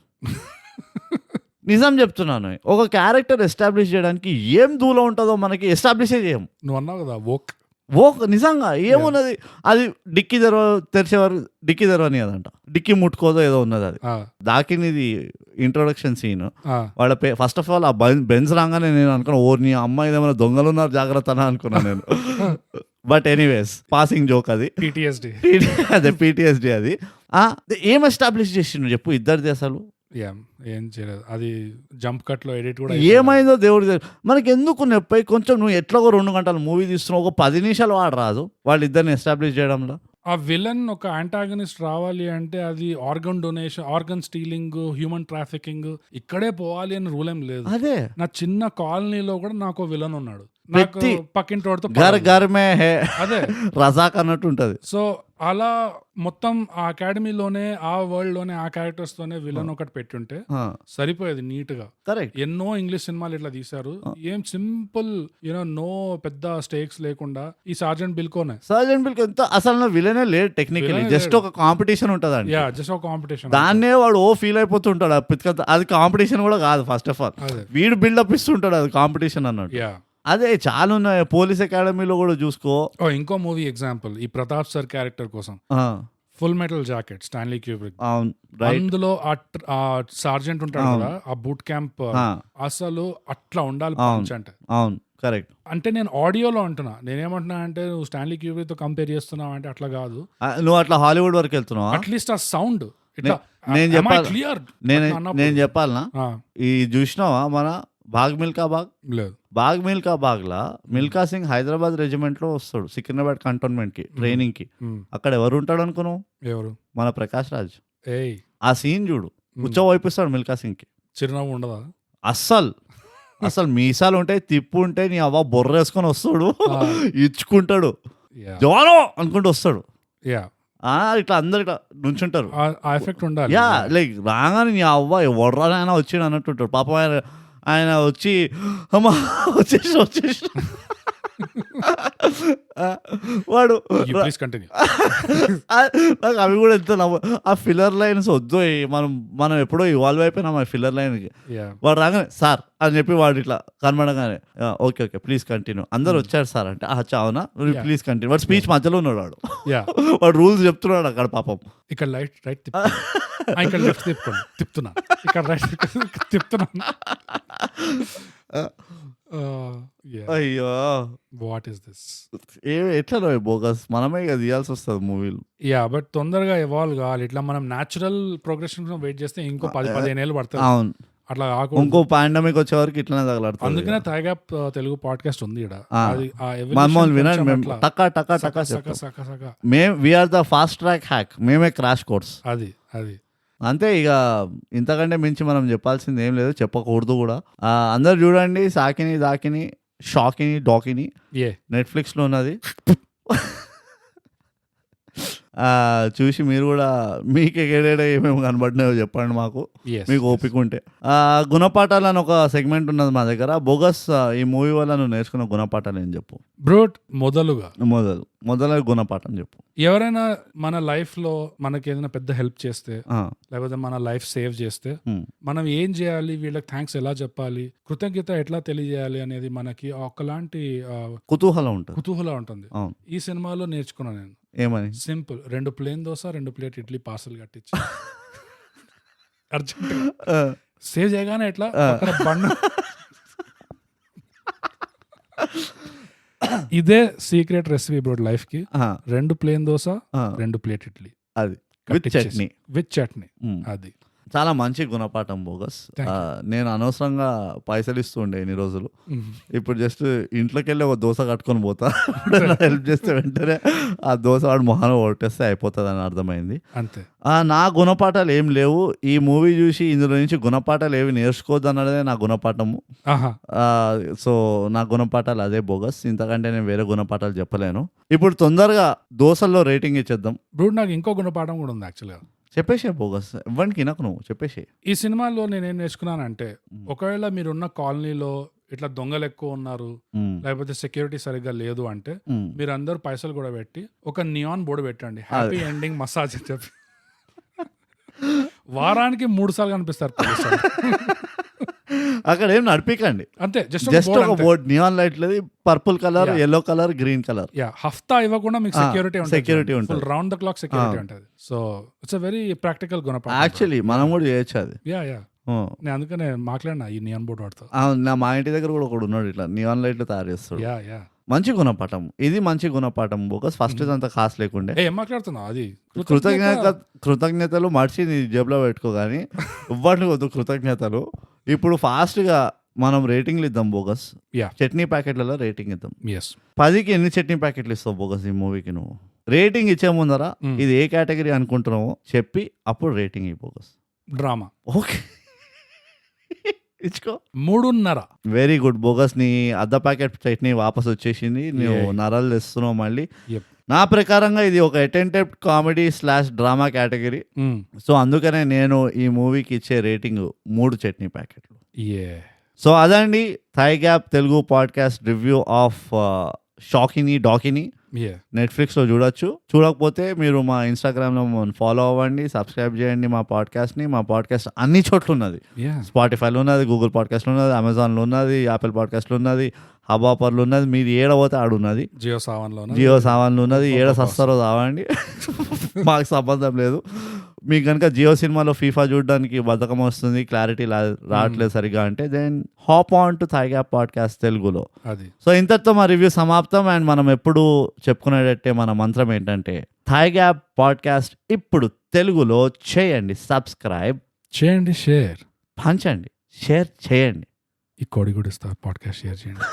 నిజం చెప్తున్నాను, ఒక క్యారెక్టర్ ఎస్టాబ్లిష్ చేయడానికి ఏం దూరం ఉంటుందో మనకి ఎస్టాబ్లిషే చేయం. నువ్వు అన్నావు కదా నిజంగా ఏమున్నది, అది డిక్కీ తెరిచేవారు డిక్కీ తెరవని అదంట, డిక్కీ ముట్టుకోదో ఏదో ఉన్నది. అది దాకినిది ఇంట్రొడక్షన్ సీన్. వాళ్ళ ఫస్ట్ ఆఫ్ ఆల్ ఆ బెంజ్ రాగానే నేను అనుకున్నా, నీ అమ్మాయి ఏమైనా దొంగలు ఉన్నారు జాగ్రత్త అని అనుకున్నాను నేను. బట్ ఎనీవేస్ పాసింగ్ జోక్ అది. అదే PTSD అది. ఏం ఎస్టాబ్లిష్ చేసిండు చెప్పు ఇద్దరిది అసలు? ఏం చేయలేదు. అది జంప్ కట్ లో ఎడిట్ కూడా ఏమైందో దేవుడి. మనకి ఎందుకు నొప్పి, కొంచెం నువ్వు ఎట్లా 2 గంటలు మూవీ తీస్తున్నావు, ఒక 10 నిమిషాలు వాడు రాదు వాళ్ళిద్దరిని ఎస్టాబ్లిష్ చేయడంలో. ఆ విలన్ ఒక యాంటాగనిస్ట్ రావాలి అంటే అది organ donation, organ stealing, human trafficking ఇక్కడే పోవాలి అని రూల్ ఏం లేదు. అదే నా చిన్న కాలనీలో కూడా నాకు విలన్ ఉన్నాడు, పక్కింటోడితో అదే రజాక్ అన్నట్టు ఉంటది. సో అలా మొత్తం ఆ అకాడమీలోనే, ఆ వరల్డ్ లోనే, ఆ క్యారెక్టర్స్ తోనే విలన్ ఒకటి పెట్టుంటే సరిపోయేది నీట్ గా. కరెక్ట్. ఎన్నో ఇంగ్లీష్ సినిమాలు ఇట్లా తీశారు, ఏం సింపుల్ నో పెద్ద స్టేక్స్ లేకుండా. ఈ సార్జెంట్ బిల్కో ఎంత అసలు విలనే లేడు టెక్నికల్లీ, జస్ట్ ఒక కాంపిటీషన్ ఉంటదండి. జస్ట్ ఒక కాంపిటీషన్, దాన్నే వాడు ఫీల్ అయిపోతుంటాడు. అది కాంపిటీషన్ కూడా కాదు, ఫస్ట్ ఆఫ్ ఆల్ వీడు బిల్డప్ ఇస్తుంటాడు, అది కాంపిటీషన్ అన్నట్టు. అదే చాలా ఉన్నాయి. పోలీస్ అకాడమీలో కూడా చూసుకో. ఇంకో మూవీ ఎగ్జాంపుల్, ఈ ప్రతాప్ సార్ క్యారెక్టర్ కోసం full metal jacket, Stanley Kubrick. అందులో ఆ సార్జెంట్ ఉంటాడు కదా, ఆ బూట్ క్యాంప్ అసలు అట్లా ఉండాలి అంటే. అవును కరెక్ట్. అంటే నేను ఆడియోలో అంటున్నా, నేనేమంటున్నా అంటే నువ్వు స్టాన్లీ క్యూబ్రిక్ తో కంపేర్ చేస్తున్నావు అంటే అట్లా కాదు. నువ్వు అట్లా హాలీవుడ్ వరకు వెళ్తున్నావు. అట్లీస్ట్ ఆ సౌండ్ ఇట్లా. నేను చెప్పాలనా, ఈ చూసినావా మన బాగ్ మిల్కా బాగ్? లేదు. బాగ్ మిల్కా బాగ్ లా మిల్కా సింగ్ హైదరాబాద్ రెజిమెంట్ లో వస్తాడు సికింద్రాబాద్ కంటోన్మెంట్ కి ట్రైనింగ్ కి. అక్కడ ఎవరు ఉంటాడు అనుకున్నావు? ఎవరు? మన ప్రకాష్ రాజ్. ఏయ్ ఆ సీన్ చూడు, కూర్చోవైపిస్తాడు మిల్కా సింగ్కి. చిరునవ్వు ఉండదా? అస్సలు మీసాలు ఉంటాయి, తిప్పు ఉంటాయి, నీ అవ్వ బొర్ర వేసుకొని వస్తాడు, ఇచ్చుకుంటాడు, జవానో అనుకుంటూ వస్తాడు. ఇట్లా అందరు ఇట్లా నుంచుంటారు. ఆ ఎఫెక్ట్ ఉండాలి. లైక్ రాగానే నీ అవ్వ ఎవరైనా వచ్చిండు అన్నట్టుంటాడు. పాపం ఆయన వచ్చి అమ్మా వచ్చేసి వాడు నాకు అవి కూడా ఎంత ఆ ఫిల్లర్ లైన్స్ వద్దు, మనం ఎప్పుడో ఇవాల్వ్ అయిపోయినాం ఆ ఫిల్లర్ లైన్కి. వాడు రాగానే సార్ అని చెప్పి వాడు ఇట్లా కనబడగానే ఓకే ప్లీజ్ కంటిన్యూ, అందరు వచ్చారు సార్ అంటే అవునా ప్లీజ్ కంటిన్యూ. వాడు స్పీచ్ మధ్యలో ఉన్నాడు, వాడు రూల్స్ చెప్తున్నాడు అక్కడ. పాపం ఇక్కడ రైట్ ఇక్కడ లెఫ్ట్ తిప్పుతున్నా, ఇక్కడ రైట్ తిప్పుతున్నా. అయ్యో వాట్ ఈస్ దిస్? ఎట్లా బోగస్, మనమే ఇక తీయాల్సి వస్తుంది మూవీలు. బట్ తొందరగా ఎవాల్వ్ కావాలి. ఇట్లా మనం న్యాచురల్ ప్రోగ్రెషన్ వెయిట్ చేస్తే ఇంకో 10-15 ఏళ్ళు పడుతుంది. అవును, అట్లా ఇంకో పాండమిక్ వచ్చే వరకు ఇట్లానే తగలాడుతుంది. అందుకనే థైగ్యాప్ తెలుగు పాడ్కాస్ట్ ఉంది. మమ్మల్ని వినండి, మేము మేము we're the fast track hack, మేమే క్రాష్ కోర్స్. అది అంతే. ఇక ఇంతకంటే మించి మనం చెప్పాల్సింది ఏం లేదు, చెప్పకూడదు కూడా. అందరు చూడండి సాకిని దాకిని షాకిని డాకిని, నెట్ఫ్లిక్స్లో ఉన్నది. చూసి మీరు కూడా మీకు ఎక్కడేడ ఏమేమి కనబడినాయో చెప్పండి మాకు, మీకు ఓపిక ఉంటే. గుణపాఠాలు అని ఒక సెగ్మెంట్ ఉన్నది మా దగ్గర. బోగస్, ఈ మూవీ వల్ల నువ్వు నేర్చుకున్న గుణపాఠాలు ఏం చెప్పు బ్రోట్? మొదలు గుణపాఠం చెప్పు. ఎవరైనా మన లైఫ్ లో మనకి ఏదైనా పెద్ద హెల్ప్ చేస్తే, లేకపోతే మన లైఫ్ సేవ్ చేస్తే, మనం ఏం చేయాలి, వీళ్ళకి థ్యాంక్స్ ఎలా చెప్పాలి, కృతజ్ఞత ఎట్లా తెలియజేయాలి అనేది మనకి ఒకలాంటి కుతూహలం ఉంటుంది. ఈ సినిమాలో నేర్చుకున్నాను నేను. ఏమని? Simple, 2 plain dosa 2 plate idli parcel కట్టించి అర్జెంట్ సేవ్ చేయగానే ఎట్లా బండి. ఇదే సీక్రెట్ రెసిపీ బ్రో లైఫ్ కి. 2 ప్లేన్ దోశ 2 ప్లేట్ ఇడ్లీ, అది విత్ చట్నీ. అది చాలా మంచి గుణపాఠం బోగస్. నేను అనవసరంగా పైసలు ఇస్తుండే ఇన్ని రోజులు. ఇప్పుడు జస్ట్ ఇంట్లోకి వెళ్ళి ఒక దోశ కట్టుకొని పోతా, హెల్ప్ చేస్తే వెంటనే ఆ దోశ వాడు మొహాన కొట్టేస్తే అయిపోతుంది అని అర్థమైంది. అంతే. నా గుణపాఠాలు ఏం లేవు. ఈ మూవీ చూసి ఇందులో నుంచి గుణపాఠాలు ఏవి నేర్చుకోవద్దు అన్నదే నా గుణపాఠము. సో నా గుణపాఠాలు అదే బోగస్. ఇంతకంటే నేను వేరే గుణపాఠాలు చెప్పలేను. ఇప్పుడు తొందరగా దోశల్లో రేటింగ్ ఇచ్చేద్దాం. బ్రూడ్, నాకు ఇంకో గుణపాఠం కూడా ఉంది యాక్చువల్గా. చెప్పేసే బోగస్, ఇవ్వండి నాకు నువ్వు చెప్పేసి. ఈ సినిమాలో నేనేం నేర్చుకున్నానంటే, ఒకవేళ మీరున్న కాలనీలో ఇట్లా దొంగలు ఎక్కువ ఉన్నారు, లేకపోతే సెక్యూరిటీ సరిగ్గా లేదు అంటే, మీరు అందరూ పైసలు కూడా పెట్టి ఒక నియాన్ బోర్డు పెట్టండి, హ్యాపీ ఎండింగ్ మసాజ్ అని చెప్పి. వారానికి 3 సార్లు కనిపిస్తారు పోలీసులు. అక్కడ ఏం నడిపికండి, అంతే. జస్ట్ ఒక బోర్డ్, నియాన్ లైట్ లేదు, purple colour, yellow colour, green colour. హఫ్తా ఇవ్వకుండా మీకు సెక్యూరిటీ ఉంటుంది, రౌండ్ ద క్లాక్ సెక్యూరిటీ ఉంటుంది. So it's a very practical గుణపాఠం. యాక్చువల్లీ మనం కూడా చేయొచ్చు అది. నేను అందుకనే మాట్లాడినా ఈ నియాన్ బోర్డు వాడుతా. మా ఇంటి దగ్గర కూడా ఒకడు ఉన్నాడు, ఇట్లా నియాన్ లైట్లు తయారు చేస్తాడు. మంచి గుణపాఠం ఇది, మంచి గుణపాఠం. బోగస్ ఫస్ట్ అంత కాస్ట్ లేకుండే. ఏం మాట్లాడుతున్నావు? అది కృతజ్ఞతలు మర్చి నీ జేబులో పెట్టుకో, కానీ ఇవ్వండి వద్దు కృతజ్ఞతలు. ఇప్పుడు ఫాస్ట్గా మనం రేటింగ్లు ఇద్దాం బోగస్. చట్నీ ప్యాకెట్లలో రేటింగ్ ఇద్దాం. 10కి ఎన్ని చట్నీ ప్యాకెట్లు ఇస్తావు బోగస్ ఈ మూవీకి? నువ్వు రేటింగ్ ఇచ్చే ముందరా ఇది ఏ కేటగిరీ అనుకుంటున్నావో చెప్పి అప్పుడు రేటింగ్ ఇవ్వు బోగస్. డ్రామా. ఓకే, ఇచ్చుకో. 3.5. Very good bogus. నీ అర్ధ ప్యాకెట్ చట్నీ వాపస్ వచ్చేసింది, నువ్వు నరాలు తెస్తున్నావు మళ్ళీ. నా ప్రకారంగా ఇది ఒక attempt comedy / drama category. So అందుకనే నేను ఈ మూవీకి ఇచ్చే రేటింగ్ 3 చట్నీ ప్యాకెట్లు. సో అదండి thigh gap Telugu podcast review of Shakini Dakini. నెట్ఫ్లిక్స్లో చూడొచ్చు. చూడకపోతే మీరు మా ఇన్స్టాగ్రామ్లో ఫాలో అవ్వండి, సబ్స్క్రైబ్ చేయండి మా పాడ్కాస్ట్ని. మా పాడ్కాస్ట్ అన్ని చోట్ల ఉన్నది. స్పాటిఫైలో ఉన్నది, గూగుల్ పాడ్కాస్ట్లో ఉన్నది, అమెజాన్లో ఉన్నది, యాపిల్ పాడ్కాస్ట్లో ఉన్నది, హబాపర్లో ఉన్నది. మీరు ఏడపోతే ఆడున్నది, జియో సావన్లో ఉన్నది. ఏడ సస్తారో రావండి, మాకు సంబంధం లేదు. మీకు కనుక జియో సినిమాలో ఫీఫా చూడడానికి బద్ధకం వస్తుంది, క్లారిటీ రావట్లేదు సరిగా అంటే, దెన్ హాప్ ఆన్ టు థైగ్యాప్ పాడ్కాస్ట్ తెలుగులో. సో ఇంతటితో మా రివ్యూ సమాప్తం. అండ్ మనం ఎప్పుడు చెప్పుకునేటట్టే మన మంత్రం ఏంటంటే, థైగ్యాప్ పాడ్కాస్ట్ ఇప్పుడు తెలుగులో చేయండి, సబ్స్క్రైబ్ చేయండి, షేర్ పంచండి, షేర్ చేయండి. ఈ కోడి కూడా పాడ్కాస్ట్ షేర్ చేయండి.